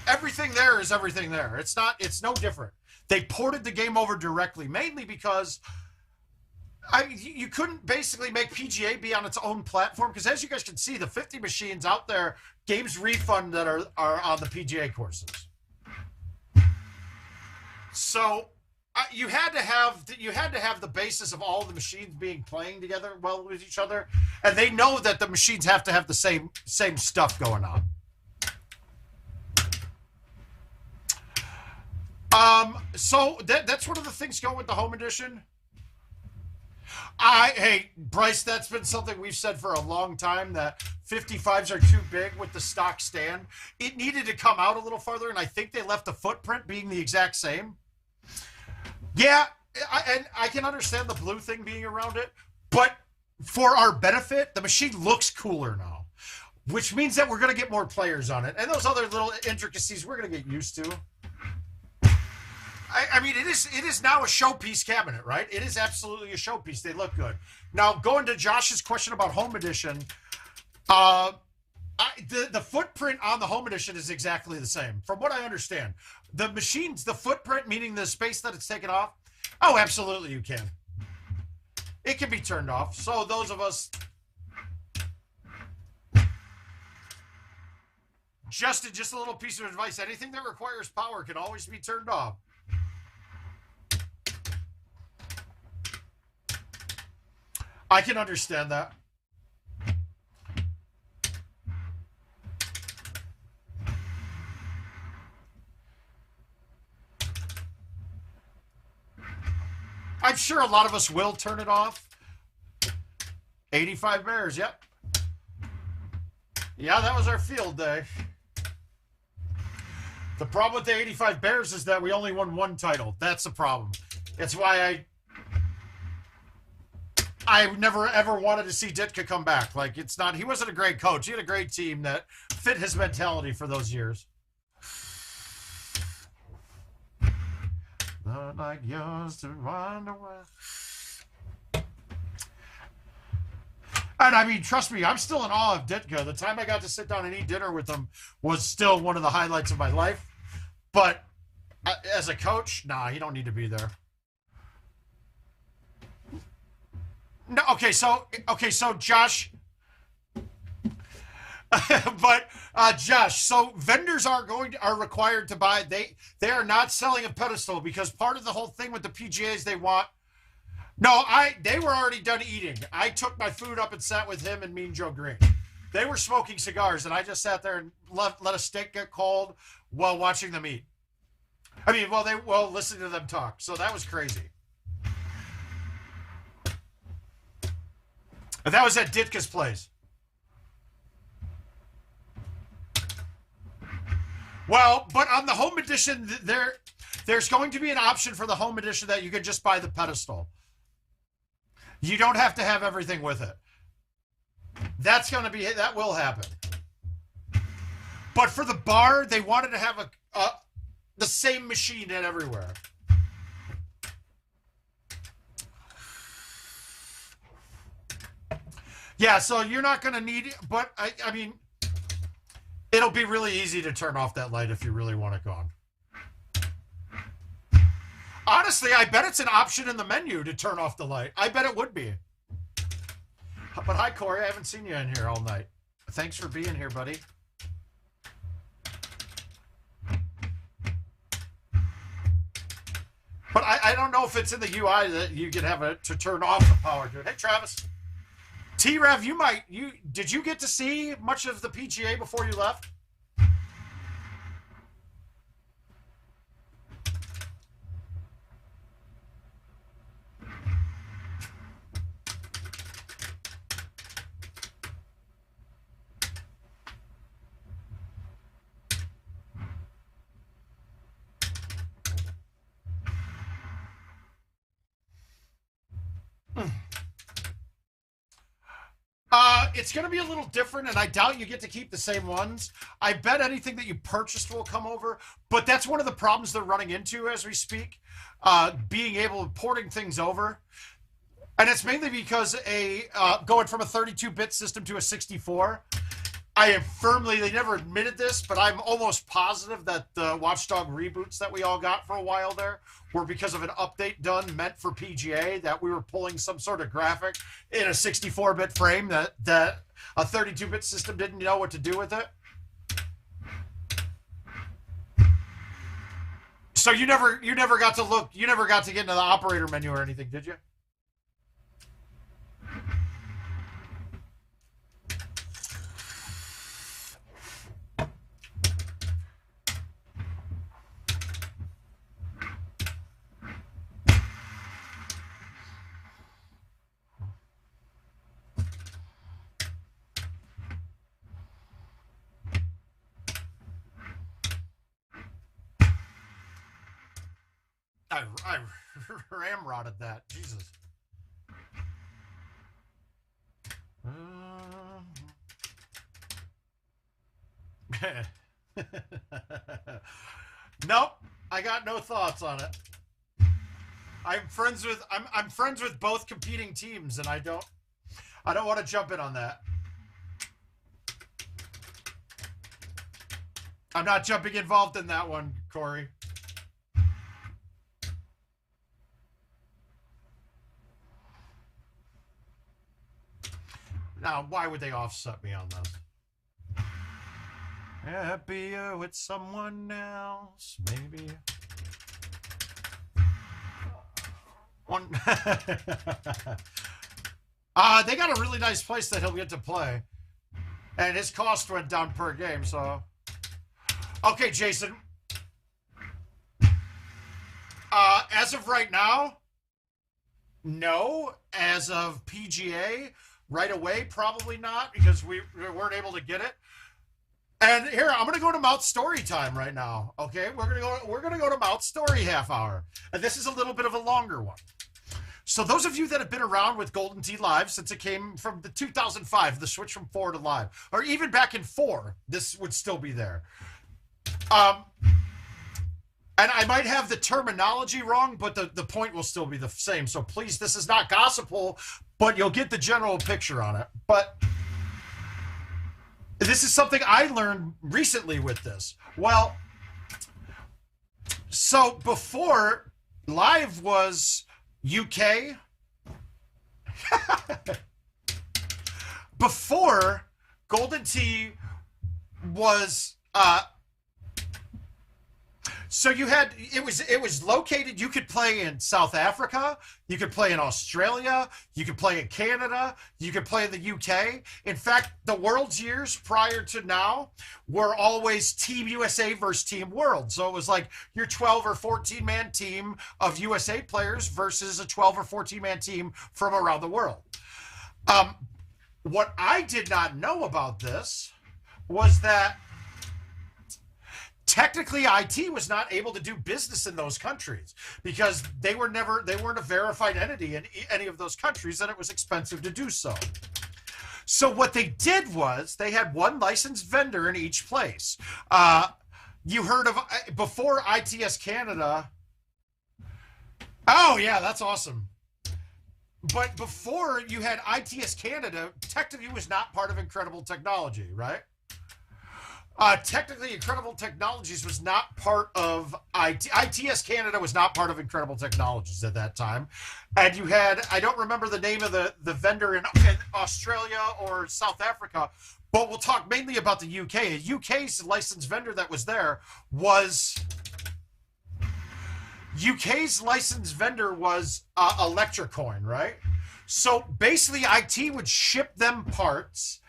everything there is everything there. It's no different. They ported the game over directly, mainly because you couldn't basically make PGA be on its own platform, because as you guys can see, the 50 machines out there, games refund that are on the PGA courses. So you had to have the basis of all the machines playing together well with each other, and they know that the machines have to have the same stuff going on. So that's one of the things going with the home edition. Hey, Bryce, that's been something we've said for a long time, that 55s are too big with the stock stand. It needed to come out a little farther, and I think they left the footprint being the exact same. Yeah, and I can understand the blue thing being around it, but for our benefit, the machine looks cooler now, which means that we're going to get more players on it. And those other little intricacies we're going to get used to. I mean, it is now a showpiece cabinet, right? It is absolutely a showpiece. They look good. Now, going to Josh's question about home edition, the footprint on the home edition is exactly the same, from what I understand. The machines, the footprint, meaning the space that it's taken off, oh, absolutely you can. It can be turned off. So those of us... Justin, just a little piece of advice. Anything that requires power can always be turned off. I can understand that. I'm sure a lot of us will turn it off. 85 Bears, yep. Yeah, that was our field day. The problem with the 85 Bears is that we only won one title. That's the problem. That's why I never ever wanted to see Ditka come back. Like, it's not, he wasn't a great coach. He had a great team that fit his mentality for those years. Not like yours to wander away. And I mean, trust me, I'm still in awe of Ditka. The time I got to sit down and eat dinner with him was still one of the highlights of my life. But as a coach, nah, he don't need to be there. No, okay, so Josh, but Josh, so vendors are required to buy. They are not selling a pedestal because part of the whole thing with the PGAs they want. No, they were already done eating. I took my food up and sat with him and Mean Joe Green. They were smoking cigars, and I just sat there and let a steak get cold while watching them eat. I mean, listening to them talk. So that was crazy. And that was at Ditka's place. Well, but on the home edition, there's going to be an option for the home edition that you can just buy the pedestal. You don't have to have everything with it. That will happen. But for the bar, they wanted to have the same machine at everywhere. Yeah, so you're not going to need it, but I mean, it'll be really easy to turn off that light if you really want it gone. Honestly, I bet it's an option in the menu to turn off the light. I bet it would be. But hi, Corey. I haven't seen you in here all night. Thanks for being here, buddy. But I don't know if it's in the UI that you can have it to turn off the power to it. Hey, Travis. T-Rev, did you get to see much of the PGA before you left? It's going to be a little different, and I doubt you get to keep the same ones. I bet anything that you purchased will come over, but that's one of the problems they're running into as we speak, being able to porting things over. And it's mainly because going from a 32-bit system to a 64, I am they never admitted this, but I'm almost positive that the Watchdog reboots that we all got for a while there were because of an update done meant for PGA, that we were pulling some sort of graphic in a 64-bit frame that a 32-bit system didn't know what to do with it. So you never got to look, you never got to get into the operator menu or anything, did you? I ramrodded that. Jesus. Nope. I got no thoughts on it. I'm friends with both competing teams, and I don't want to jump in on that. I'm not jumping involved in that one, Corey. Now, why would they offset me on this? Happier with someone else, maybe. One. They got a really nice place that he'll get to play, and his cost went down per game. So, okay, Jason. As of right now, no. As of PGA. Right away, probably not, because we weren't able to get it. And here, I'm gonna go to Mouth Story time right now. Okay, we're gonna go to Mouth Story half hour, and this is a little bit of a longer one. So those of you that have been around with GoldenTeeTV since it came from the 2005, the switch from 4 to live, or even back in 4, this would still be there. And I might have the terminology wrong, but the point will still be the same. So please, this is not gospel, but you'll get the general picture on it. But this is something I learned recently with this. Well, so before, live was UK, before Golden Tee was so you had it was located, you could play in South Africa, you could play in Australia, you could play in Canada, you could play in the UK. In fact, the World's years prior to now were always Team USA versus Team World. So it was like your 12 or 14 man team of USA players versus a 12 or 14 man team from around the world. What I did not know about this was that technically IT was not able to do business in those countries because they weren't a verified entity in any of those countries, and it was expensive to do so. So what they did was they had one licensed vendor in each place. You heard of, before ITS Canada. Oh yeah, that's awesome. But before you had ITS Canada, technically was not part of Incredible Technology, right? Technically, Incredible Technologies was not part of ITS Canada was not part of Incredible Technologies at that time. And you had, I don't remember the name of the vendor in Australia or South Africa, but we'll talk mainly about the UK. UK's licensed vendor that was there was... UK's licensed vendor was Electrocoin, right? So basically, IT would ship them parts,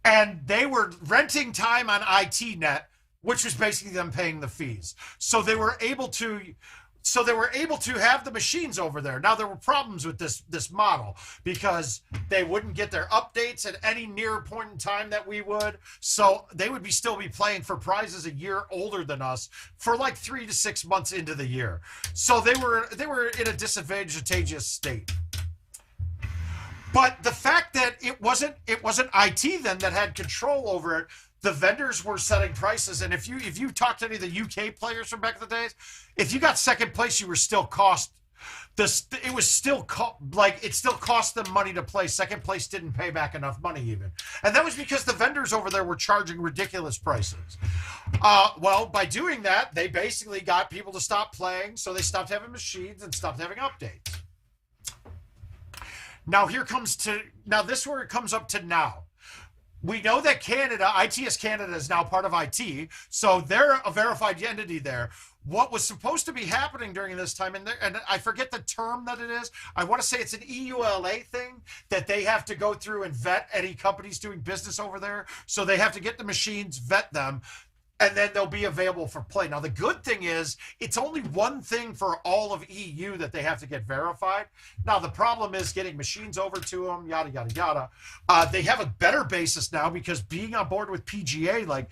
and they were renting time on ITnet, which was basically them paying the fees. So they were able to have the machines over there. Now there were problems with this model because they wouldn't get their updates at any near point in time that we would. So they would still be playing for prizes a year older than us for like 3 to 6 months into the year. So they were in a disadvantageous state. But the fact that it wasn't IT then that had control over it, the vendors were setting prices. And if you talk to any of the UK players from back in the days, if you got second place, you were still it still cost them money to play. Second place didn't pay back enough money even. And that was because the vendors over there were charging ridiculous prices. Well, by doing that, they basically got people to stop playing. So they stopped having machines and stopped having updates. Now this is where it comes up to now. We know that ITS Canada is now part of IT, so they're a verified entity there. What was supposed to be happening during this time, and I forget the term that it is. I want to say it's an EULA thing that they have to go through and vet any companies doing business over there. So they have to get the machines, vet them, and then they'll be available for play. Now, the good thing is it's only one thing for all of EU that they have to get verified. Now, the problem is getting machines over to them, yada, yada, yada. They have a better basis now because being on board with PGA, like,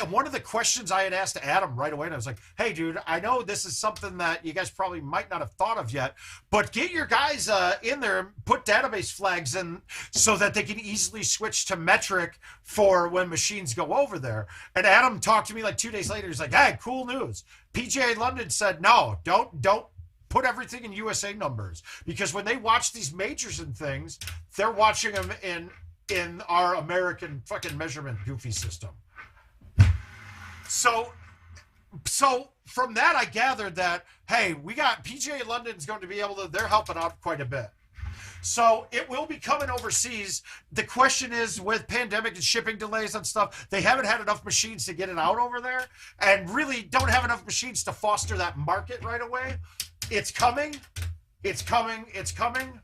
one of the questions I had asked Adam right away, and I was like, hey, dude, I know this is something that you guys probably might not have thought of yet, but get your guys in there and put database flags in so that they can easily switch to metric for when machines go over there. And Adam talked to me like 2 days later. He's like, hey, cool news. PGA London said, no, don't put everything in USA numbers, because when they watch these majors and things, they're watching them in our American fucking measurement goofy system. So from that, I gathered that, hey, we got PGA London's going to be able to, they're helping out quite a bit. So it will be coming overseas. The question is, with pandemic and shipping delays and stuff, they haven't had enough machines to get it out over there, and really don't have enough machines to foster that market right away. It's coming. It's coming. It's coming.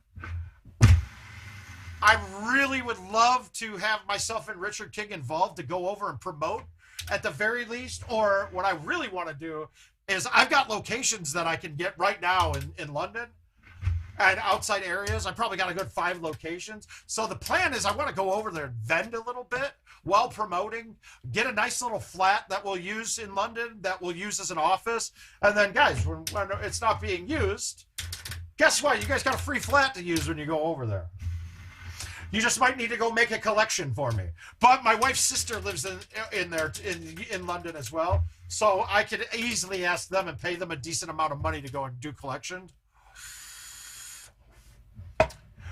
I really would love to have myself and Richard King involved to go over and promote at the very least. Or what I really want to do is I've got locations that I can get right now in London and outside areas. I probably got a good 5 locations. So the plan is I want to go over there and vend a little bit while promoting, get a nice little flat that we'll use in London, that we'll use as an office. And then, guys, when it's not being used, guess what? You guys got a free flat to use when you go over there. You just might need to go make a collection for me. But my wife's sister lives in London as well, so I could easily ask them and pay them a decent amount of money to go and do collections.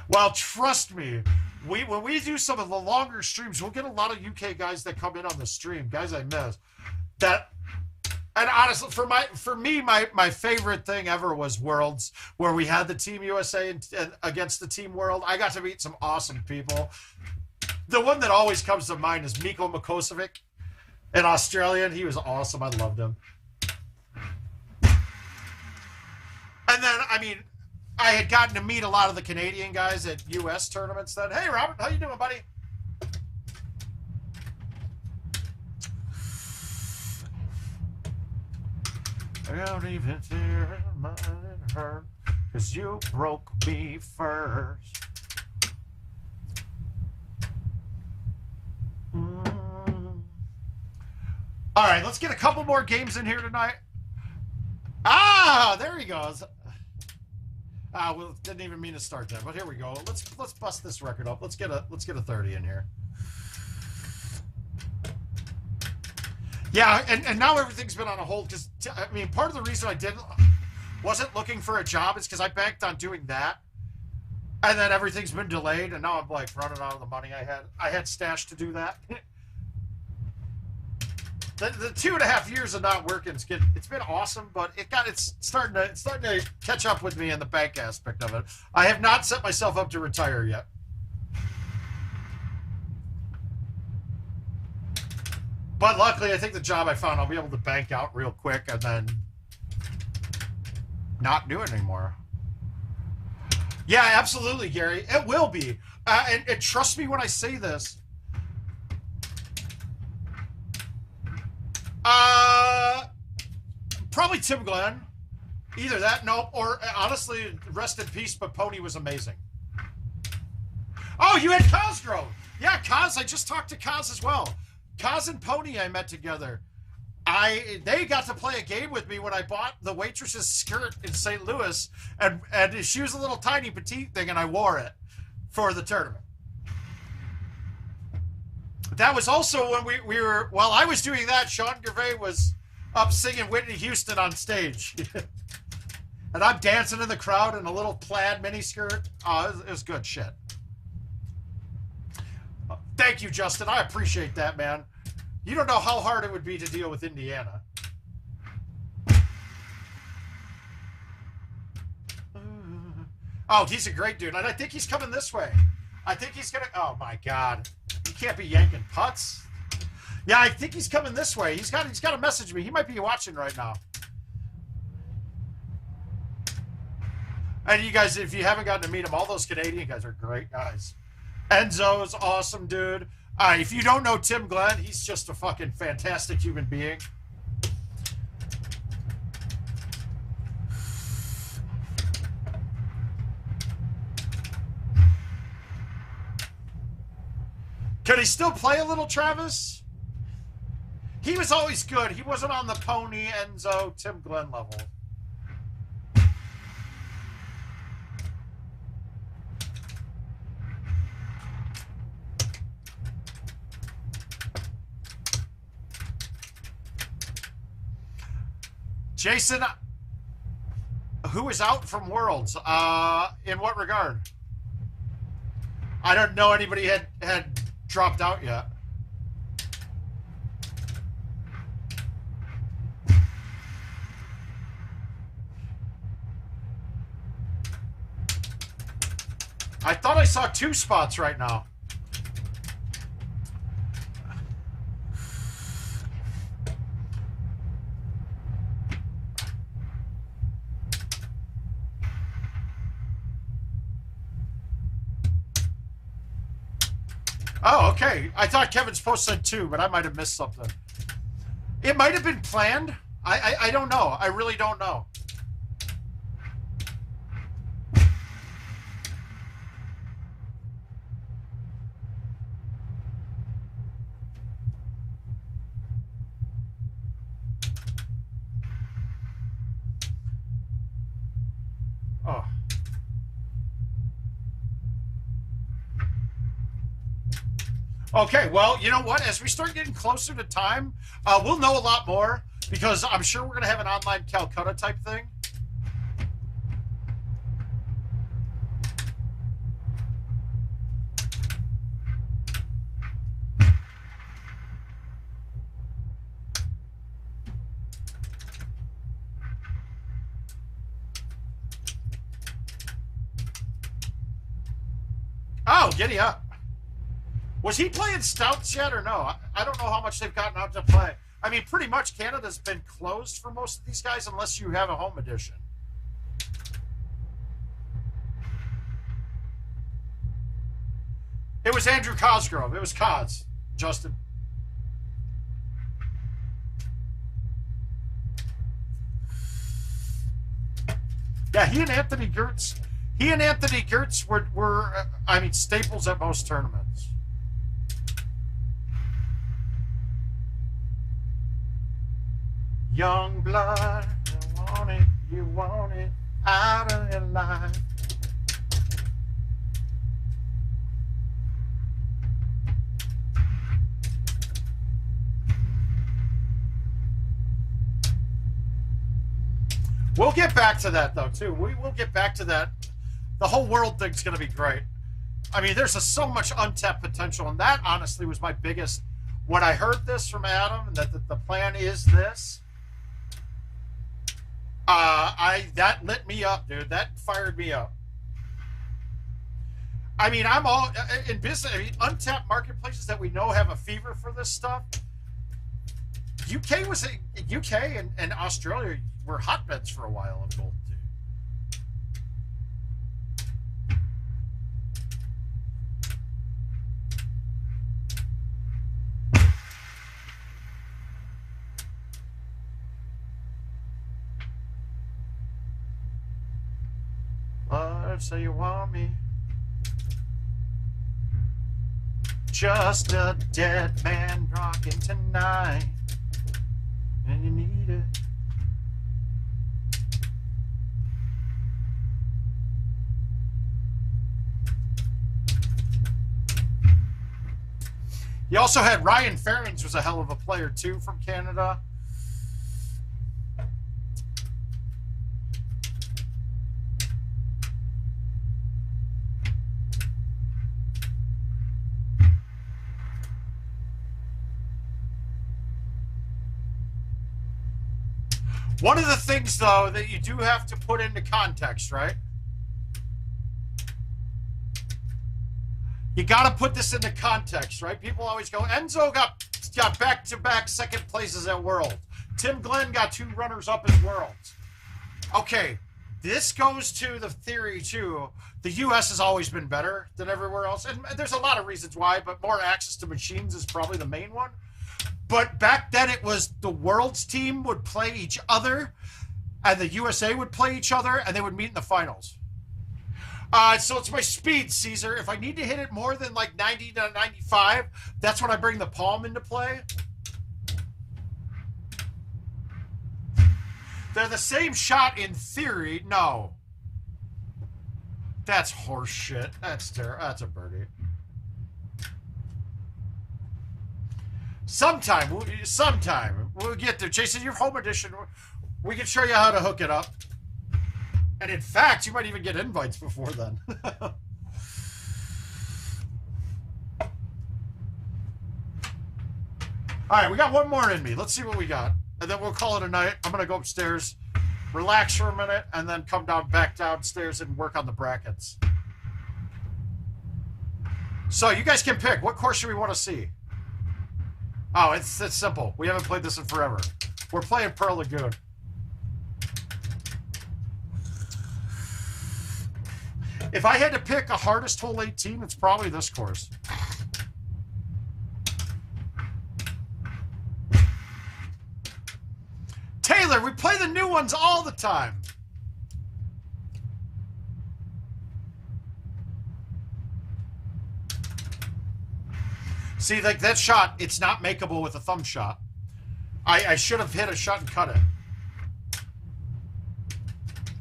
Well, trust me, when we do some of the longer streams, we'll get a lot of UK guys that come in on the stream, guys I miss, that And honestly, for me, my favorite thing ever was Worlds, where we had the Team USA against the Team World. I got to meet some awesome people. The one that always comes to mind is Miko Makosevic, an Australian. He was awesome. I loved him. And then, I mean, I had gotten to meet a lot of the Canadian guys at US tournaments then. Hey, Robert, how you doing, buddy? I don't even fear my hurt, 'cause you broke me first. All right, let's get a couple more games in here tonight. Ah, there he goes. Well, didn't even mean to start that, but here we go. Let's bust this record up. Let's get a 30 in here. Yeah, and now everything's been on a hold because I mean, part of the reason I wasn't looking for a job is because I banked on doing that, and then everything's been delayed, and now I'm like running out of the money I had stashed to do that. The 2.5 years of not working, it's been awesome, but it's starting to catch up with me in the bank aspect of it. I have not set myself up to retire yet. But luckily, I think the job I found, I'll be able to bank out real quick and then not do it anymore. Yeah, absolutely, Gary. It will be. And trust me when I say this. Probably Tim Glenn. Either that, no, or honestly, rest in peace, but Pony was amazing. Oh, you had Cosgrove. Yeah, Cos, I just talked to Cos as well. Cos and Pony I met together. They got to play a game with me when I bought the waitress's skirt in St. Louis, and she was a little tiny petite thing, and I wore it for the tournament. That was also when we were, while I was doing that, Sean Gervais was up singing Whitney Houston on stage. And I'm dancing in the crowd in a little plaid miniskirt. Oh, it was good shit. Thank you, Justin. I appreciate that, man. You don't know how hard it would be to deal with Indiana. Oh, he's a great dude. And I think he's coming this way. I think he's going to... Oh, my God. He can't be yanking putts. Yeah, I think he's coming this way. He's got to message me. He might be watching right now. And you guys, if you haven't gotten to meet him, all those Canadian guys are great guys. Enzo's awesome, dude. If you don't know Tim Glenn, he's just a fucking fantastic human being. Can he still play a little, Travis? He was always good. He wasn't on the Pony, Enzo, Tim Glenn level. Jason, who is out from Worlds? In what regard? I don't know anybody had dropped out yet. I thought I saw 2 spots right now. Oh, okay. I thought Kevin's post said 2, but I might have missed something. It might have been planned. I don't know. I really don't know. Oh. Okay, well, you know what? As we start getting closer to time, we'll know a lot more because I'm sure we're going to have an online Calcutta type thing. giddy up. Was he playing Stouts yet or no? I don't know how much they've gotten out to play. I mean, pretty much Canada's been closed for most of these guys unless you have a home edition. It was Andrew Cosgrove. It was Cos, Justin. Yeah, he and Anthony Gertz were I mean, staples at most tournaments. Young blood, you want it out of your life. We'll get back to that, though, too. We will get back to that. The whole world thing's going to be great. I mean, there's so much untapped potential, and that, honestly, was my biggest... When I heard this from Adam, that the plan is this, that lit me up, dude. That fired me up. I mean, I'm all... In business, I mean, untapped marketplaces that we know have a fever for this stuff. UK and Australia were hotbeds for a while of gold, dude. Love, say you want me. Just a dead man rocking tonight. And you need it. You also had Ryan Ferrings, was a hell of a player too, from Canada. One of the things, though, that you do have to put into context, right? You got to put this into context, right? People always go, Enzo got back-to-back second places at World. Tim Glenn got 2 runners-up at Worlds. Okay, this goes to the theory, too. The U.S. has always been better than everywhere else. And there's a lot of reasons why, but more access to machines is probably the main one. But back then, it was the world's team would play each other, and the USA would play each other, and they would meet in the finals. So it's my speed, Caesar. If I need to hit it more than like 90 to 95, that's when I bring the palm into play. They're the same shot in theory. No. That's horse shit. That's terrible. That's a birdie. Sometime we'll get there. Jason, your home edition, we can show you how to hook it up. And in fact, you might even get invites before then. All right, we got one more in me. Let's see what we got. And then we'll call it a night. I'm going to go upstairs, relax for a minute, and then come back downstairs and work on the brackets. So you guys can pick. What course do we want to see? Oh, it's simple. We haven't played this in forever. We're playing Pearl Lagoon. If I had to pick a hardest hole 18, it's probably this course. Taylor, we play the new ones all the time. See, like that shot, it's not makeable with a thumb shot. I should have hit a shot and cut it.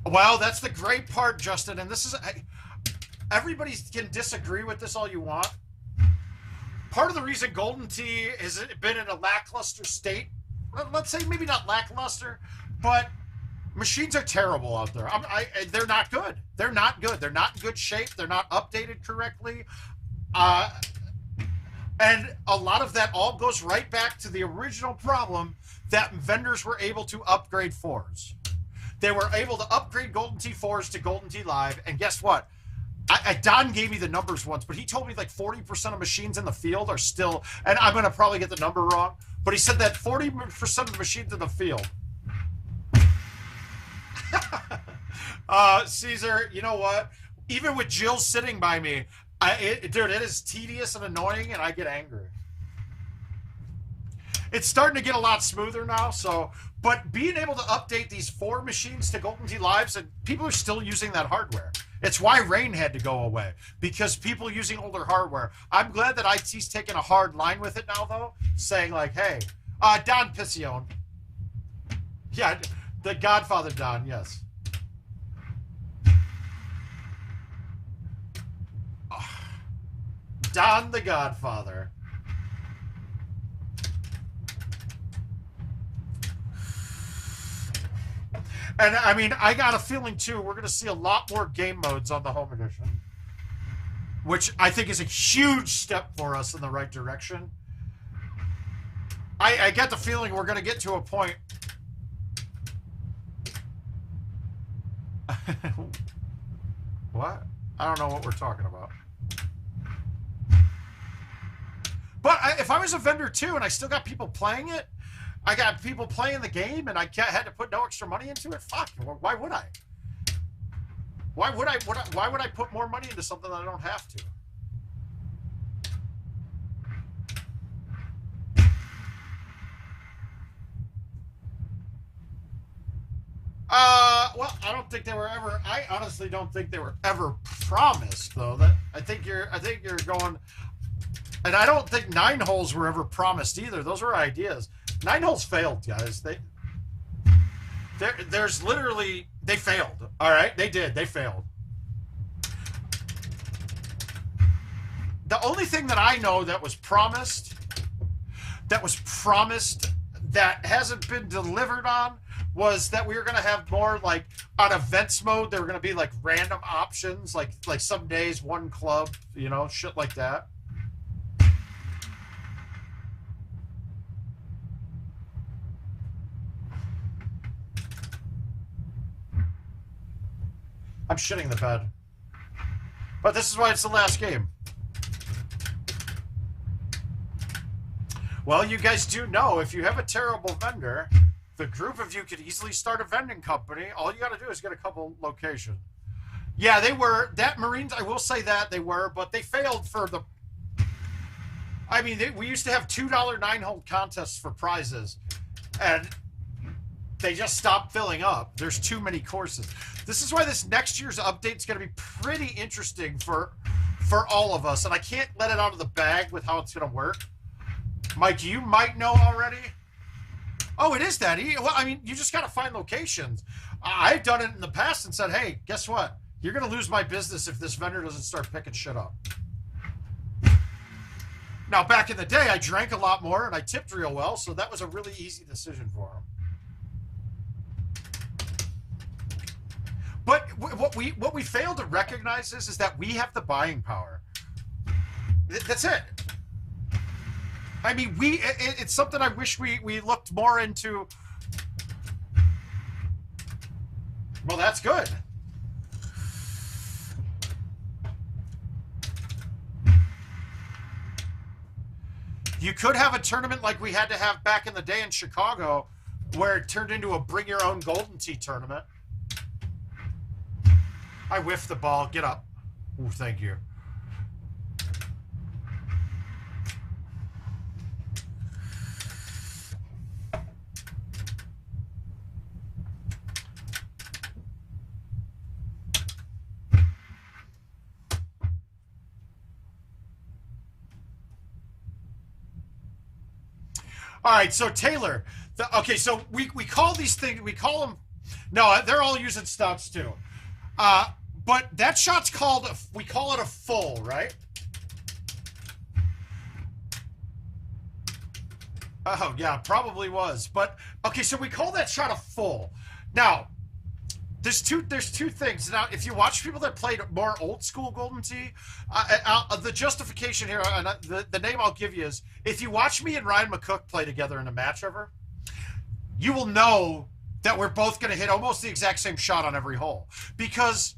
Well, that's the great part, Justin, and this is... everybody can disagree with this all you want. Part of the reason Golden Tee has been in a lackluster state, let's say maybe not lackluster, but machines are terrible out there. They're not good. They're not good. They're not in good shape. They're not updated correctly. And a lot of that all goes right back to the original problem that vendors were able to upgrade 4s. They were able to upgrade Golden Tee 4s to Golden Tee Live, and guess what? Don gave me the numbers once, but he told me like 40% of machines in the field are still, and I'm going to probably get the number wrong, but he said that 40% of the machines in the field. Caesar, you know what? Even with Jill sitting by me, dude, it is tedious and annoying, and I get angry. It's starting to get a lot smoother now, so, but being able to update these 4 machines to GoldenTeeTVs, and people are still using that hardware. It's why Rain had to go away, because people using older hardware. I'm glad that IT's taking a hard line with it now, though, saying like, hey, Don Pisione. Yeah, the Godfather Don, yes. Don the Godfather. And I mean, I got a feeling too, we're going to see a lot more game modes on the Home Edition, which I think is a huge step for us in the right direction. I get the feeling we're going to get to a point. What? I don't know what we're talking about. But if I was a vendor too, and I still got people playing it, I got people playing the game, and I had to put no extra money into it. Fuck, why would I? Why would I put more money into something that I don't have to? Well, I don't think they were ever. I honestly don't think they were ever promised, though. I think you're going. And I don't think 9 holes were ever promised either. Those were ideas. 9 holes failed, guys. There's literally, they failed. All right, they did. They failed. The only thing that I know that was promised, that hasn't been delivered on, was that we were going to have more like on events mode. There were going to be like random options, like some days 1 club, you know, shit like that. I'm shitting the bed. But this is why it's the last game. Well, you guys do know, if you have a terrible vendor, the group of you could easily start a vending company. All you got to do is get a couple locations. Yeah, they were. That Marines, I will say that they were, but they failed for the... I mean, we used to have $2 9-hole contests for prizes, and they just stopped filling up. There's too many courses. This is why this next year's update is going to be pretty interesting for all of us, and I can't let it out of the bag with how it's going to work. Mike, you might know already. Oh, it is that. Well, I mean, you just got to find locations. I've done it in the past and said, hey, guess what? You're going to lose my business if this vendor doesn't start picking shit up. Now, back in the day, I drank a lot more and I tipped real well, so that was a really easy decision for him. But what we fail to recognize is that we have the buying power. That's it. I mean, it's something I wish we looked more into. Well, that's good. You could have a tournament like we had to have back in the day in Chicago, where it turned into a bring your own Golden Tee tournament. I whiffed the ball. Get up. Oh, thank you. All right, so Taylor. Okay, so we call these things, we call them, no, they're all using stouts too. But that shot's called, we call it a full, right? Oh, yeah, probably was. But, okay, so we call that shot a full. Now, there's two things. Now, if you watch people that played more old school Golden Tee, the justification here, and the name I'll give you is, if you watch me and Ryan McCook play together in a match ever, you will know that we're both going to hit almost the exact same shot on every hole. Because,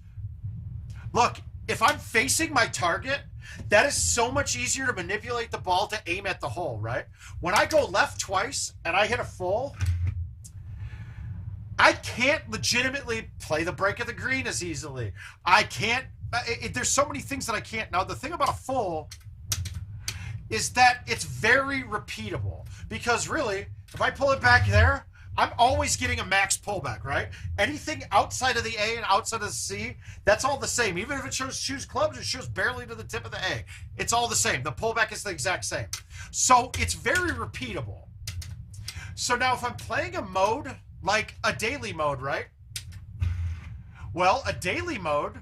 look, if I'm facing my target, that is so much easier to manipulate the ball to aim at the hole, right? When I go left twice and I hit a full, I can't legitimately play the break of the green as easily. I can't, there's so many things that I can't. Now, the thing about a full is that it's very repeatable, because really, if I pull it back there, I'm always getting a max pullback, right? Anything outside of the A and outside of the C, that's all the same. Even if it shows choose clubs, it shows barely to the tip of the A. It's all the same. The pullback is the exact same. So it's very repeatable. So now if I'm playing a mode like a daily mode, right? Well, a daily mode,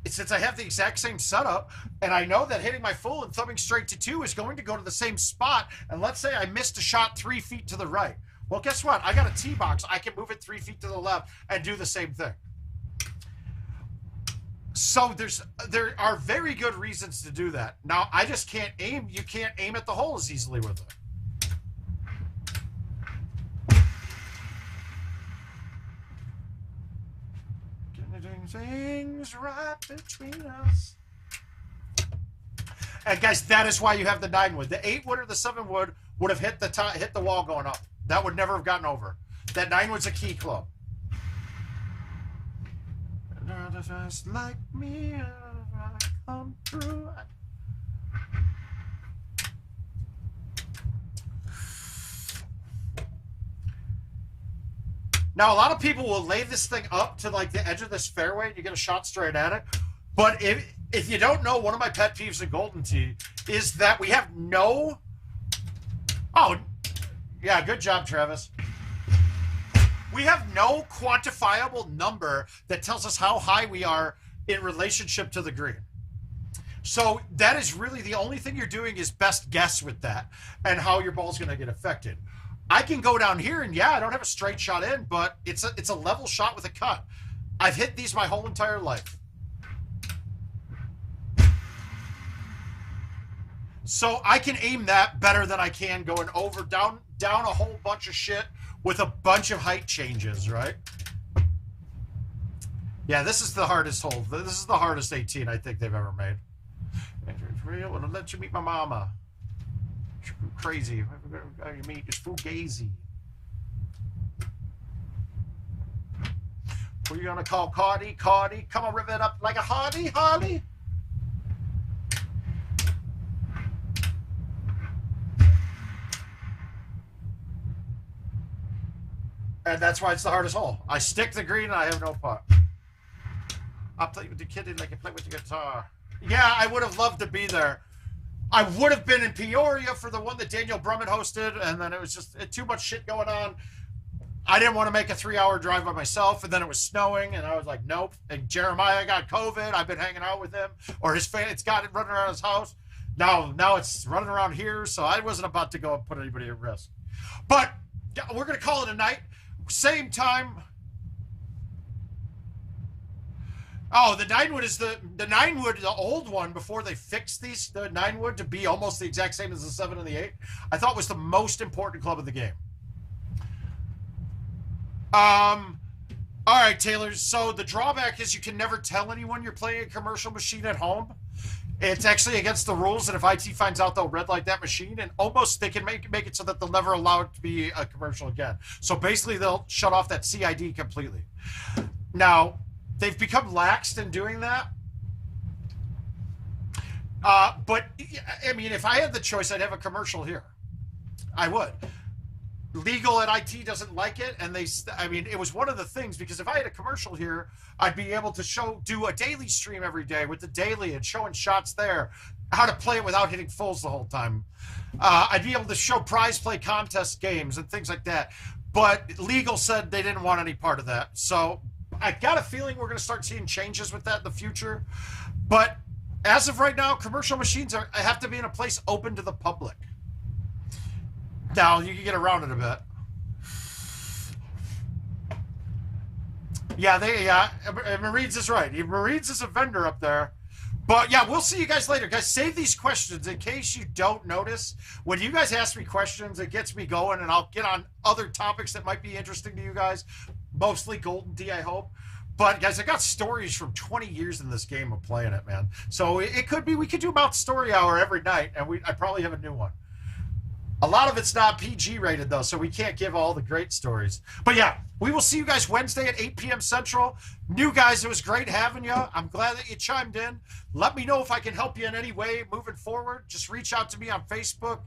since I have the exact same setup, and I know that hitting my full and thumbing straight to 2 is going to go to the same spot, and let's say I missed a shot 3 feet to the right. Well, guess what? I got a tee box. I can move it 3 feet to the left and do the same thing. So there are very good reasons to do that. Now, I just can't aim. You can't aim at the hole as easily with it. Doing things right between us. And guys, that is why you have the 9 wood. The 8 wood or the 7 wood would have hit the wall going up. That would never have gotten over. That 9 wood's a key club. Just like me, I come through. Now, a lot of people will lay this thing up to like the edge of this fairway and you get a shot straight at it. But if you don't know, one of my pet peeves in Golden Tee is that we have no... Oh, yeah, good job, Travis. We have no quantifiable number that tells us how high we are in relationship to the green. So that is really the only thing you're doing is best guess with that and how your ball's going to get affected. I can go down here and yeah, I don't have a straight shot in, but it's a level shot with a cut. I've hit these my whole entire life. So I can aim that better than I can going over down a whole bunch of shit with a bunch of height changes, right? Yeah, this is the hardest hole. This is the hardest 18 I think they've ever made. It's real, and I'll let you meet my mama. Crazy. You meet is fugazi. Who are you gonna call Cardi? Cardi, come on, rip it up like a Hardy, Harley. And that's why it's the hardest hole. I stick the green and I have no putt. I play with the kitty like I play with the guitar. Yeah, I would have loved to be there. I would have been in Peoria for the one that Daniel Brummett hosted, and then it was just too much shit going on. I didn't want to make a 3-hour drive by myself, and then it was snowing, and I was like, nope. And Jeremiah got COVID. I've been hanging out with him, or his fan. It's got it running around his house. Now it's running around here, so I wasn't about to go and put anybody at risk. But we're gonna call it a night. Same time. Oh, the 9 wood is the 9 wood, the old one before they fixed the 9 wood to be almost the exact same as the 7 and the 8. I thought was the most important club of the game. All right, Taylor. So the drawback is you can never tell anyone you're playing a commercial machine at home. It's actually against the rules, and if IT finds out, they'll red light that machine, and almost they can make it so that they'll never allow it to be a commercial again. So basically, they'll shut off that CID completely. Now, they've become laxed in doing that. But, I mean, if I had the choice, I'd have a commercial here. I would. Legal at IT doesn't like it, and I mean, it was one of the things, because if I had a commercial here, I'd be able to do a daily stream every day with the daily and showing shots there, how to play it without hitting fulls the whole time. I'd be able to show prize play contest games and things like that. But legal said they didn't want any part of that. So I got a feeling we're going to start seeing changes with that in the future. But as of right now, commercial machines have to be in a place open to the public. Now, you can get around it a bit. Yeah, Marines is right. Marines is a vendor up there. But, yeah, we'll see you guys later. Guys, save these questions in case you don't notice. When you guys ask me questions, it gets me going, and I'll get on other topics that might be interesting to you guys. Mostly Golden Tee, I hope. But guys, I got stories from 20 years in this game of playing it, man. So it could be we could do about story hour every night, and I probably have a new one. A lot of it's not PG rated, though, so we can't give all the great stories. But yeah, we will see you guys Wednesday at 8 p.m. Central. New guys, it was great having you. I'm glad that you chimed in. Let me know if I can help you in any way moving forward. Just reach out to me on Facebook.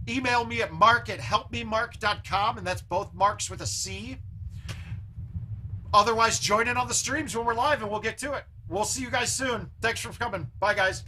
Email me at marc@helpmemarc.com, and that's both Marcs with a C. Otherwise, join in on the streams when we're live, and we'll get to it. We'll see you guys soon. Thanks for coming. Bye, guys.